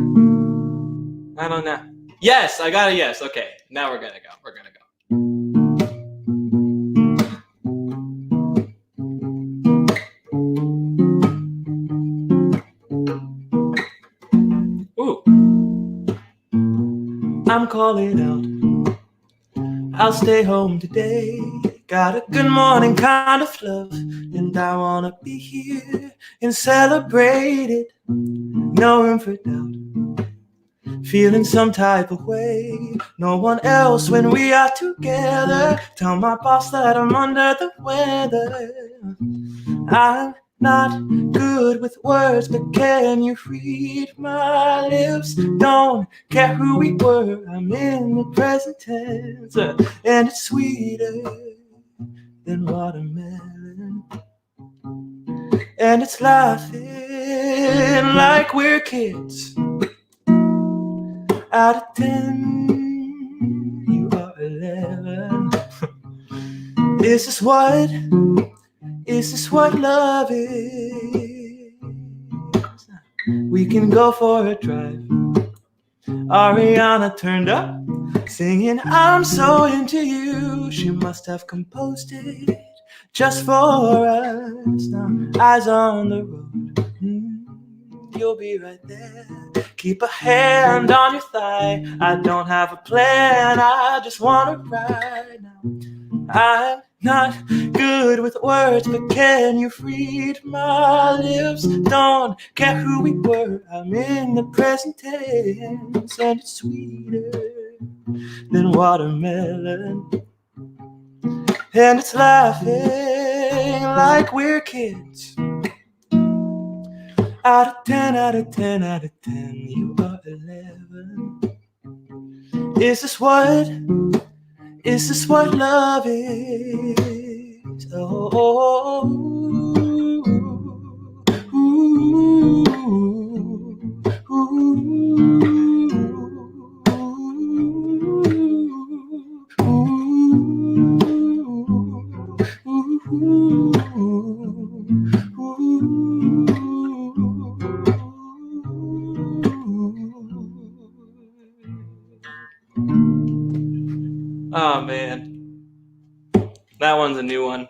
I don't know. Yes, I got a yes. Okay, now we're gonna go. Ooh. I'm calling out. I'll stay home today. Got a good morning kind of love, and I wanna be here and celebrate it. No room for doubt. Feeling some type of way. No one else when we are together. Tell my boss that I'm under the weather. I'm not good with words, but can you read my lips? Don't care who we were. I'm in the present tense, and it's sweeter than watermelon. And it's laughing like we're kids. Out of 10, you are 11. Is this what love is? We can go for a drive. Ariana turned up, singing I'm so into you. She must have composed it just for us. Now, eyes on the road, you'll be right there. Keep a hand on your thigh. I don't have a plan, I just wanna ride now. I'm not good with words, but can you read my lips? Don't care who we were, I'm in the present tense, and it's sweeter than watermelon. And it's laughing like we're kids. Out of 10, out of 10, out of 10, you are 11. Is this what love is? Oh, oh man, that one's a new one.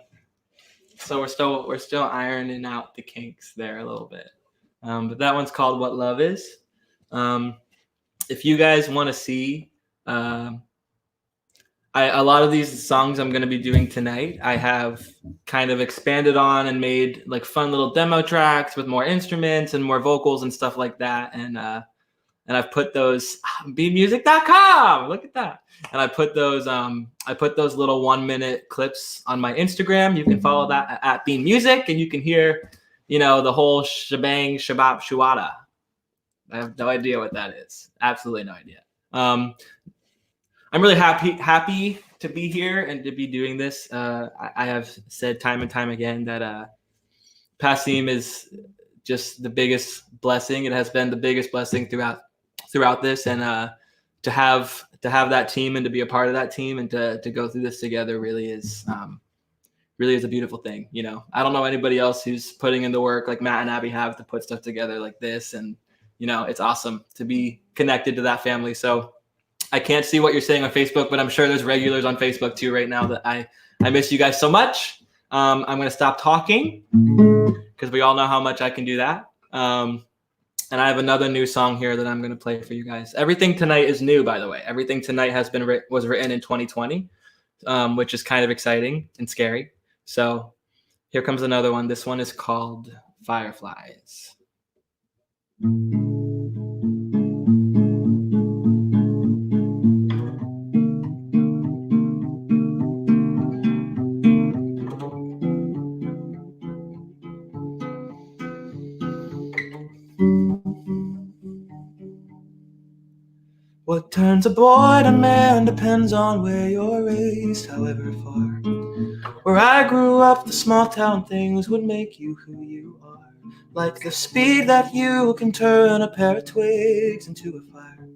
So we're still ironing out the kinks there a little bit. But that one's called What Love Is. If you guys want to see a lot of these songs I'm going to be doing tonight, I have kind of expanded on and made like fun little demo tracks with more instruments and more vocals and stuff like that. And I've put those beatmusic.com. Look at that. And I put those little 1 minute clips on my Instagram. You can follow that at Bean Music, and you can hear, the whole shebang, shabab, shuada. I have no idea what that is. Absolutely no idea. I'm really happy to be here and to be doing this. I have said time and time again that Passim is just the biggest blessing. It has been the biggest blessing throughout this, and to have that team and to be a part of that team and to go through this together really is a beautiful thing. I don't know anybody else who's putting in the work like Matt and Abby have to put stuff together like this, and it's awesome to be connected to that family. So I can't see what you're saying on Facebook, but I'm sure there's regulars on Facebook too right now that I miss you guys so much. I'm going to stop talking because we all know how much I can do that. And I have another new song here that I'm going to play for you guys. Everything tonight is new, by the way. Everything tonight was written in 2020, which is kind of exciting and scary. So here comes another one. This one is called Fireflies. What turns a boy to man depends on where you're raised, however far. Where I grew up, the small town things would make you who you are. Like the speed that you can turn a pair of twigs into a fire.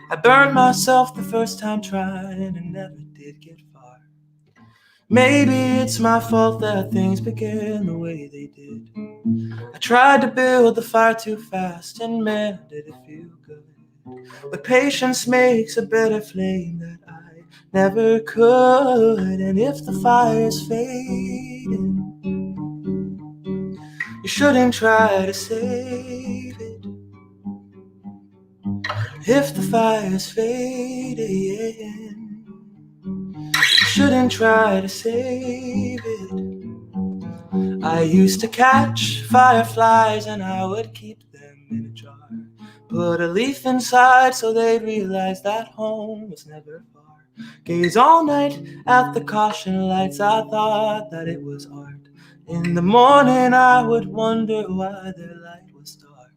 I burned myself the first time trying and never did get far. Maybe it's my fault that things began the way they did. I tried to build the fire too fast, and man, did it feel good. But patience makes a better flame that I never could. And if the fire's fading, you shouldn't try to save it. If the fire's fading, you shouldn't try to save it. I used to catch fireflies and I would keep them in a jar. Put a leaf inside so they'd realize that home was never far. Gaze all night at the caution lights, I thought that it was art. In the morning I would wonder why their light was dark.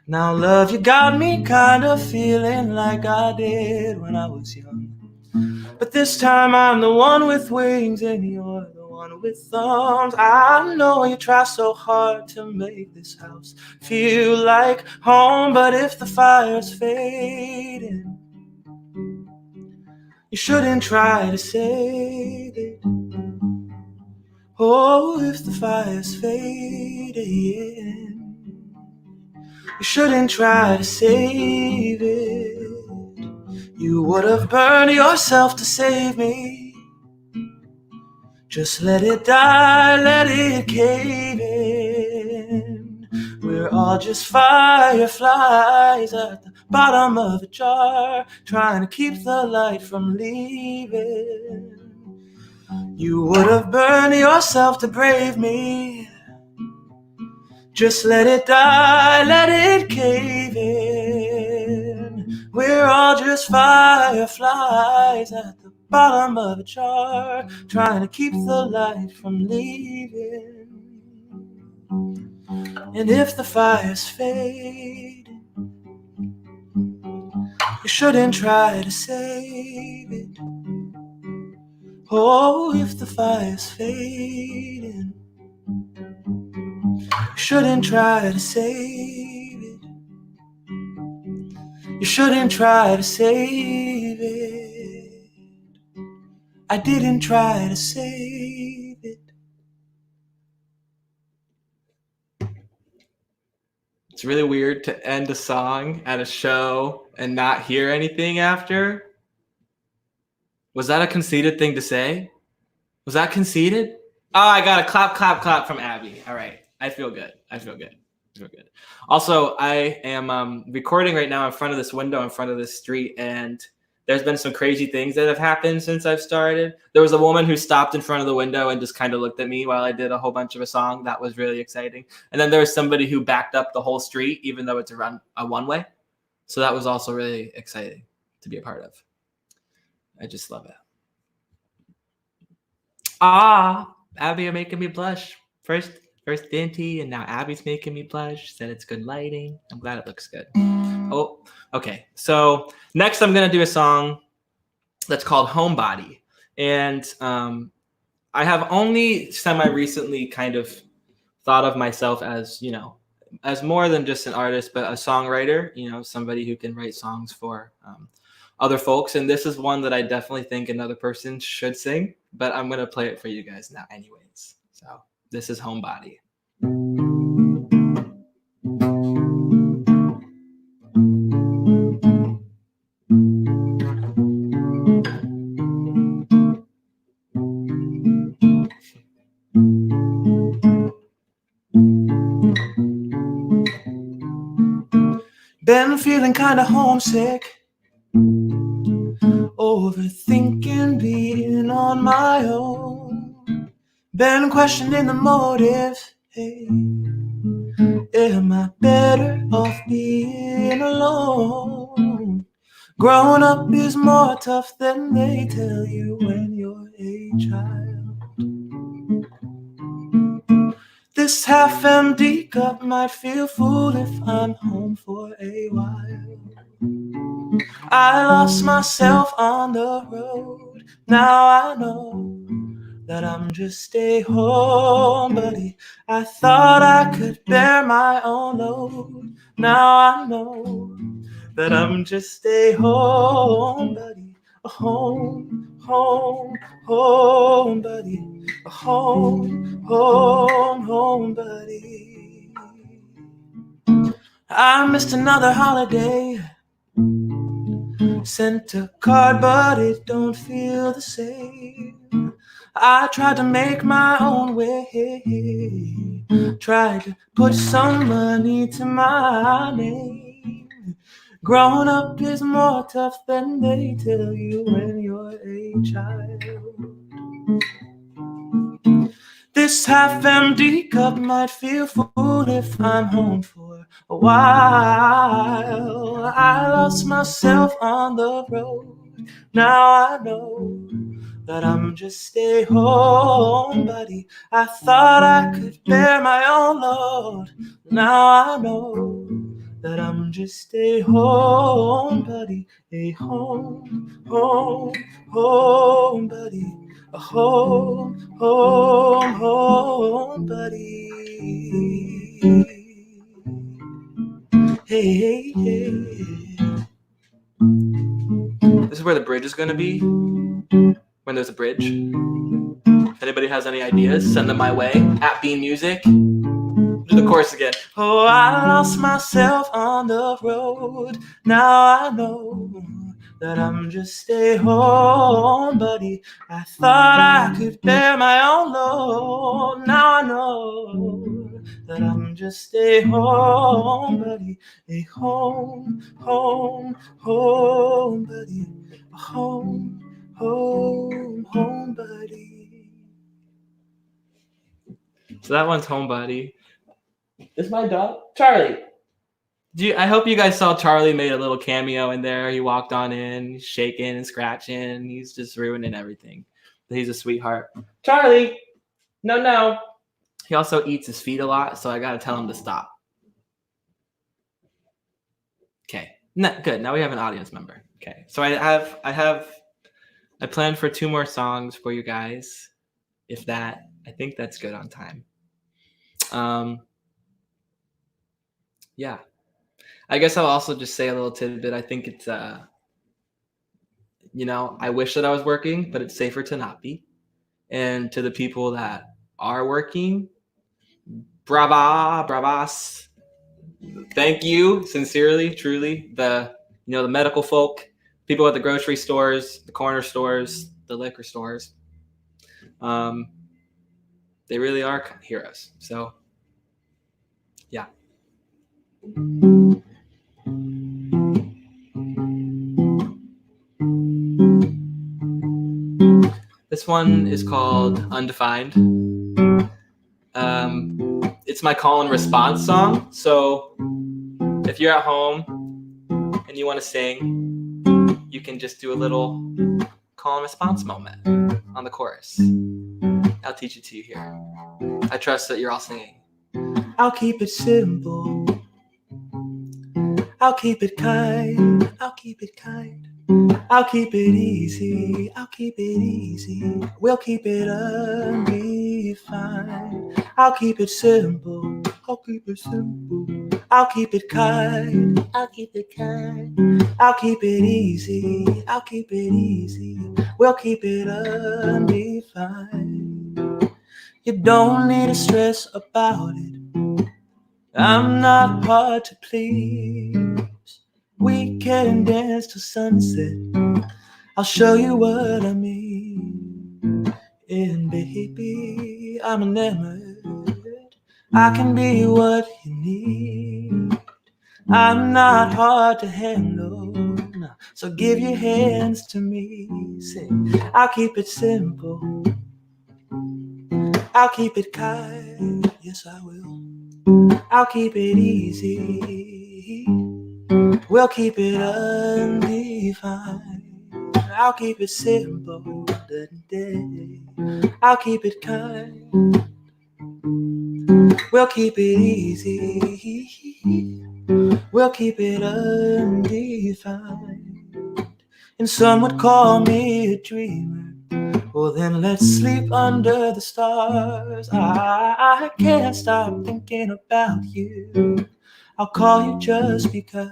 Now love, you got me kind of feeling like I did when I was young. But this time I'm the one with wings and you're the one one with thumbs. I know you try so hard to make this house feel like home, but if the fire's fading, you shouldn't try to save it. Oh, if the fire's fading, you shouldn't try to save it. You would have burned yourself to save me. Just let it die, let it cave in. We're all just fireflies at the bottom of a jar, trying to keep the light from leaving. You would have burned yourself to brave me. Just let it die, let it cave in. We're all just fireflies at the bottom of a jar, trying to keep the light from leaving. And if the fire's fading, you shouldn't try to save it. Oh, if the fire's fading, you shouldn't try to save it. You shouldn't try to save it. I didn't try to save it. It's really weird to end a song at a show and not hear anything after. Was that a conceited thing to say? Was that conceited? Oh, I got a clap, clap, clap from Abby. All right. I feel good. I feel good. I feel good. Also, I am recording right now in front of this window, in front of this street, and there's been some crazy things that have happened since I've started. There was a woman who stopped in front of the window and just kind of looked at me while I did a whole bunch of a song. That was really exciting. And then there was somebody who backed up the whole street, even though it's a one-way. So that was also really exciting to be a part of. I just love it. Abby, you're making me blush. First Dinty, and now Abby's making me blush. Said it's good lighting. I'm glad it looks good. Oh, okay. So next I'm going to do a song that's called Homebody. And I have only semi-recently kind of thought of myself as, you know, as more than just an artist, but a songwriter, you know, somebody who can write songs for other folks. And this is one that I definitely think another person should sing, but I'm going to play it for you guys now anyways. So this is Homebody. Been feeling kinda homesick, overthinking being on my own. Been questioning the motive. Hey, am I better off being alone? Growing up is more tough than they tell you when you're a child. This half-empty cup might feel full if I'm home for a while. I lost myself on the road. Now I know that I'm just a homebody. I thought I could bear my own load. Now I know that I'm just a homebody. A homebody. A homebody. I missed another holiday. Sent a card, but it don't feel the same. I tried to make my own way. Tried to put some money to my name. Growing up is more tough than they tell you when you're a child. This half-empty cup might feel full if I'm home for a while. I lost myself on the road. Now I know that I'm just a homebody. I thought I could bear my own load. Now I know that I'm just a homebody. A homebody. A home, home, home, buddy. Hey, hey, hey. This is where the bridge is going to be. When there's a bridge. If anybody has any ideas, send them my way at Bean Music. Do the chorus again. Oh, I lost myself on the road. Now I know that I'm just a homebody. I thought I could bear my own load. Now I know that I'm just a homebody. A home, home, homebody. A home, home, homebody. So that one's homebody. Is my dog Charlie? I hope you guys saw Charlie made a little cameo in there. He walked on in, he's shaking and scratching. He's just ruining everything. But he's a sweetheart. Charlie! No. He also eats his feet a lot, so I gotta tell him to stop. Okay. Good. Now we have an audience member. Okay. So I planned for 2 more songs for you guys. If that, I think that's good on time. Yeah. I guess I'll also just say a little tidbit. I think it's, I wish that I was working, but it's safer to not be. And to the people that are working, bravas. Thank you, sincerely, truly. The medical folk, people at the grocery stores, the corner stores, the liquor stores. They really are heroes. So, yeah. This one is called Undefined. It's my call and response song. So if you're at home and you want to sing, you can just do a little call and response moment on the chorus. I'll teach it to you here. I trust that you're all singing. I'll keep it simple. I'll keep it kind. I'll keep it kind. I'll keep it easy. I'll keep it easy. We'll keep it undefined. I'll keep it simple. I'll keep it simple. I'll keep it kind. I'll keep it kind. I'll keep it easy. I'll keep it easy. We'll keep it undefined. You don't need to stress about it. I'm not hard to please. We can dance till sunset. I'll show you what I mean. And baby, I'm enamored. I can be what you need. I'm not hard to handle. So give your hands to me. Sing. I'll keep it simple. I'll keep it kind. Yes, I will. I'll keep it easy. We'll keep it undefined. I'll keep it simple. I'll keep it kind. We'll keep it easy. We'll keep it undefined. And some would call me a dreamer. Well, then let's sleep under the stars. I can't stop thinking about you. I'll call you just because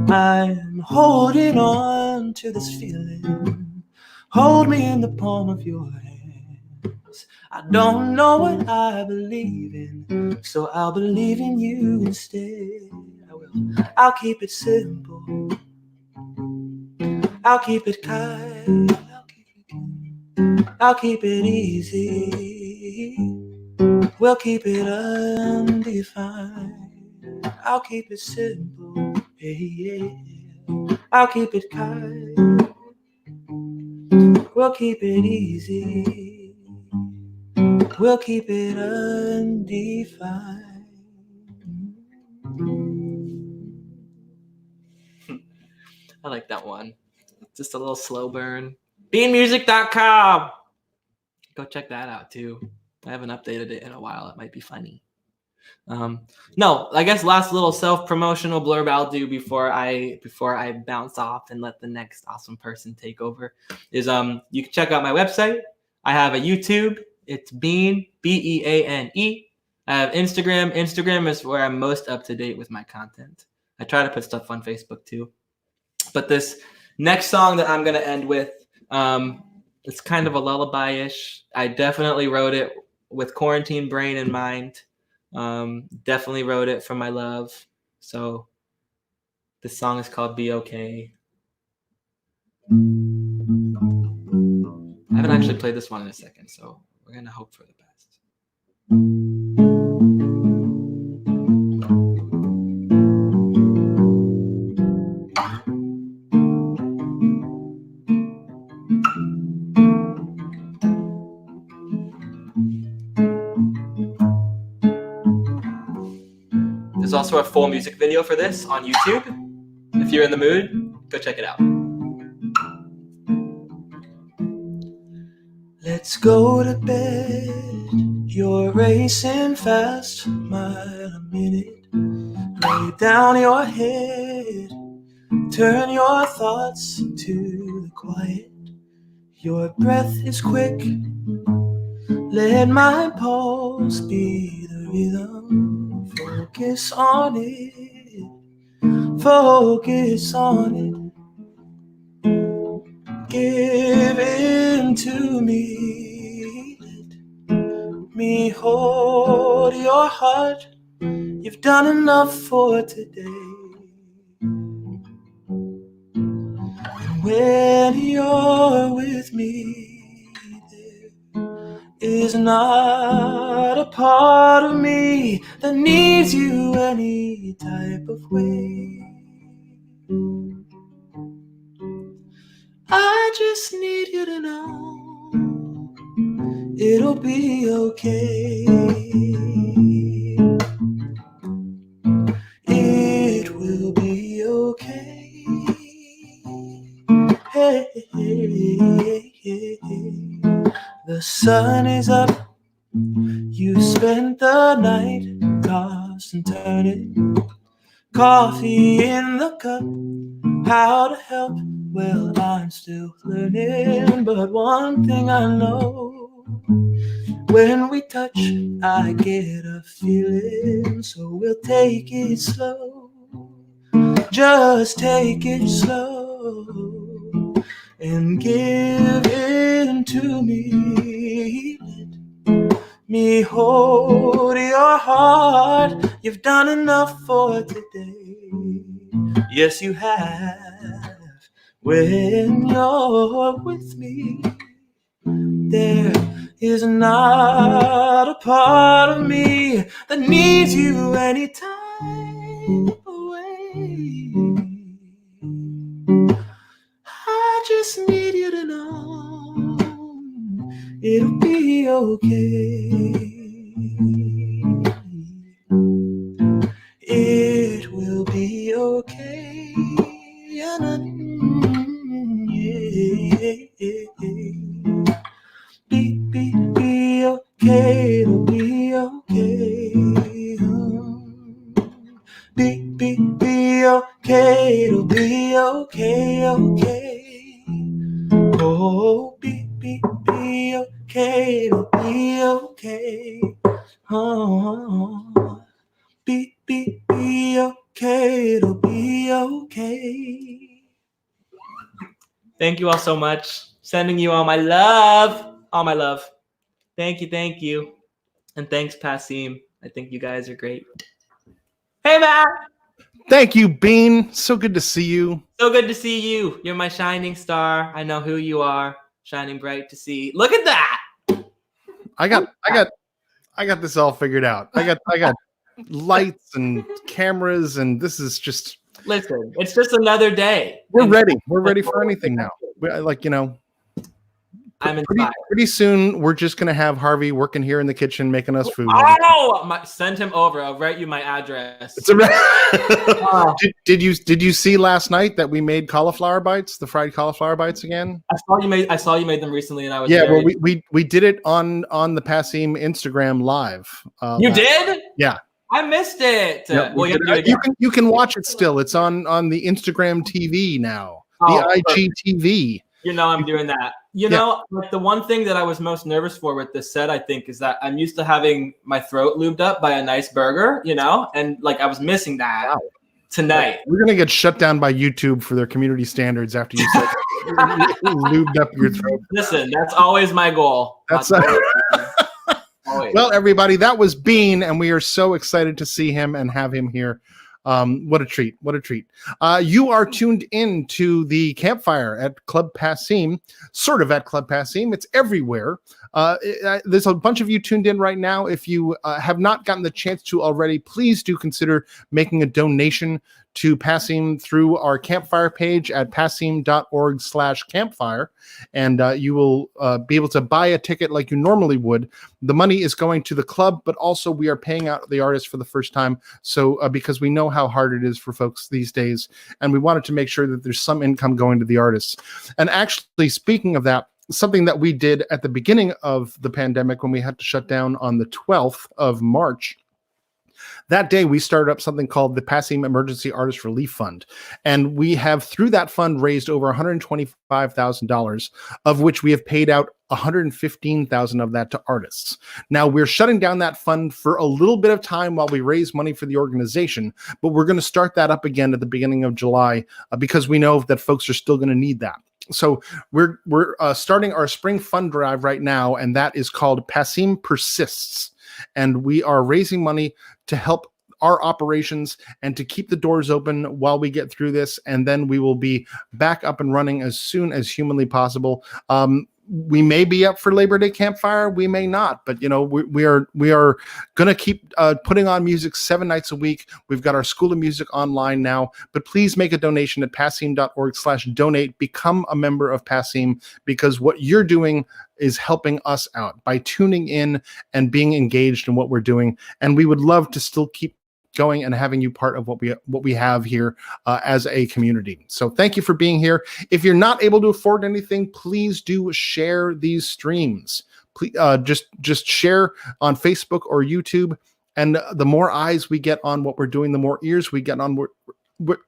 I'm holding on to this feeling. Hold me in the palm of your hands. I don't know what I believe in, so I'll believe in you instead. I will. I'll keep it simple. I'll keep it kind. I'll keep it easy. We'll keep it undefined. I'll keep it simple. Yeah. I'll keep it kind. We'll keep it easy. We'll keep it undefined. I like that one. Just a little slow burn. Beanmusic.com. Go check that out too. I haven't updated it in a while. It might be funny. No, I guess last little self-promotional blurb I'll do before I bounce off and let the next awesome person take over is you can check out my website. I have a YouTube. It's Beane, Beane. I have Instagram. Instagram is where I'm most up to date with my content. I try to put stuff on Facebook too. But this next song that I'm gonna end with, it's kind of a lullaby-ish. I definitely wrote it with quarantine brain in mind. Definitely wrote it for my love. So this song is called Be Okay. I haven't actually played this one in a second, so we're gonna hope for the best. There's also a full music video for this on YouTube. If you're in the mood, go check it out. Let's go to bed. You're racing fast, mile a minute. Lay down your head. Turn your thoughts to the quiet. Your breath is quick. Let my pulse be the rhythm. Focus on it. Focus on it. Give in to me. Let me hold your heart. You've done enough for today. And when you're with me, there is not a part of me that needs you any type of way. I just need you to know it'll be okay. It will be okay. Hey, hey, hey, hey. The sun is up. You spent the night tossed and turning. Coffee in the cup. How to help? Well, I'm still learning, but one thing I know, when we touch, I get a feeling, so we'll take it slow, just take it slow, and give in to me. Let me hold your heart, you've done enough for today, yes you have. When you're with me, there is not a part of me that needs you any time away. I just need you to know it'll be okay. It will be okay. Be okay, it'll be okay. Be okay, it'll be okay, okay. Oh, be okay, it'll be okay. Oh, be okay, it'll be okay. Thank you all so much. Sending you all my love. All my love. Thank you. And thanks, Passim. I think you guys are great. Hey, Matt. Thank you, Beane. So good to see you. So good to see you. You're my shining star. I know who you are. Shining bright to see. Look at that. I got this all figured out. I got lights and cameras, and this is just. Listen, it's just another day. We're ready. We're ready for anything now. I'm inspired. Pretty soon, we're just gonna have Harvey working here in the kitchen, making us food. Oh, send him over. I'll write you my address. Did you see last night that we made cauliflower bites, the fried cauliflower bites again? I saw you made them recently, and I was Well, we did it on the Passim Instagram live. You did? Yeah. I missed it. Yep, Well, we you did- have to do it you again. can watch it still. It's on the Instagram TV now. Oh, The IGTV. You know I'm doing that. You Yeah. know, like the one thing that I was most nervous for with this set, I think, is that I'm used to having my throat lubed up by a nice burger, you know, and like I was missing that tonight. We're gonna get shut down by YouTube for their community standards after you said lubed up your throat. Listen, that's always my goal. That's Always. Well, everybody, that was Bean, and we are so excited to see him and have him here. What a treat. What a treat. You are tuned in to the campfire at Club Passim, sort of at Club Passim. It's everywhere. There's a bunch of you tuned in right now. If you have not gotten the chance to already, please do consider making a donation to Passim through our campfire page at passim.org/campfire. And you will be able to buy a ticket like you normally would. The money is going to the club, but also we are paying out the artists for the first time. So because we know how hard it is for folks these days, and we wanted to make sure that there's some income going to the artists. And actually, speaking of that, something that we did at the beginning of the pandemic when we had to shut down on the 12th of March, that day we started up something called the Passim Emergency Artist Relief Fund. And we have, through that fund, raised over $125,000, of which we have paid out $115,000 of that to artists. Now we're shutting down that fund for a little bit of time while we raise money for the organization, but we're going to start that up again at the beginning of July because we know that folks are still going to need that. So we're starting our spring fund drive right now, and that is called Passim Persists. And we are raising money to help our operations and to keep the doors open while we get through this. And then we will be back up and running as soon as humanly possible. We may be up for Labor Day campfire, we may not, but you know, we are going to keep putting on music 7 nights a week. We've got our School of Music online now, but please make a donation at passim.org/donate. Become a member of Passim, because what you're doing is helping us out by tuning in and being engaged in what we're doing. And we would love to still keep going and having you part of what we have here as a community. So thank you for being here. If you're not able to afford anything, please do share these streams. Please just share on Facebook or YouTube. And the more eyes we get on what we're doing, the more ears we get on. We're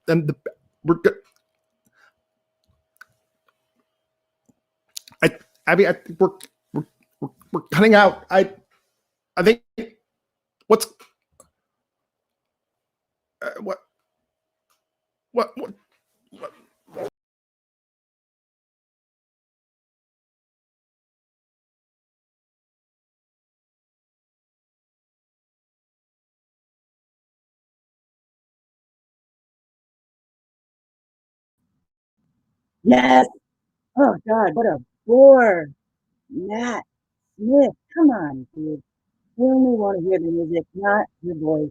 Abby, I think we're cutting out. I think what's what. Yes. Oh God, what a bore. Matt Smith, come on, dude. We only want to hear the music, not your voice.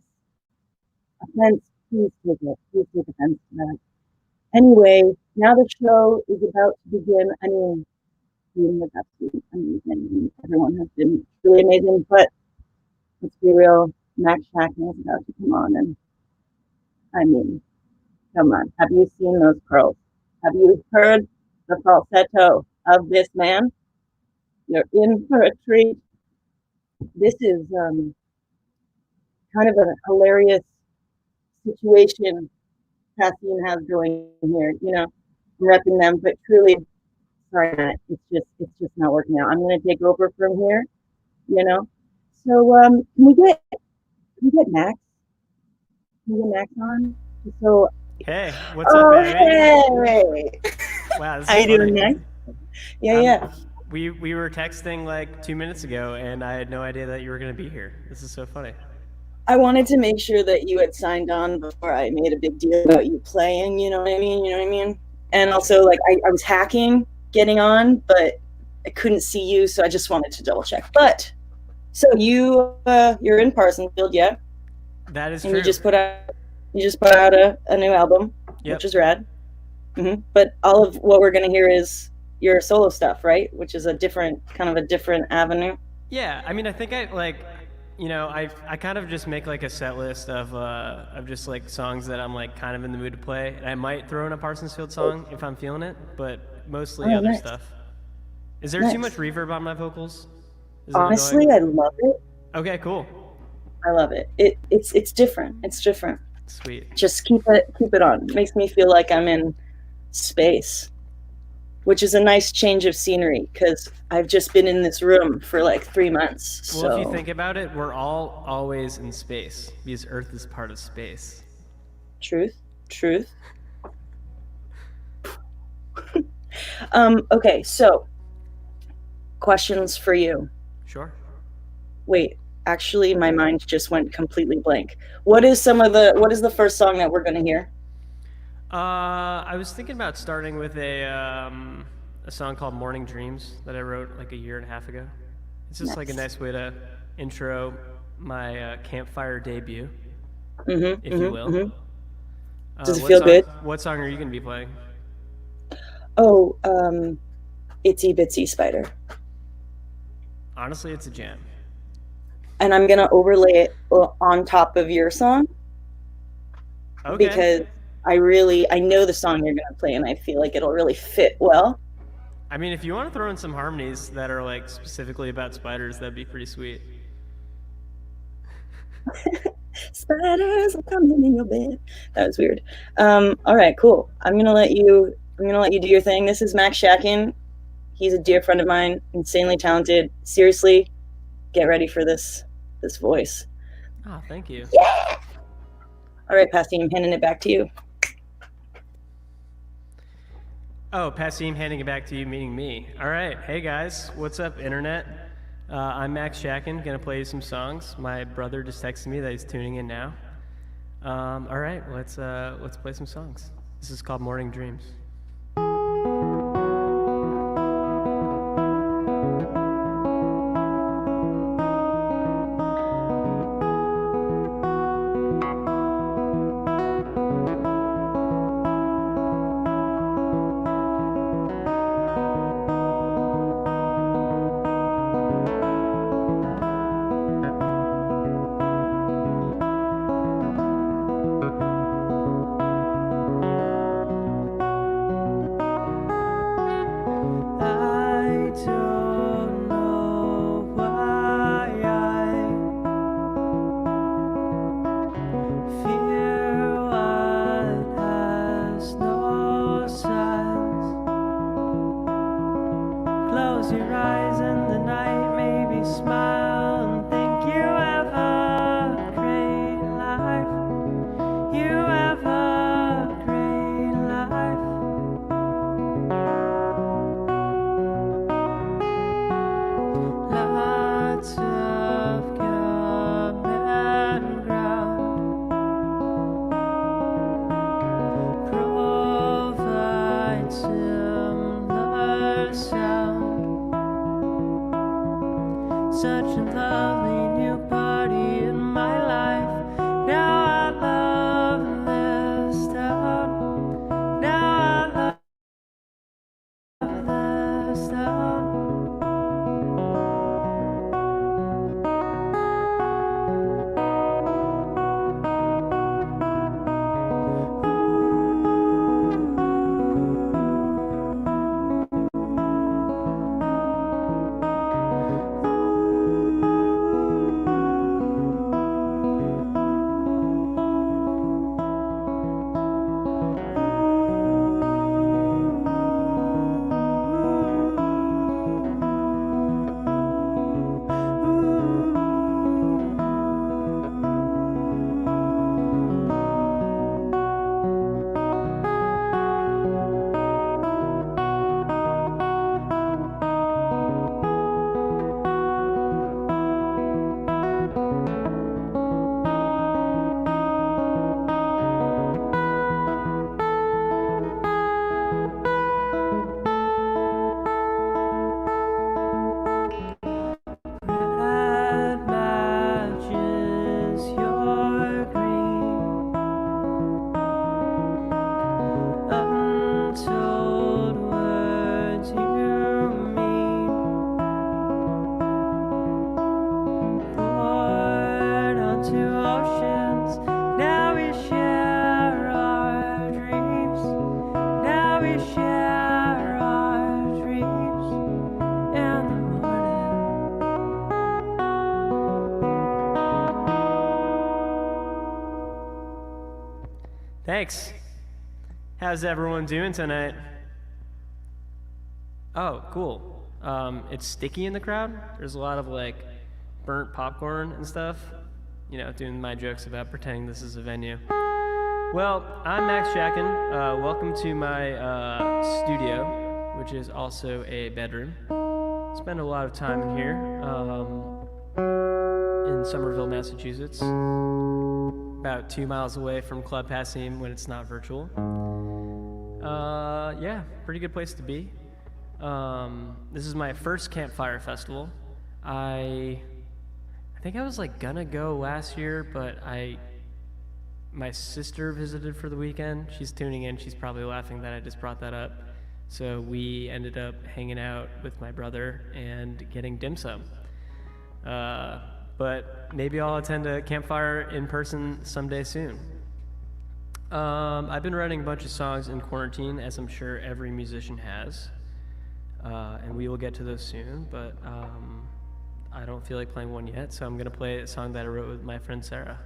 Offense, please take it. Please take offense to that. Anyway, now the show is about to begin. I mean, being with absolutely amazing. Everyone has been really amazing, but let's be real. Max Shackman is about to come on, and I mean, come on. Have you seen those curls? Have you heard the falsetto of this man? You're in for a treat. This is kind of a hilarious situation Passim has going here. You know, I'm repping them, but truly, sorry, Matt, it's just not working out. I'm gonna take over from here. You know, so can we get Max? Can we get Max on? So. Hey, what's up, baby? Hey. Wow, this How is you funny. doing, Max? Yeah. We were texting like 2 minutes ago, and I had no idea that you were going to be here. This is so funny. I wanted to make sure that you had signed on before I made a big deal about you playing, you know what I mean? And also, like, I was hacking, getting on, but I couldn't see you, so I just wanted to double check. But, so you're in Parsonsfield, yeah? That is and true. You just put out a new album, which is rad. Mm-hmm. But all of what we're going to hear is your solo stuff, right? Which is a different avenue. Yeah, I mean, I think I kind of just make like a set list of just like songs that I'm like kind of in the mood to play. And I might throw in a Parsonsfield song if I'm feeling it, but mostly other nice. stuff. Is there too much reverb on my vocals? Is it Honestly, annoying? I love it. Okay, cool. I love it. It's different. It's different. Sweet. Just keep it on. It makes me feel like I'm in space, which is a nice change of scenery because I've just been in this room for like 3 months. Well, if you So think about it, we're all always in space because Earth is part of space. truth. Okay, so questions for you. Sure. Wait, actually, my mind just went completely blank. What is the first song that we're gonna hear? I was thinking about starting with a song called "Morning Dreams" that I wrote like a year and a half ago. It's just like a nice way to intro my campfire debut, if you will. Does it feel good? What song are you going to be playing? Oh, Itsy Bitsy Spider. Honestly, it's a jam. And I'm gonna overlay it on top of your song. Okay. Because I know the song you're gonna play, and I feel like it'll really fit well. I mean, if you want to throw in some harmonies that are like specifically about spiders, that'd be pretty sweet. Spiders are coming in your bed. That was weird. All right, cool. I'm gonna let you do your thing. This is Max Shakin. He's a dear friend of mine, insanely talented. Seriously, get ready for this voice. Oh, thank you. Yeah. All right, Passim, I'm handing it back to you. Oh, Passim handing it back to you, meaning me. All right. Hey, guys. What's up, Internet? I'm Max Shakin, going to play you some songs. My brother just texted me that he's tuning in now. All right. Let's play some songs. This is called Morning Dreams. Thanks. How's everyone doing tonight? Oh, cool. It's sticky in the crowd. There's a lot of like burnt popcorn and stuff. You know, doing my jokes about pretending this is a venue. Well, I'm Max Jacken. Welcome to my studio, which is also a bedroom. Spend a lot of time in here, in Somerville, Massachusetts. About 2 miles away from Club Passim when it's not virtual. Yeah, pretty good place to be. This is my first campfire festival. I think I was like gonna go last year, but my sister visited for the weekend. She's tuning in. She's probably laughing that I just brought that up. So we ended up hanging out with my brother and getting dim sum. But maybe I'll attend a campfire in person someday soon. I've been writing a bunch of songs in quarantine, as I'm sure every musician has. And we will get to those soon, but I don't feel like playing one yet, so I'm gonna play a song that I wrote with my friend Sarah.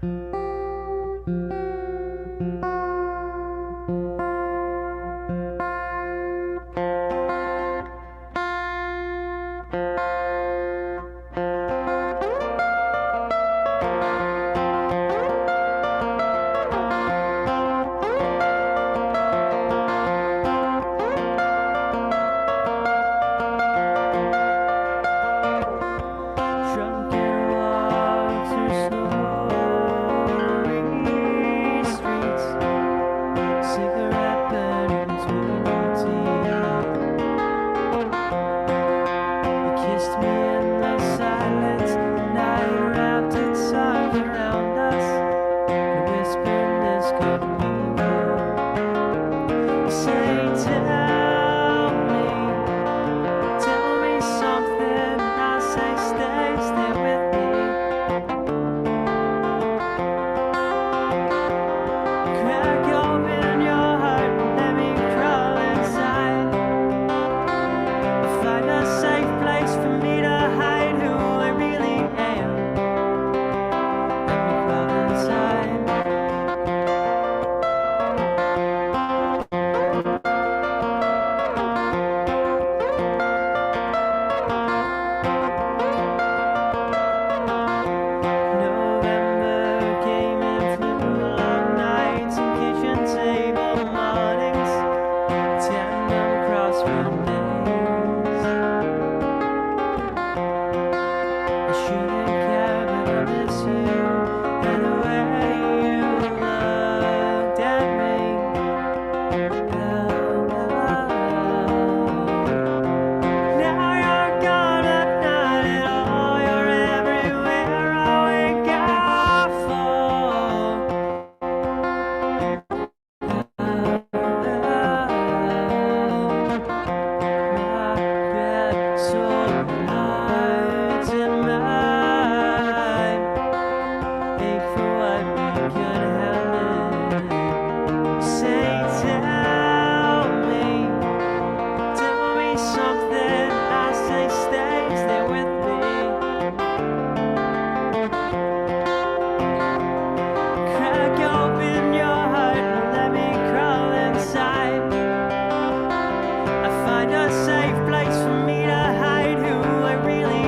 Safe place for me to hide who I really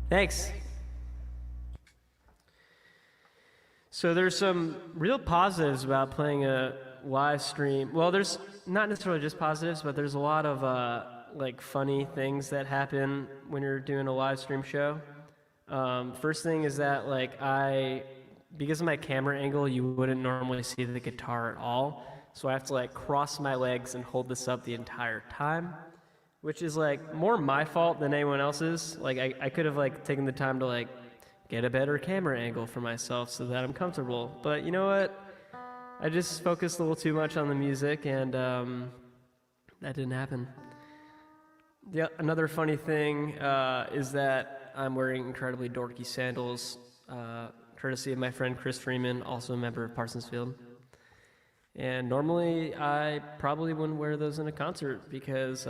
Thanks. So there's some real positives about playing a live stream. Well, there's not necessarily just positives, but there's a lot of like funny things that happen when you're doing a live stream show. First thing is that like because of my camera angle, you wouldn't normally see the guitar at all. So I have to like cross my legs and hold this up the entire time, which is like more my fault than anyone else's. Like I could have like taken the time to like get a better camera angle for myself so that I'm comfortable. But you know what? I just focused a little too much on the music, and that didn't happen. Another funny thing is that I'm wearing incredibly dorky sandals, courtesy of my friend Chris Freeman, also a member of Parsons Field. And normally I probably wouldn't wear those in a concert because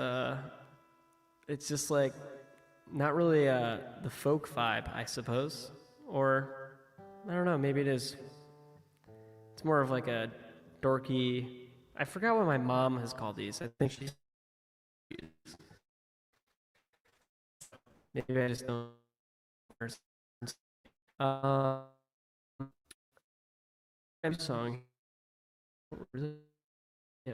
it's just like not really the folk vibe, I suppose. Or, I don't know, maybe it is. It's more of like a dorky, I forgot what my mom has called these. I think she's, maybe I just don't. Song. Yeah.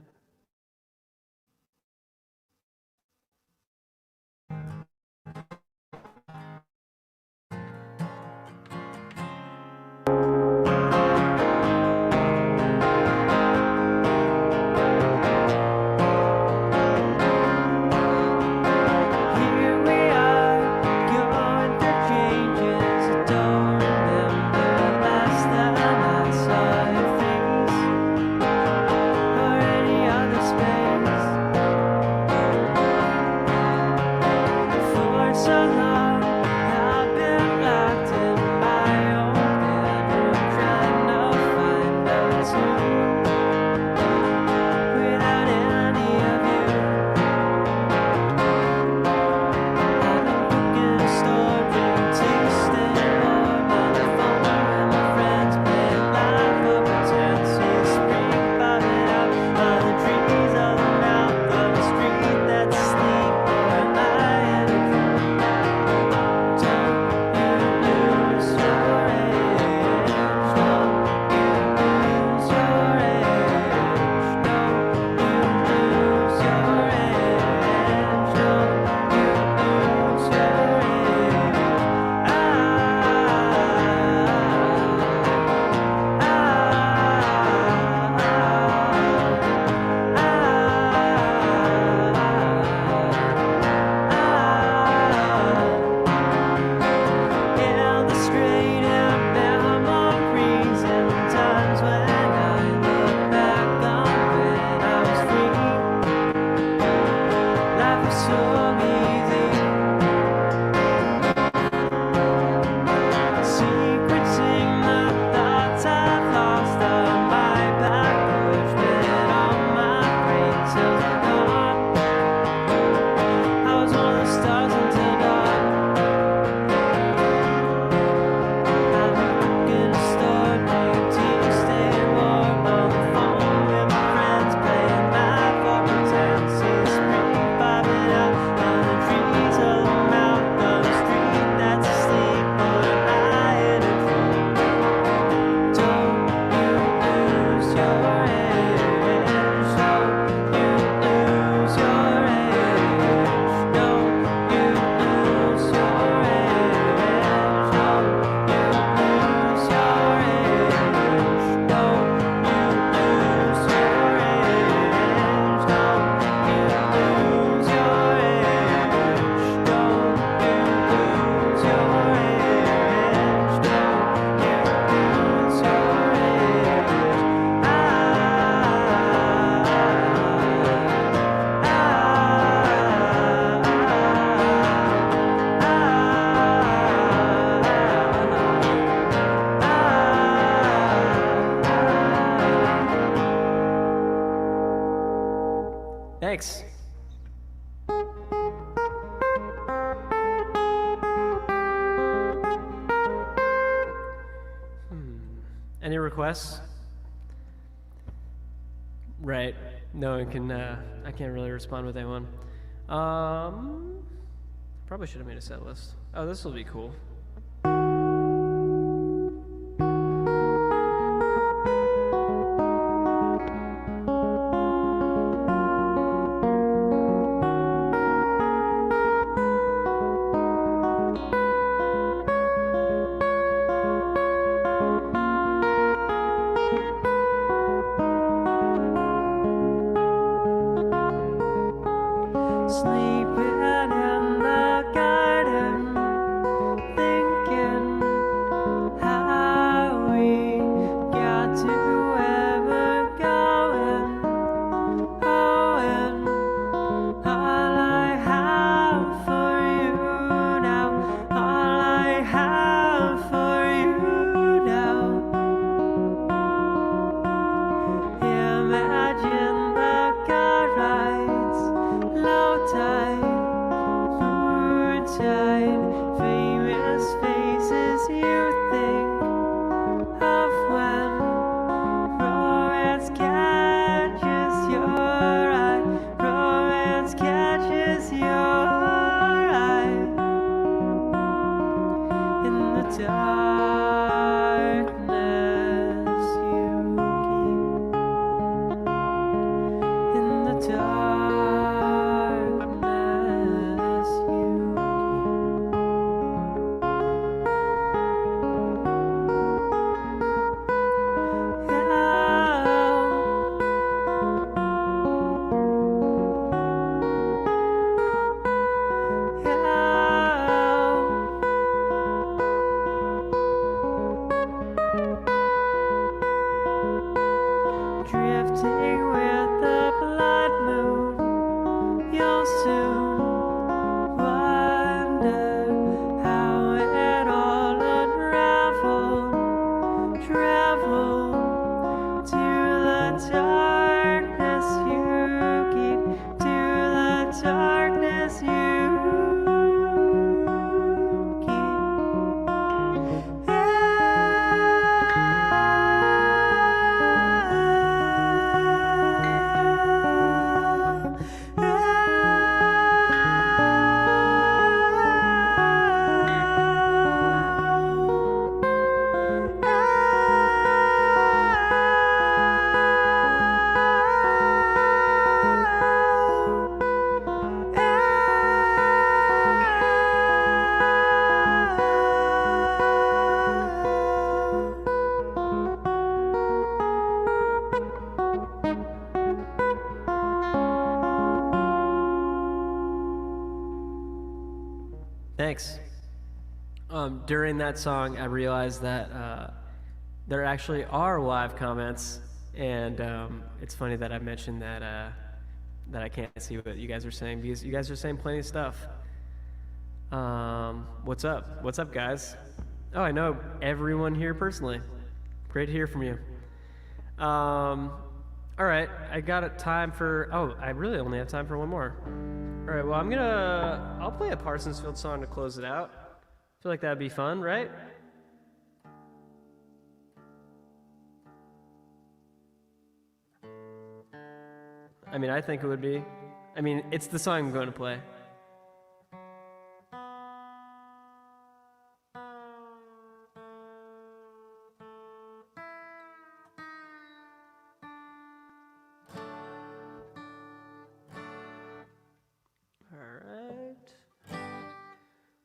Thanks. Any requests? Right. No one can, I can't really respond with anyone. Probably should have made a set list. Oh, this will be cool. Sleeping in the garden, thinking how we got to where we're going. Oh, and all I have for you now, all I have for you now. Imagine the car rides, low tide, moon tide, famous faces you think of when romance catches your eye, romance catches your eye. In the darkness you keep, in the darkness you drifting with the blood moon, you'll soon wonder how it all unraveled. Travel to the darkness you keep, to the darkness you Thanks. During that song, I realized that there actually are live comments, and it's funny that I mentioned that that I can't see what you guys are saying because you guys are saying plenty of stuff. What's up? What's up, guys? Oh, I know everyone here personally. Great to hear from you. All right, I got a time for. Oh, I really only have time for one more. All right, well, I'll play a Parsonsfield song to close it out. I feel like that'd be fun, right? I mean, I think it would be. I mean, it's the song I'm going to play.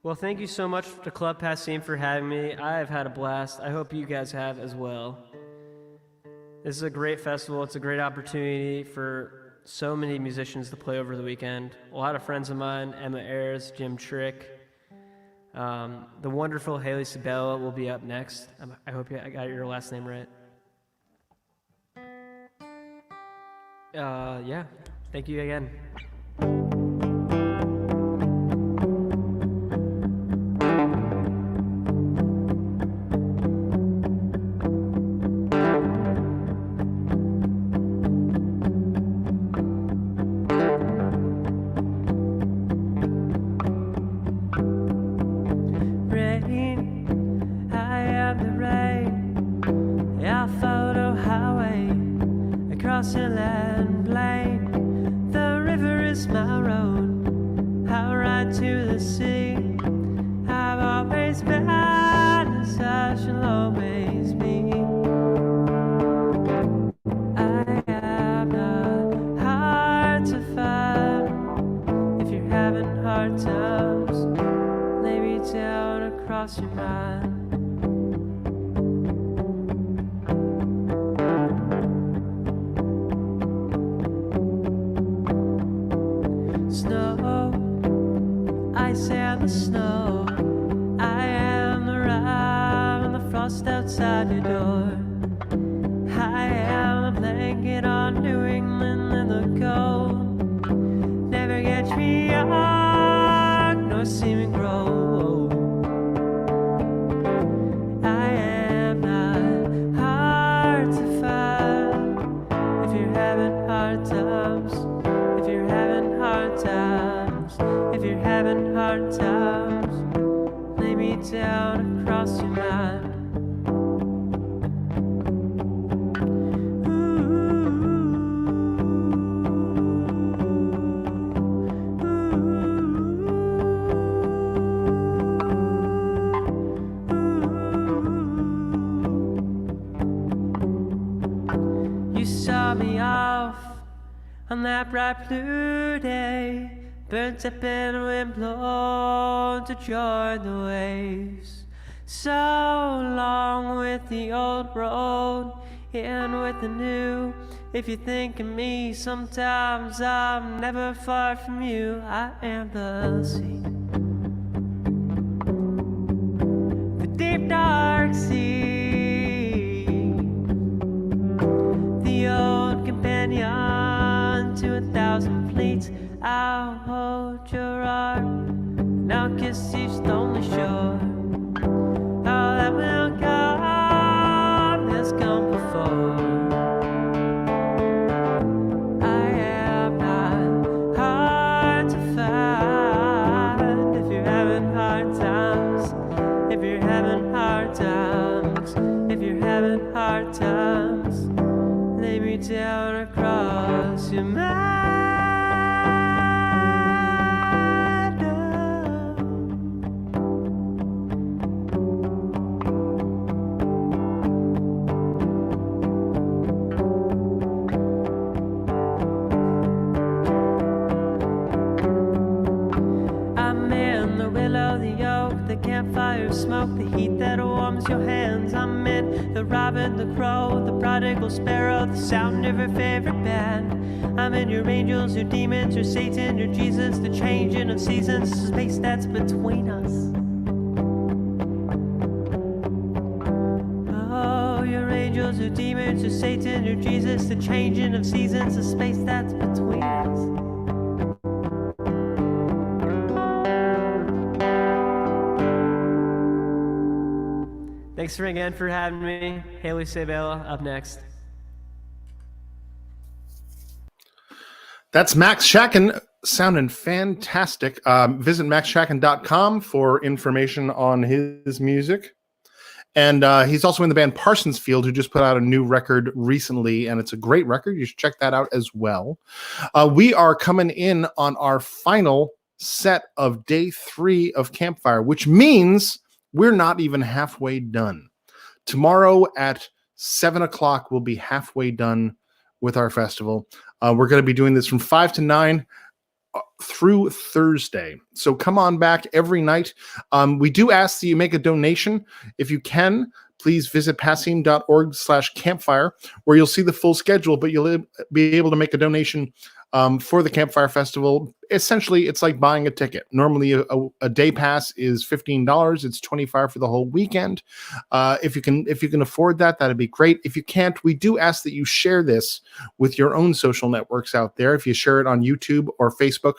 Well, thank you so much to Club Passim for having me. I have had a blast. I hope you guys have as well. This is a great festival. It's a great opportunity for so many musicians to play over the weekend. A lot of friends of mine, Emma Ayers, Jim Trick, the wonderful Haley Sabella will be up next. I hope I got your last name right. Yeah, thank you again. Land plain, the river is my road. I'll ride to the sea. as bad as I shall always be. I am not hard to find. If you're having hard times, lay me down across your mind. Snow, ice and the snow. I am the rime and the frost outside your door. I am the blanket on New England and the cold. Never catch me out nor see me grow. I am not hard to find. If you're having hard times, if you're having hard times, if you're having hard times, lay me down across your mind. You saw me off on that bright blue day, burnt up in the wind blown to join the waves. So long with the old road and with the new. If you think of me, sometimes I'm never far from you. I am the sea, the deep dark sea, the old companion to 1,000 fleets. I'll hold your arm and I'll kiss each lonely shore. All that will come has come before. I am not hard to find. If you're having hard times, if you're having hard times, if you're having hard times, lay me down across your mind. I'm in the willow, the oak, the campfire smoke, the heat that warms your hands. I'm in the robin, the crow, the prodigal sparrow, the sound of your favorite band. I'm in your angels, your demons, your Satan, your Jesus, the changing of seasons, the space that's between us. Oh, your angels, your demons, your Satan, your Jesus, the changing of seasons, the space that's between us. Thanks again for having me. Haley Sabella up next. That's Max Shacken sounding fantastic. Visit maxshacken.com for information on his music. And he's also in the band Parsonsfield, who just put out a new record recently, and it's a great record. You should check that out as well. We are coming in on our final set of day 3 of Campfire, which means we're not even halfway done. Tomorrow at 7 o'clock, we'll be halfway done with our festival. We're going to be doing this from 5 to 9 through Thursday. So come on back every night. We do ask that you make a donation. If you can, please visit passim.org/campfire, where you'll see the full schedule, but you'll be able to make a donation for the Campfire Festival. Essentially, it's like buying a ticket. Normally, a day pass is $15. It's $25 for the whole weekend. If you can afford that, that'd be great. If you can't, we do ask that you share this with your own social networks out there. If you share it on YouTube or Facebook,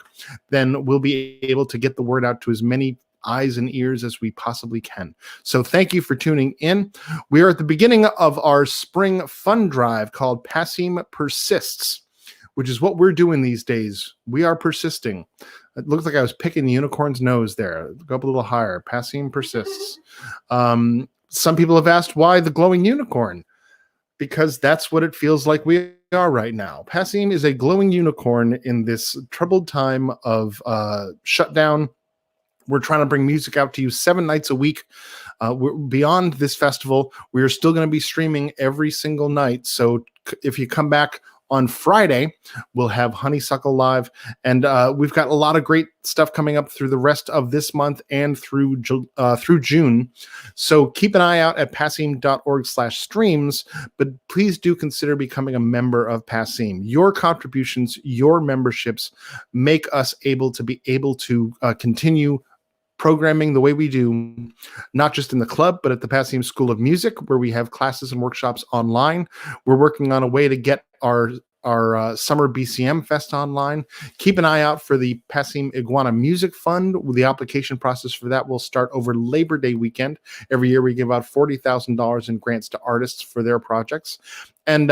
then we'll be able to get the word out to as many eyes and ears as we possibly can. So thank you for tuning in. We are at the beginning of our spring fun drive called Passim Persists, which is what we're doing these days. We are persisting. It looks like I was picking the unicorn's nose there. Go up a little higher. Passim Persists. Some people have asked why the glowing unicorn, because that's what it feels like we are right now. Passim is a glowing unicorn in this troubled time of shutdown We're trying to bring music out to you 7 nights a week. Beyond this festival, we are still going to be streaming every single night. So if you come back on Friday, we'll have Honeysuckle live, and we've got a lot of great stuff coming up through the rest of this month and through June. So keep an eye out at passim.org/streams, but please do consider becoming a member of Passim. Your contributions, your memberships make us able to continue programming the way we do, not just in the club, but at the Passim School of Music, where we have classes and workshops online. We're working on a way to get our summer BCM Fest online. Keep an eye out for the Passim Iguana Music Fund. The application process for that will start over Labor Day weekend. Every year we give out $40,000 in grants to artists for their projects. And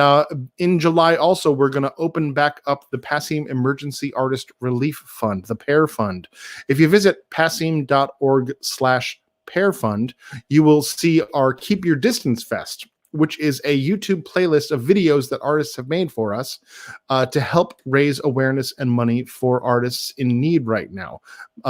in July also, we're going to open back up the Passim Emergency Artist Relief Fund, the PAIR Fund. If you visit passim.org/PAIR Fund, you will see our Keep Your Distance Fest, which is a YouTube playlist of videos that artists have made for us to help raise awareness and money for artists in need right now.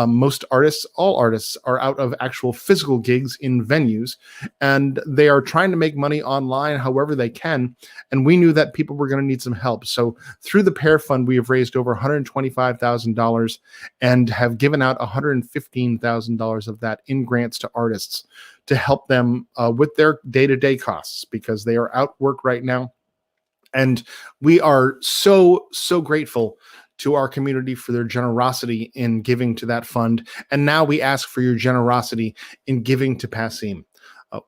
Most artists, all artists, are out of actual physical gigs in venues, and they are trying to make money online however they can, and we knew that people were going to need some help. So through the PAIR Fund, we have raised over $125,000 and have given out $115,000 of that in grants to artists to help them with their day-to-day costs, because they are out work right now. And we are so grateful to our community for their generosity in giving to that fund. And now we ask for your generosity in giving to Passim.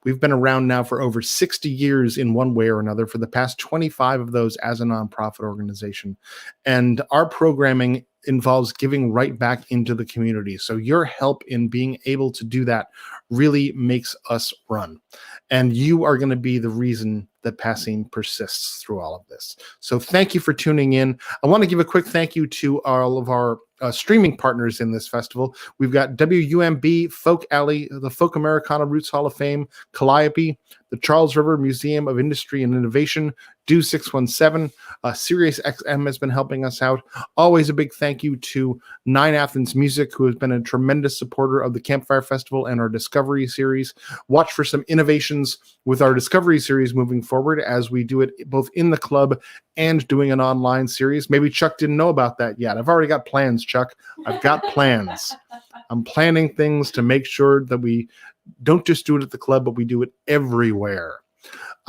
We've been around now for over 60 years in one way or another, for the past 25 of those as a nonprofit organization. And our programming involves giving right back into the community. So your help in being able to do that really makes us run. And you are going to be the reason that Passim persists through all of this. So thank you for tuning in. I want to give a quick thank you to all of our streaming partners in this festival. We've got WUMB, Folk Alley, the Folk Americana Roots Hall of Fame, Calliope, the Charles River Museum of Industry and Innovation, Do 617, Sirius XM has been helping us out. Always a big thank you to 9 Athens Music, who has been a tremendous supporter of the Campfire Festival and our Discovery series. Watch for some innovations with our Discovery series moving forward as we do it both in the club and doing an online series. Maybe Chuck didn't know about that yet. I've already got plans, Chuck. I've got plans. I'm planning things to make sure that we don't just do it at the club, but we do it everywhere.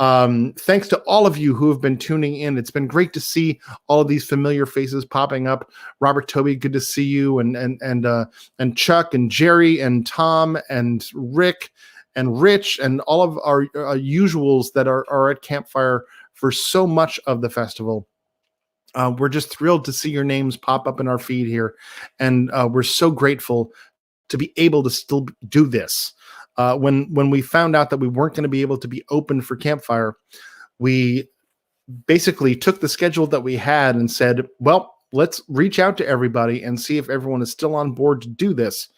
Thanks to all of you who have been tuning in. It's been great to see all of these familiar faces popping up. Robert Toby, good to see you, and Chuck and Jerry and Tom and Rick and Rich and all of our usuals that are at Campfire for so much of the festival. We're just thrilled to see your names pop up in our feed here, and we're so grateful to be able to still do this. When we found out that we weren't going to be able to be open for Campfire, we basically took the schedule that we had and said, well, let's reach out to everybody and see if everyone is still on board to do this.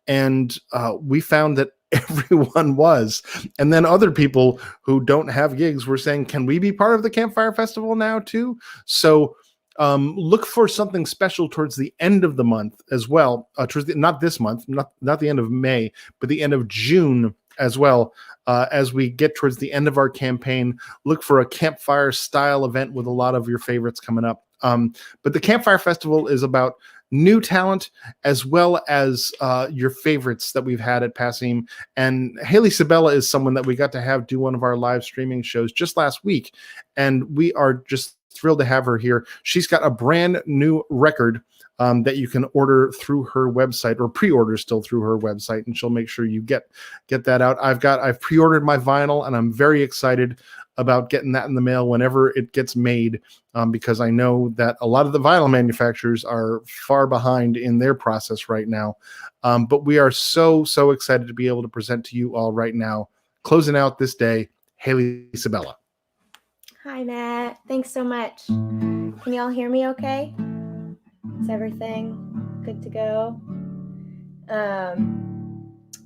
And we found that everyone was. And then other people who don't have gigs were saying, can we be part of the Campfire Festival now too? So look for something special towards the end of the month as well. Not this month, not the end of May, but the end of June as well. As we get towards the end of our campaign, look for a Campfire style event with a lot of your favorites coming up. But the Campfire Festival is about new talent as well as your favorites that we've had at Passim. And Haley Sabella is someone that we got to have do one of our live streaming shows just last week. And we are just thrilled to have her here. She's got a brand new record that you can order through her website, or pre-order still through her website, and she'll make sure you get that out. I've pre-ordered my vinyl, and I'm very excited about getting that in the mail whenever it gets made, because I know that a lot of the vinyl manufacturers are far behind in their process right now. But we are so excited to be able to present to you all right now, closing out this day, Haley Sabella. Hi, Matt. Thanks so much. Can you all hear me okay? Is everything good to go?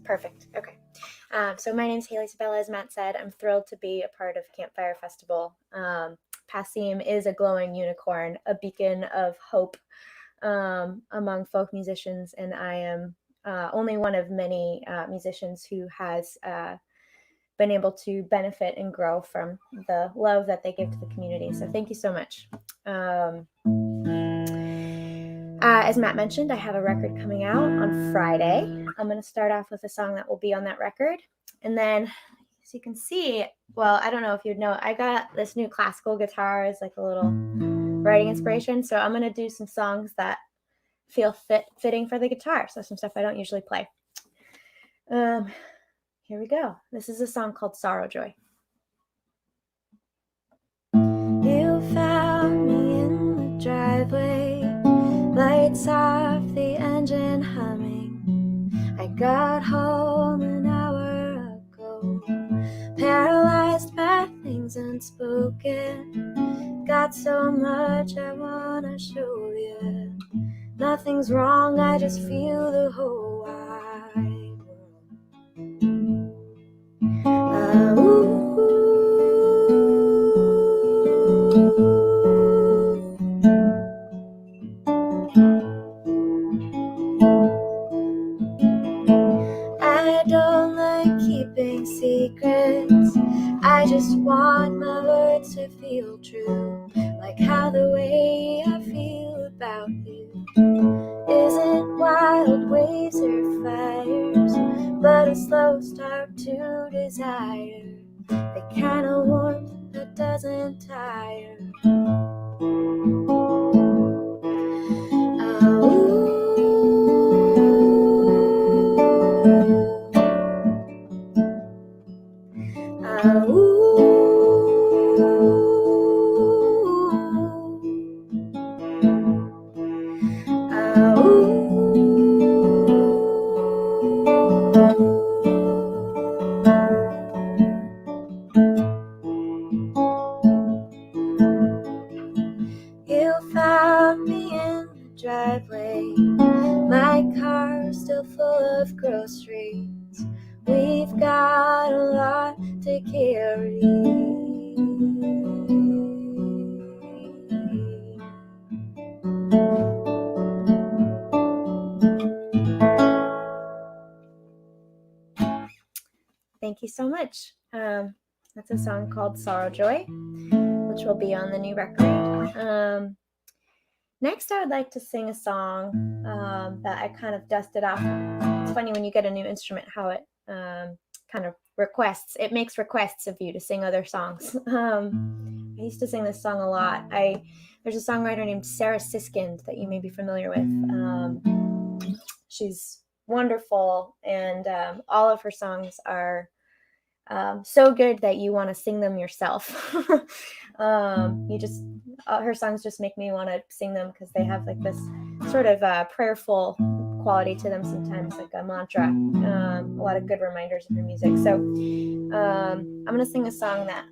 Perfect. Okay. So my name's Haley Sabella, as Matt said. I'm thrilled to be a part of Campfire Festival. Passim is a glowing unicorn, a beacon of hope among folk musicians, and I am only one of many musicians who has been able to benefit and grow from the love that they give to the community. So thank you so much. As Matt mentioned, I have a record coming out on Friday. I'm going to start off with a song that will be on that record. And then, as you can see, well, I don't know if you'd know, I got this new classical guitar as like a little writing inspiration. So I'm going to do some songs that feel fitting for the guitar. So some stuff I don't usually play. Here we go. This is a song called Sorrow Joy. You found me in the driveway, lights off, the engine humming. I got home an hour ago, paralyzed by things unspoken. Got so much I wanna show you. Nothing's wrong, I just feel the whole wide world. I don't like keeping secrets. I just want my words to feel true, like how the way I feel about you isn't wild waves or fires, but a slow start to desire, the kind of warmth that doesn't tire. You found me in the driveway, my car's still full of groceries. We've got a lot to carry. Thank you so much. That's a song called Sorrow Joy, which will be on the new record. Next, I would like to sing a song that I kind of dusted off. It's funny when you get a new instrument how it kind of makes requests of you to sing other songs. I used to sing this song a lot. There's a songwriter named Sarah Siskind that you may be familiar with. She's wonderful, and all of her songs are so good that you want to sing them yourself. Her songs just make me want to sing them because they have like this sort of prayerful quality to them sometimes, like a mantra. A lot of good reminders in her music. So I'm going to sing a song that,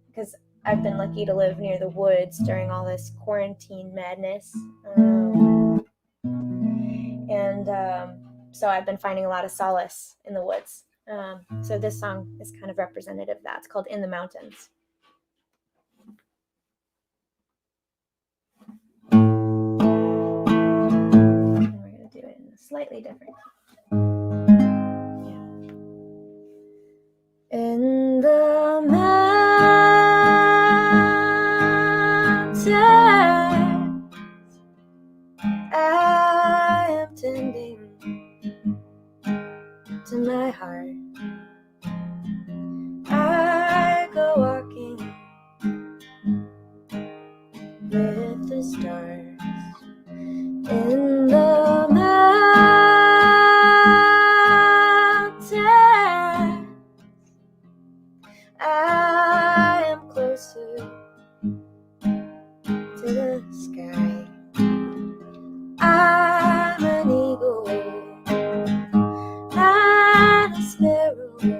because I've been lucky to live near the woods during all this quarantine madness. So I've been finding a lot of solace in the woods. So this song is kind of representative of that. It's called In the Mountains. And we're going to do it in a slightly different. Yeah. In the mountains, I am tending to my heart. I go walking with the stars. In the mountains, I am closer to the sky. I'm an eagle, not a sparrow.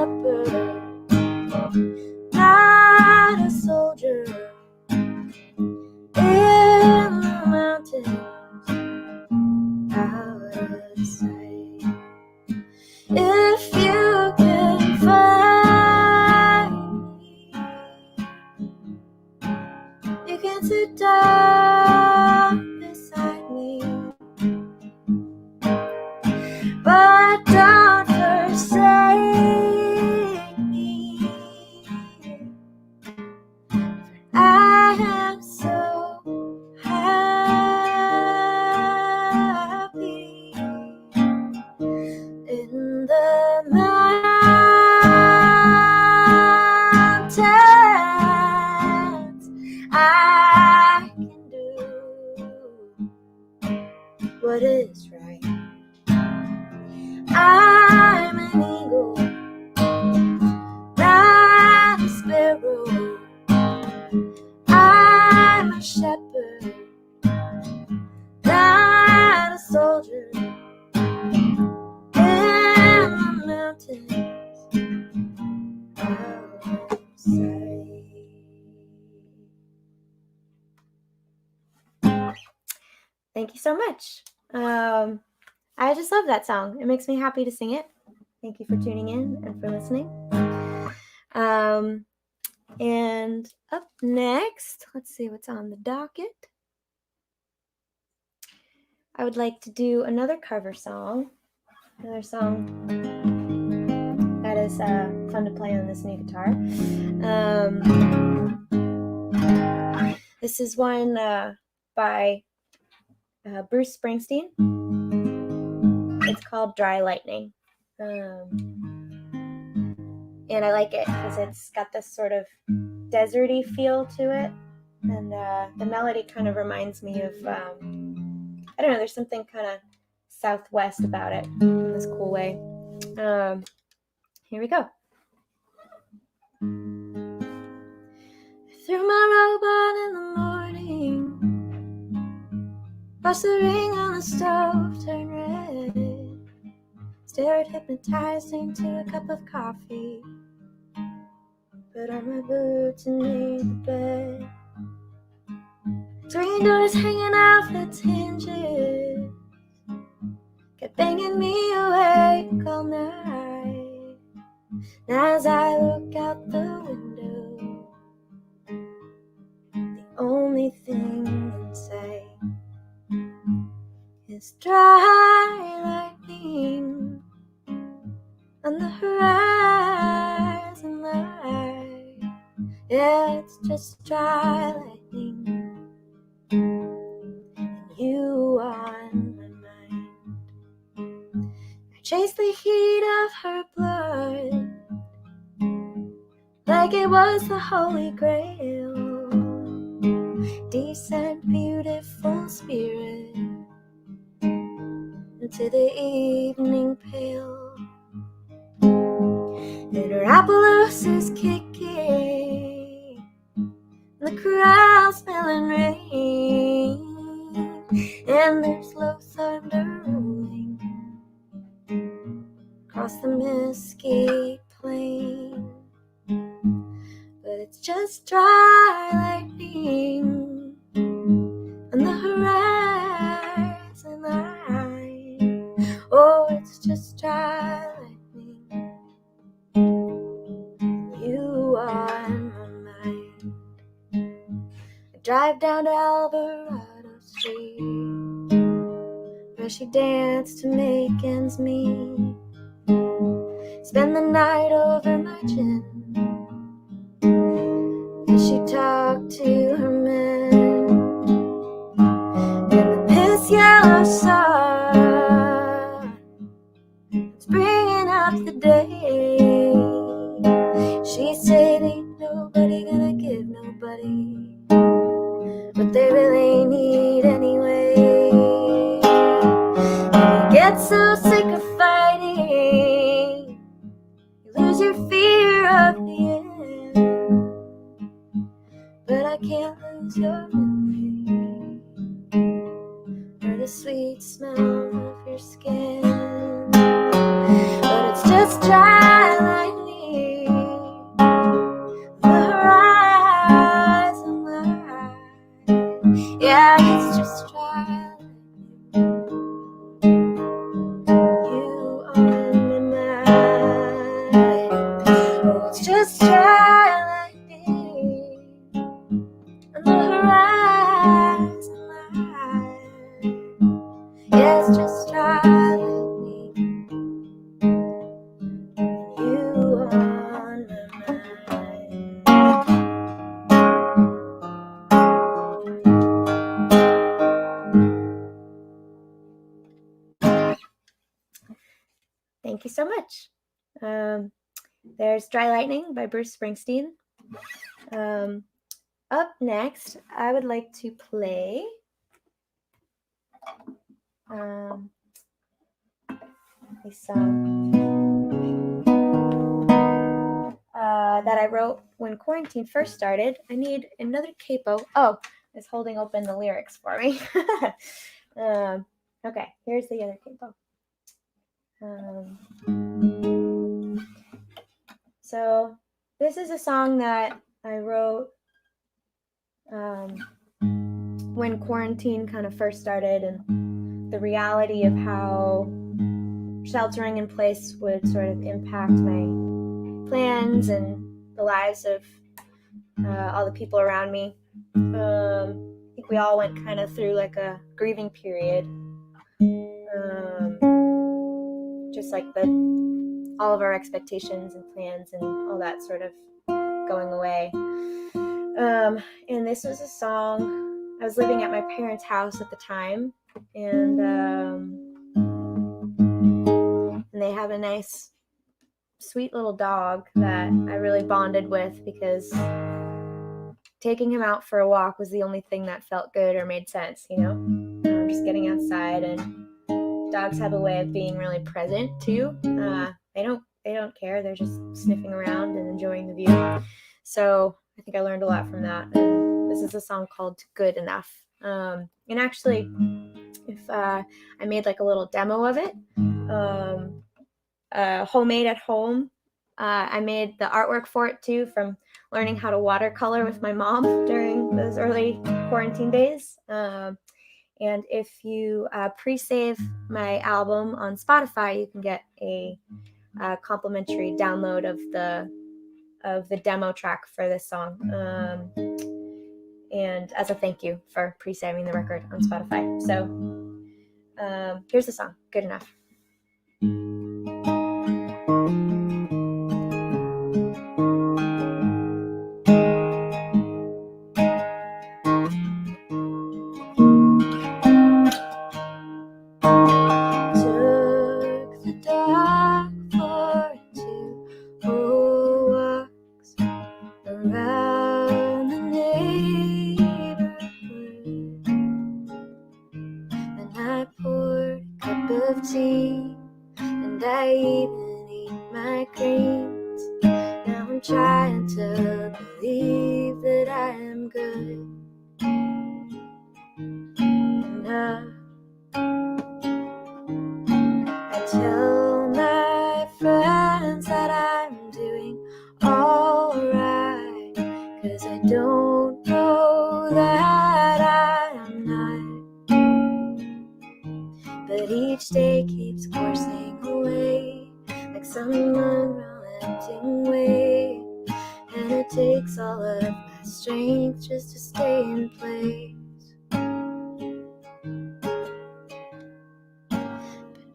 shepherd, not a soldier. In the mountains, out of sight. If you can find me, you can sit down beside me, but don't forsake me. I am so happy in the mountains. I can do what is right. I'm an eagle, not a sparrow. I'm a shepherd, not a soldier. In the mountains outside. Thank you so much. I just love that song. It makes me happy to sing it. Thank you for tuning in and for listening. And up next, let's see what's on the docket. I would like to do another cover song. Another song that is fun to play on this new guitar. This is one by Bruce Springsteen. It's called Dry Lightning. And I like it because it's got this sort of deserty feel to it. And the melody kind of reminds me of, I don't know, there's something kind of Southwest about it in this cool way. Here we go. Threw my robe on in the morning, watched the ring on the stove turn red, stared hypnotized into a cup of coffee, put on my boots and made the bed. Screen doors hanging off its hinges kept banging me awake all night. And as I look out the window, the only thing in sight is dry lightning on the horizon light. Yeah, it's just dry lightning, and you on my mind. I chase the heat of her blood like it was the Holy Grail. Descend, beautiful spirit, into the evening pale. And her Appaloosa is kicking, the crowd smelling rain, and there's low thunder rolling across the Mesquite Plain. But it's just dry lightning on the horizon line. Oh, it's just dry lightning, you are in my mind. I drive down to Alvarado Street, where she danced to make ends meet. Spend the night over my gin as she talked to her men. And the piss yellow sun, it's bringing up the day. She said ain't nobody gonna give nobody what they really need anyway. And you get so sick of fighting, you lose your fear of the end. But I can't lose your memory or the sweet smell of your skin. But it's just dry lightning thank you so much. There's Dry Lightning by Bruce Springsteen. Up next, I would like to play a song that I wrote when quarantine first started. I need another capo. Oh, it's holding open the lyrics for me. Okay, here's the other capo. So this is a song that I wrote when quarantine kind of first started, and the reality of how sheltering in place would sort of impact my plans and the lives of all the people around me. I think we all went kind of through like a grieving period, just like all of our expectations and plans and all that sort of going away. And this was a song. I was living at my parents' house at the time, and they have a nice, sweet little dog that I really bonded with, because taking him out for a walk was the only thing that felt good or made sense, you know? Just getting outside, and dogs have a way of being really present too. They don't care. They're just sniffing around and enjoying the view. So I think I learned a lot from that. And this is a song called Good Enough. And actually, if I made like a little demo of it, homemade at home. I made the artwork for it too, from learning how to watercolor with my mom during those early quarantine days. And if you pre-save my album on Spotify, you can get a complimentary download of the demo track for this song. And as a thank you for pre-saving the record on Spotify. So here's the song, Good Enough. Tea, and I even eat my greens. Now I'm trying to believe that I am good enough. I tell my friends that I'm doing alright, 'cause I don't know that I am not. But each day keeps coursing away like some unrelenting wave, and it takes all of my strength just to stay in place. But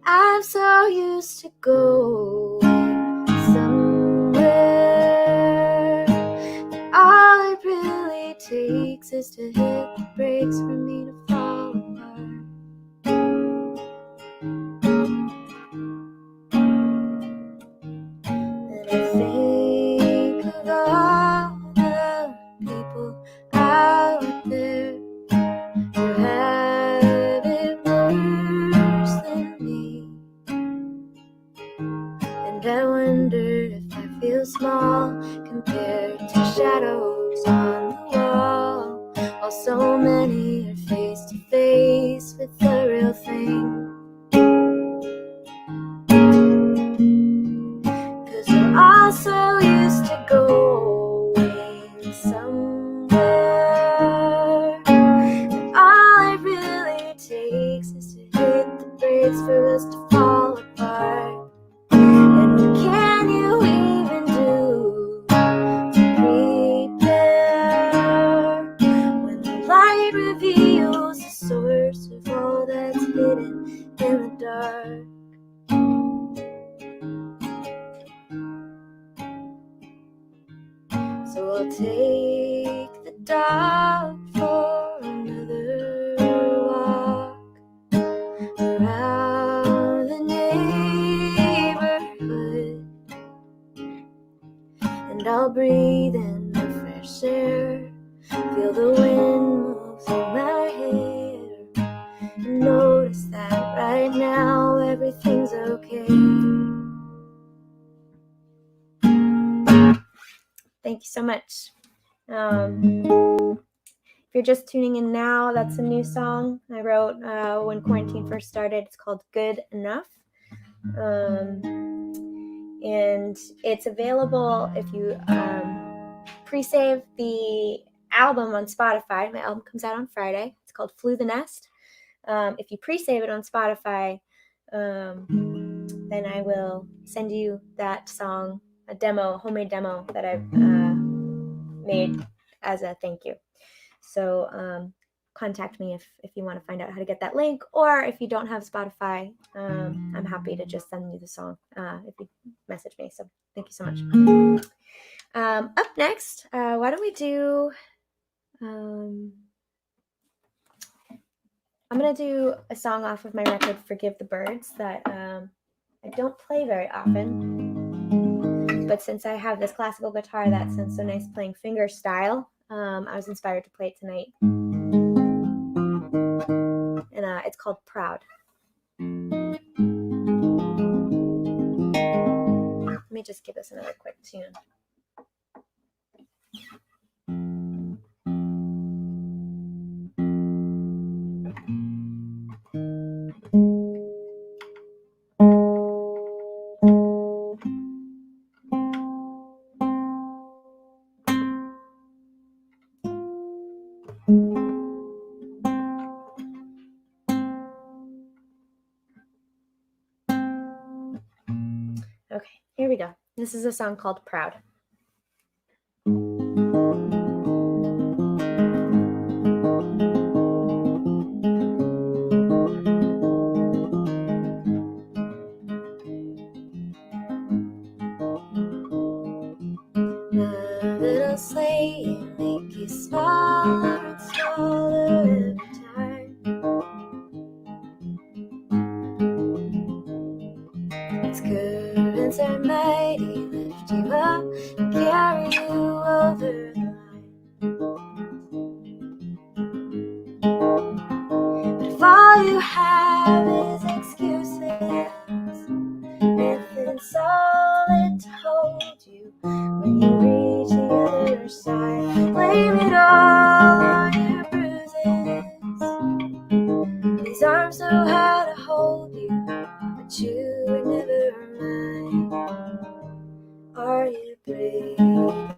I'm so used to going somewhere that all it really takes is to hit the brakes for me to fall apart. And I think of all the people out there who have it worse than me, and I wonder if I feel small compared to shadows on the wall, while so many are face to face with the real thing. I'm so used to going somewhere that all it really takes is to hit the brakes for us to fall apart. And what can you even do to prepare when the light reveals the source of all that's hidden in the dark? So I'll take the dog for another walk around the neighborhood, and I'll breathe in the fresh air. Feel the wind move through my hair. And notice that right now everything's okay. Thank you so much. If you're just tuning in now, that's a new song I wrote when quarantine first started. It's called Good Enough. And it's available if you pre-save the album on Spotify. My album comes out on Friday. It's called Flew the Nest. If you pre-save it on Spotify, then I will send you that song, a homemade demo that I've made as a thank you. So contact me if you want to find out how to get that link, or if you don't have Spotify, I'm happy to just send you the song if you message me. So thank you so much. Up next, why don't we do, I'm going to do a song off of my record, Forgive the Birds, that I don't play very often. But since I have this classical guitar that sounds so nice playing finger style, I was inspired to play it tonight. And it's called Proud. Let me just give this another quick tune. Okay, here we go. This is a song called Proud. Little sleigh, make you smaller and smaller every time. Its currents are mighty, lift you up and carry you over the line. But if all you have is excuses, nothing solid to hold you when you reach the other side, blame it all on your bruises. These arms know how to hold you, but you were never mine. Are you brave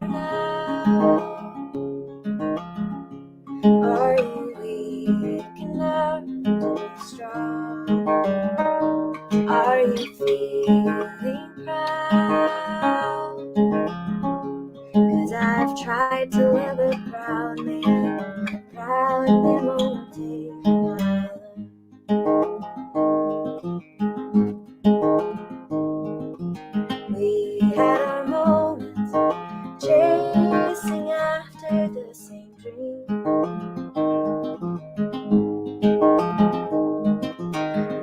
now? Are you weak enough to be strong? Are you feeling proud? 'Cause I've tried to live a proud man won't take my love. We had our moments chasing after the same dream.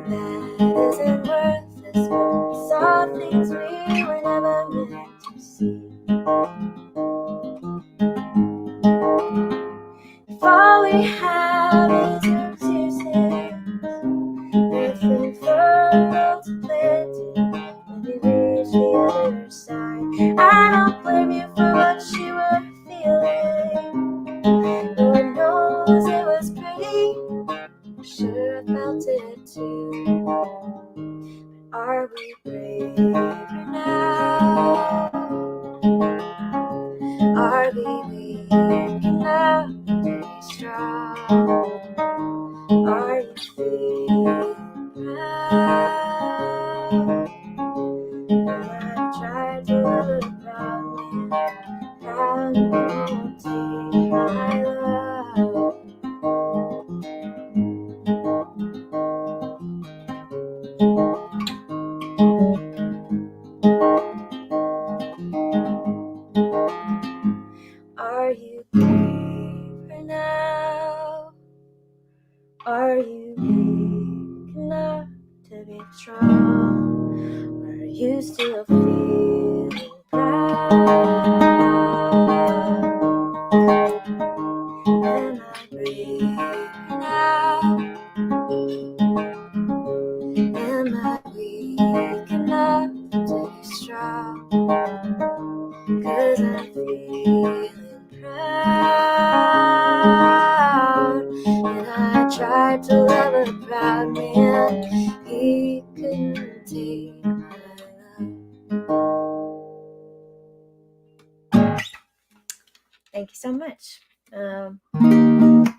That isn't worthless, but we saw things we were never meant to see. If all we have is excuses, nothing further to plan to when we reach the other side. I don't blame you for what you were feeling. Lord knows it was pretty. I'm sure I felt it too. But are we braver now? Are we weak enough to be strong? Are you feeling proud? 'Cause I've tried to love a proud man won't take my love. Are you braver now? Are you weak enough to be strong? Or are you still feeling proud? feeling proud. And I tried to love a proud man, he couldn't take my love. Thank you so much.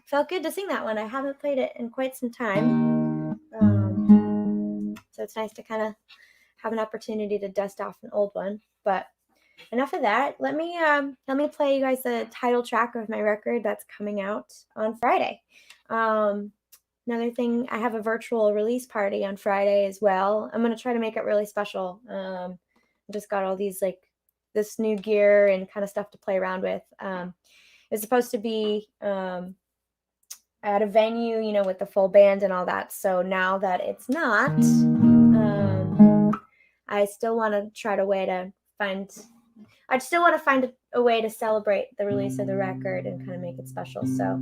Felt good to sing that one. I haven't played it in quite some time. So it's nice to kind of have an opportunity to dust off an old one. But enough of that. Let me play you guys the title track of my record that's coming out on Friday. Another thing, I have a virtual release party on Friday as well. I'm gonna try to make it really special. I just got all these like this new gear and kind of stuff to play around with. It's supposed to be at a venue, you know, with the full band and all that. So now that it's not, I still want to try to find a way to celebrate the release of the record and kind of make it special. So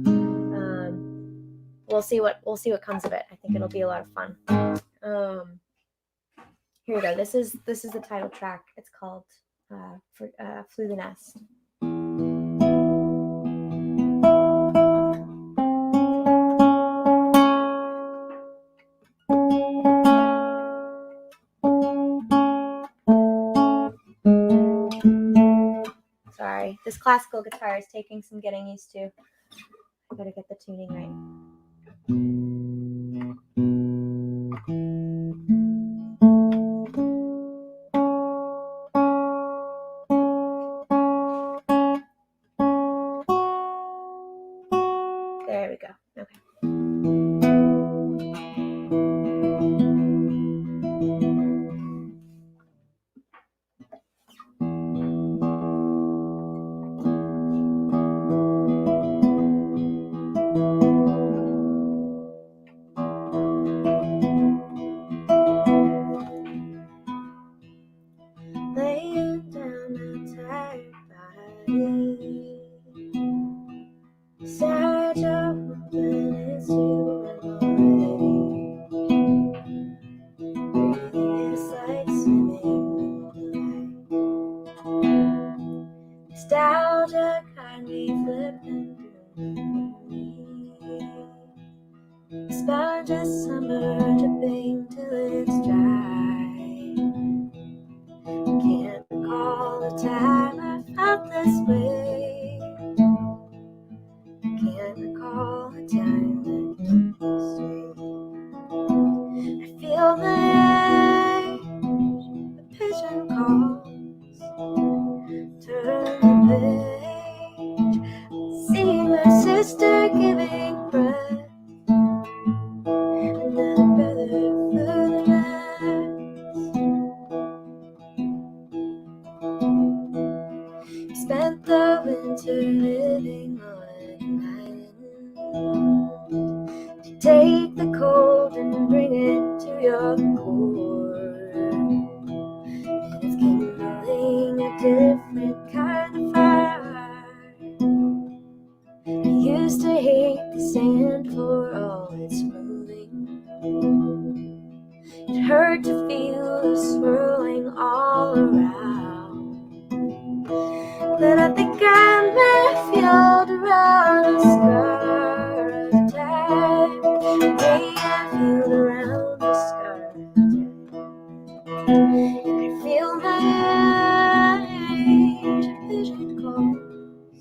we'll see what comes of it. I think it'll be a lot of fun. Here we go. This is the title track. It's called Flew the Nest. Sorry, this classical guitar is taking some getting used to. I gotta get the tuning right. There we go. Okay. Laying down a tired body, beside your woman is you already. Breathing is like swimming in light. Nostalgia kindly flipping through me. A sponge of summer dripping till it's dry. Can't recall a time I felt this way. Can't recall a time that took this way. I feel my age, a pigeon calls. Turn the page, see my sister giving breath. Another brother flew the nest. Spent the winter living on an island. To take the cold and bring it to your core. And it's kindling a different kind of fire. I used to hate the sand for all its moving. It hurt to feel the swirling all around. But I think I may feel around the scar of time. May I feel around the scar of time. And I feel my age, a vision calls.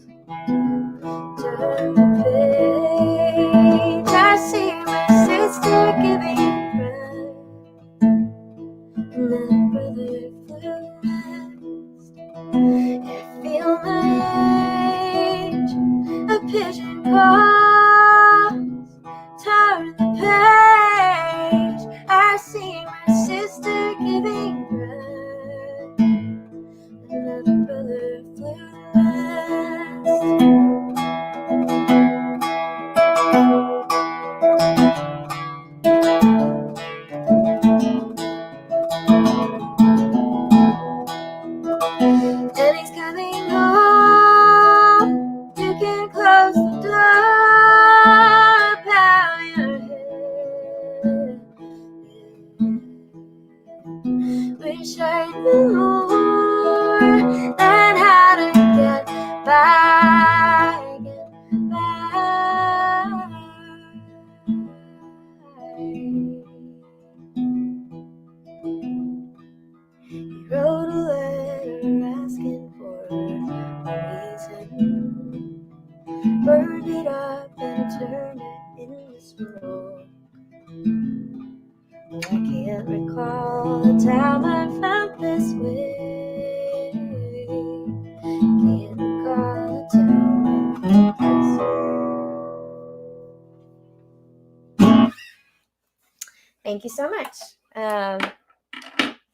Turn the page, I see my sister giving breath. And then brother flew west. I feel my age, a pigeon calls. Turn the page, I see my sister giving breath. Another brother flew west. And he's coming home. You can close the door. thank you so much.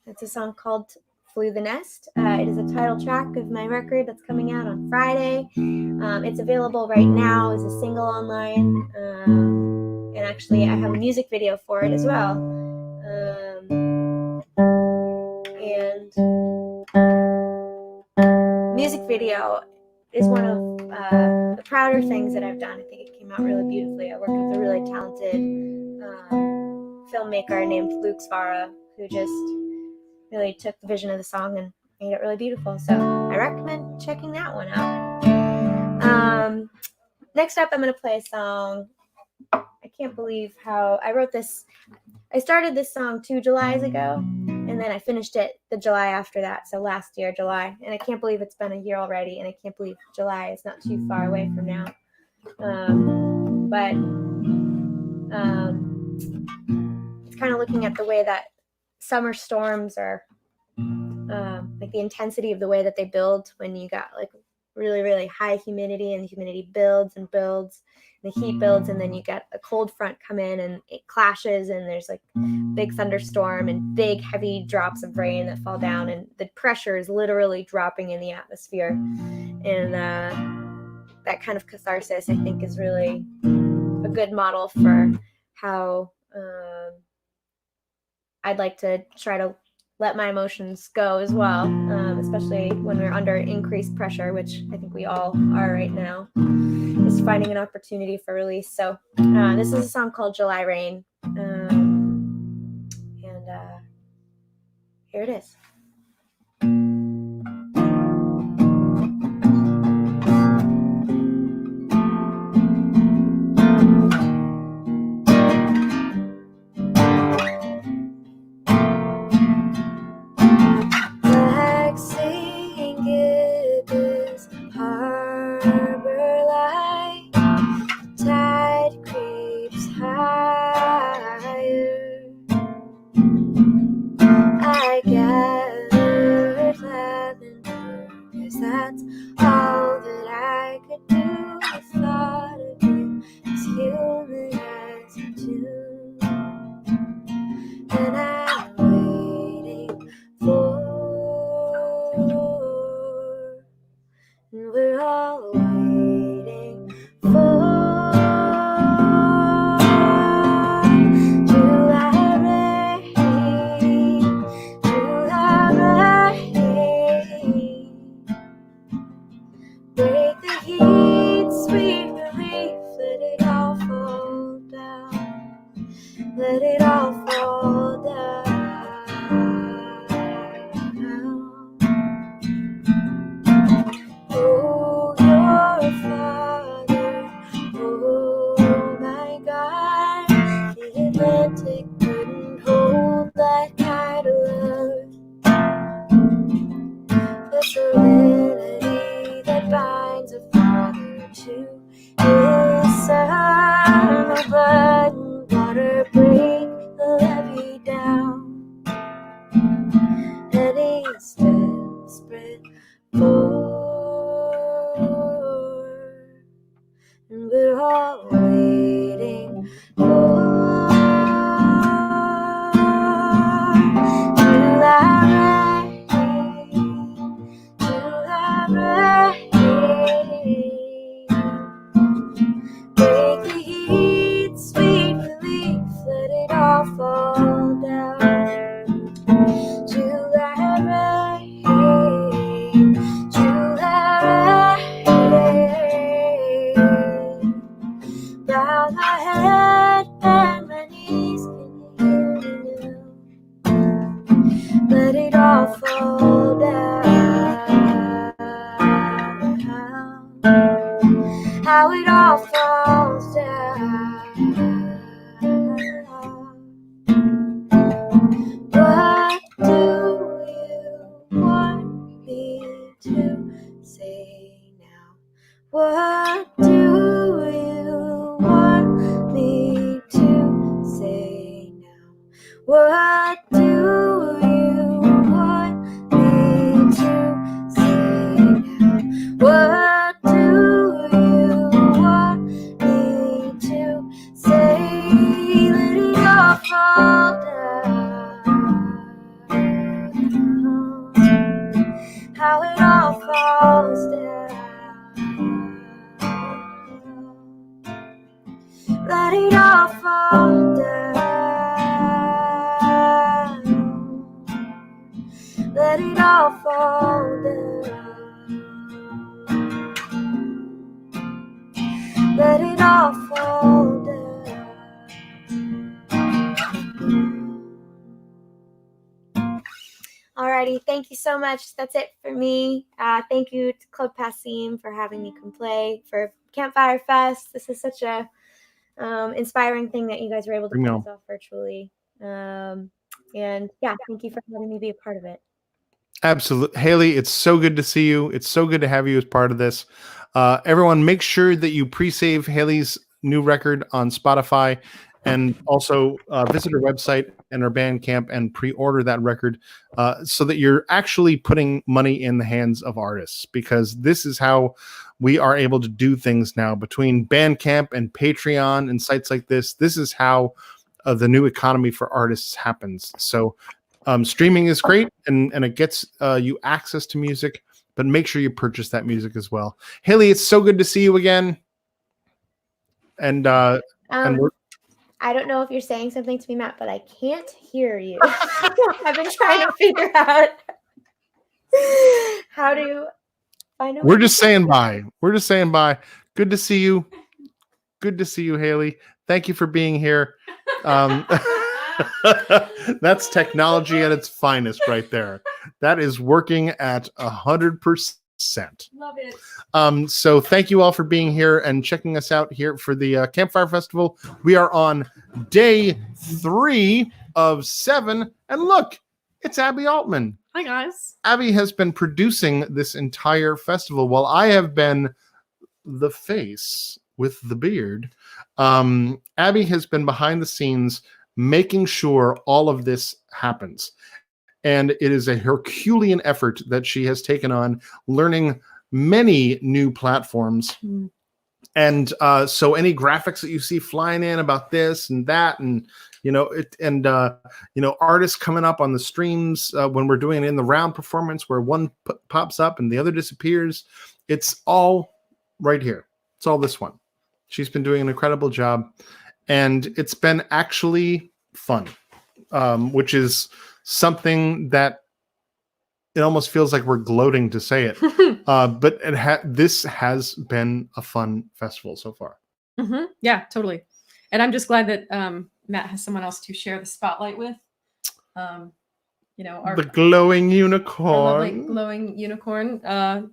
It's a song called Flew the Nest. It is a title track of my record that's coming out on Friday. It's available right now as a single online. And actually, I have a music video for it as well. And music video is one of the prouder things that I've done. I think it came out really beautifully. I worked with a really talented filmmaker named Luke Svara, who just really took the vision of the song and made it really beautiful. So I recommend checking that one out. Next up, I'm going to play a song. I can't believe how I wrote this. I started this song 2 Julys ago, and then I finished it the July after that, so last year, July. And I can't believe it's been a year already, and I can't believe July is not too far away from now. It's kind of looking at the way that summer storms are, like the intensity of the way that they build when you got like really, really high humidity, and the humidity builds and builds. The heat builds, and then you get a cold front come in and it clashes, and there's like big thunderstorm and big heavy drops of rain that fall down, and the pressure is literally dropping in the atmosphere. And that kind of catharsis, I think, is really a good model for how I'd like to try to let my emotions go as well, especially when we're under increased pressure, which I think we all are right now. Just finding an opportunity for release. So this is a song called July Rain. And here it is. Black singing gibbous harbor light, tide creeps higher. I gathered lavender, 'cause that's all that I could do. The thought of you as human as a tune, and I'm waiting for, and we're all waiting for July rain, July rain. Break the heat, sweet relief, let it all fall down, let it all fall down. Oh, your father, oh my God, the Atlantic couldn't hold that kind of love. The serenity that binds a father to his son. The blood and water break the levee down, and he's desperate for, and we're all waiting for July rain, July rain. Break the heat, sweet relief, let it all fall down. July rain, July rain. Bow my head and my knees, can you hear me now? Let it all fall down. How it all falls down. What do you want me to say now? What do you want me to say now? What do you want me to say now? What do you want me to say? Let it all fall all fall down. Let it all fall down. Alrighty, thank you so much. That's it for me. Thank you to Club Passim for having me come play for Campfire Fest. This is such a inspiring thing that you guys were able to Bring it pull on. this off virtually. And yeah, thank you for letting me be a part of it. Absolutely. Haley, it's so good to see you. It's so good to have you as part of this. Everyone, make sure that you pre-save Haley's new record on Spotify, and also visit her website and her Bandcamp and pre-order that record so that you're actually putting money in the hands of artists, because this is how we are able to do things now between Bandcamp and Patreon and sites like this. This is how the new economy for artists happens. So streaming is great, and it gets you access to music, but make sure you purchase that music as well. Haley, it's so good to see you again. And we're I don't know if you're saying something to me, Matt, but I can't hear you. I've been trying to figure out how to find a we're just saying bye. We're just saying bye. Good to see you. Good to see you, Haley. Thank you for being here. That's technology at its finest right there. That is working at 100%. Love it. So thank you all for being here and checking us out here for the Campfire Festival. We are on day 3 of 7, and look, it's Abby Altman. Hi guys. Abby has been producing this entire festival while I have been the face with the beard. Abby has been behind the scenes making sure all of this happens. And it is a Herculean effort that she has taken on, learning many new platforms. And so any graphics that you see flying in about this and that, and artists coming up on the streams when we're doing it in the round performance where one pops up and the other disappears, it's all right here. It's all this one. She's been doing an incredible job, and it's been actually fun, which is something that it almost feels like we're gloating to say it. But this has been a fun festival so far. Mm-hmm. Yeah, totally. And I'm just glad that Matt has someone else to share the spotlight with. The glowing unicorn. Our lovely glowing unicorn,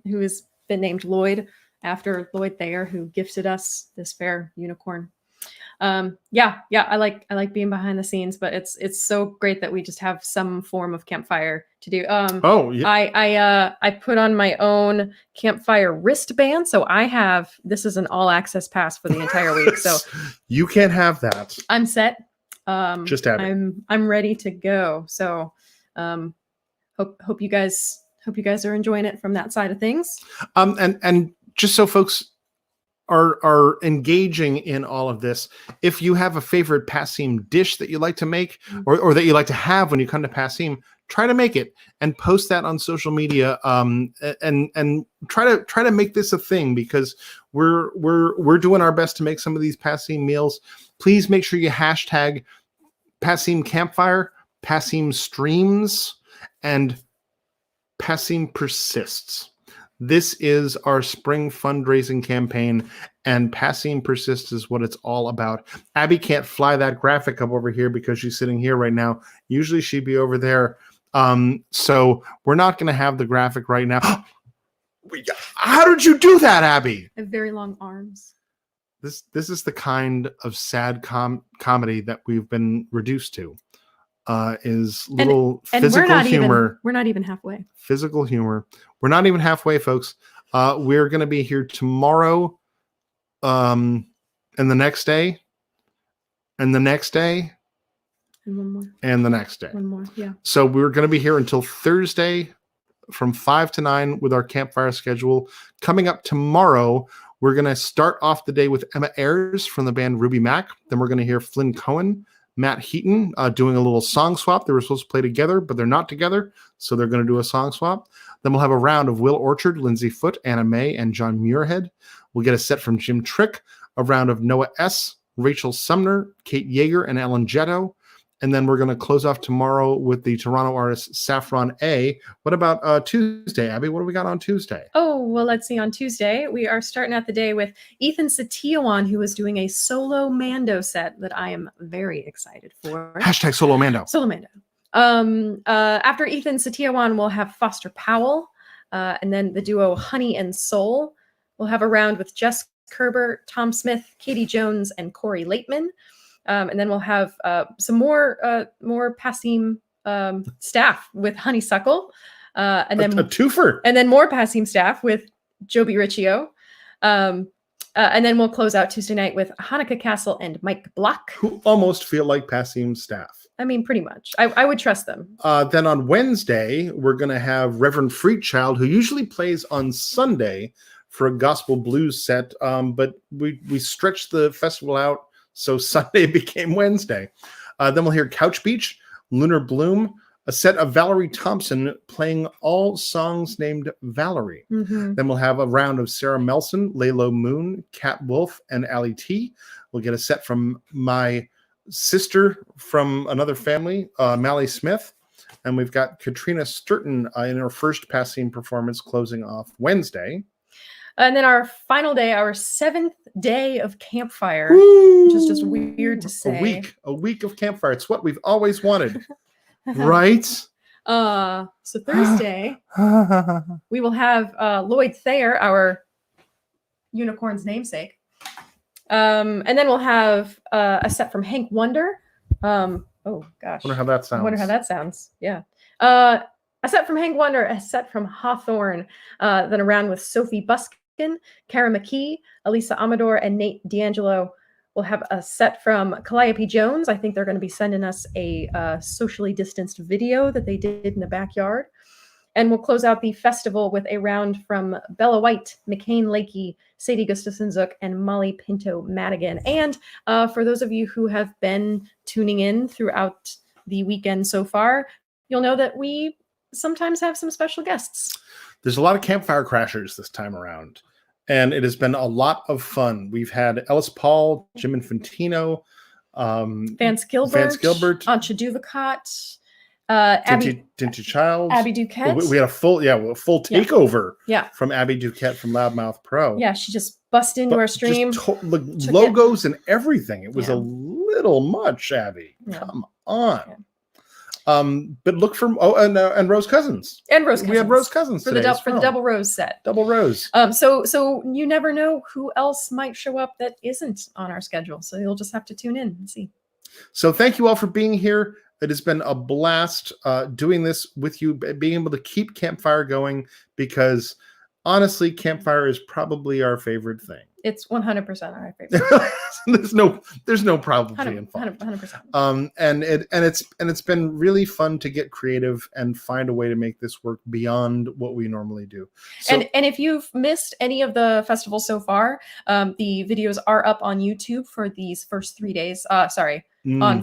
who has been named Lloyd after Lloyd Thayer, who gifted us this fair unicorn. I like being behind the scenes, but it's so great that we just have some form of campfire to do. I put on my own campfire wristband, so this is an all access pass for the entire week. So you can't have that. I'm set. Just have it. I'm ready to go. So hope you guys are enjoying it from that side of things. And just so folks are engaging in all of this, if you have a favorite Passim dish that you like to make, or that you like to have when you come to Passim, try to make it and post that on social media, and try to make this a thing, because we're doing our best to make some of these Passim meals. Please make sure you hashtag Passim Campfire, Passim Streams, and Passim Persists. This is our spring fundraising campaign, and Passim Persists is what it's all about. Abby can't fly that graphic up over here because she's sitting here right now. Usually she'd be over there. So we're not going to have the graphic right now. How did you do that, Abby? I have very long arms. This is the kind of sad comedy that we've been reduced to. Is little physical humor. We're not even halfway. Physical humor. We're not even halfway, folks. We're going to be here tomorrow, and the next day, and the next day, and one more, and the next day. One more, yeah. So we're going to be here until Thursday from 5 to 9 with our campfire schedule. Coming up tomorrow, we're going to start off the day with Emma Ayers from the band Ruby Mac. Then we're going to hear Flynn Cohen, Matt Heaton doing a little song swap. They were supposed to play together, but they're not together, so they're going to do a song swap. Then we'll have a round of Will Orchard, Lindsay Foote, Anna May, and John Muirhead. We'll get a set from Jim Trick, a round of Noah S., Rachel Sumner, Kate Yeager, and Ellen Jetto. And then we're going to close off tomorrow with the Toronto artist Saffron A. What about Tuesday, Abby? What do we got on Tuesday? Oh, well, let's see. On Tuesday, we are starting out the day with Ethan Satyawan, who is doing a solo Mando set that I am very excited for. Hashtag Solo Mando. Solo Mando. After Ethan Satyawan, we'll have Foster Powell, and then the duo Honey and Soul. We'll have a round with Jess Kerber, Tom Smith, Katie Jones, and Corey Laitman. And then we'll have some more Passim staff with Honeysuckle, and then a twofer, and then more Passim staff with Joby Riccio, and then we'll close out Tuesday night with Hanukkah Castle and Mike Block, who almost feel like Passim staff. I mean, pretty much. I would trust them. Then on Wednesday, we're going to have Reverend Freakchild, who usually plays on Sunday for a gospel blues set, but we stretched the festival out. So Sunday became Wednesday. Then we'll hear Couch Beach, Lunar Bloom, a set of Valerie Thompson playing all songs named Valerie. Mm-hmm. Then we'll have a round of Sarah Melson, Laylo Moon, Kat Wolf, and Ali T. We'll get a set from my sister from another family, Mally Smith. And we've got Katrina Sturton in her first Passim performance closing off Wednesday. And then our final day, our 7th day of Campfire, which is just weird to say. A week of Campfire. It's what we've always wanted, right? So Thursday, we will have Lloyd Thayer, our unicorn's namesake. And then we'll have a set from Hank Wonder. Oh, gosh. Wonder how that sounds. I wonder how that sounds. Yeah. A set from Hank Wonder, a set from Hawthorne, then a round with Sophie Buskin, Kara McKee, Elisa Amador, and Nate D'Angelo. We'll have a set from Calliope Jones. I think they're going to be sending us a socially distanced video that they did in the backyard. And we'll close out the festival with a round from Bella White, McCain Lakey, Sadie Gustafson-Zook, and Molly Pinto Madigan. And for those of you who have been tuning in throughout the weekend so far, you'll know that we sometimes have some special guests. There's a lot of Campfire Crashers this time around, and it has been a lot of fun. We've had Ellis Paul, Jim Infantino, Vance Gilbert, Antje Duvacott, Dinty Childs, Abby Duquette. We had a full takeover from Abby Duquette from Loudmouth Pro. Yeah, she just busted into our stream. The logos and everything. It was a little much, Abby. Yeah. Come on. But look for and Rose Cousins. And Rose Cousins. We had Rose Cousins for today the double Rose set. Double Rose. So you never know who else might show up that isn't on our schedule. So you'll just have to tune in and see. So thank you all for being here. It has been a blast doing this with you, being able to keep Campfire going, because honestly, Campfire is probably our favorite thing. It's 100% our favorite. there's no probably involved. 100%. And it's been really fun to get creative and find a way to make this work beyond what we normally do. So, and if you've missed any of the festival so far, the videos are up on YouTube for these first 3 days. On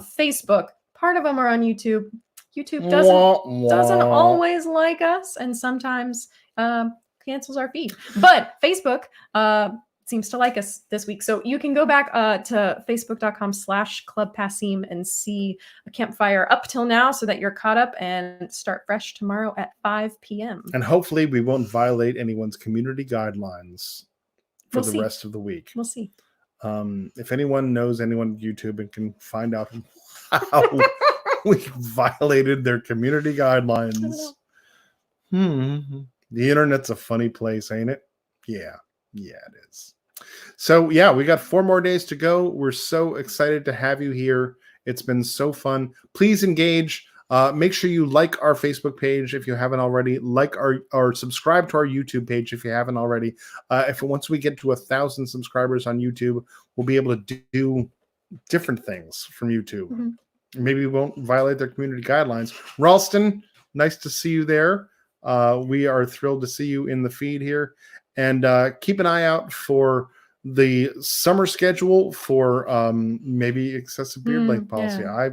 Facebook. Part of them are on YouTube. YouTube doesn't always like us, and sometimes cancels our feed. But Facebook seems to like us this week. So you can go back to facebook.com/Club Passim and see a Campfire up till now so that you're caught up and start fresh tomorrow at 5 p.m. And hopefully we won't violate anyone's community guidelines for the rest of the week. We'll see. If anyone knows anyone on YouTube and can find out how we violated their community guidelines. The internet's a funny place, ain't it? Yeah, it is. So yeah, we got 4 more days to go. We're so excited to have you here. It's been so fun. Please engage. Make sure you like our Facebook page if you haven't already. Like or subscribe to our YouTube page if you haven't already. Once we get to 1,000 subscribers on YouTube, we'll be able to do different things from YouTube. Mm-hmm. Maybe we won't violate their community guidelines. Ralston, nice to see you there. We are thrilled to see you in the feed here. And keep an eye out for the summer schedule for maybe excessive beard length policy. Yeah.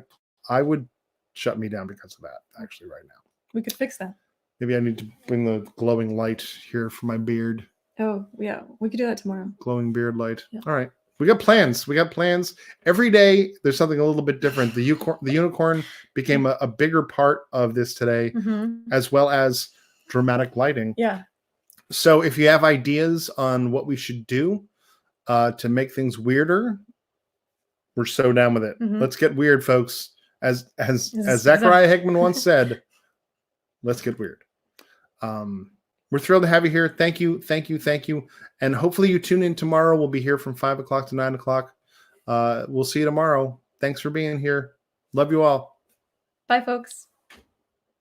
I would shut me down because of that, actually, right now. We could fix that. Maybe I need to bring the glowing light here for my beard. Oh, yeah. We could do that tomorrow. Glowing beard light. Yeah. All right. We got plans. We got plans. Every day there's something a little bit different. The unicorn became a bigger part of this today, as well as dramatic lighting. Yeah. So if you have ideas on what we should do to make things weirder, we're so down with it. Let's get weird, folks. As Zachariah Hickman once said, let's get weird. We're thrilled to have you here. Thank you. And hopefully you tune in tomorrow. We'll be here from 5 o'clock to 9 o'clock. We'll see you tomorrow. Thanks for being here. Love you all. Bye, folks.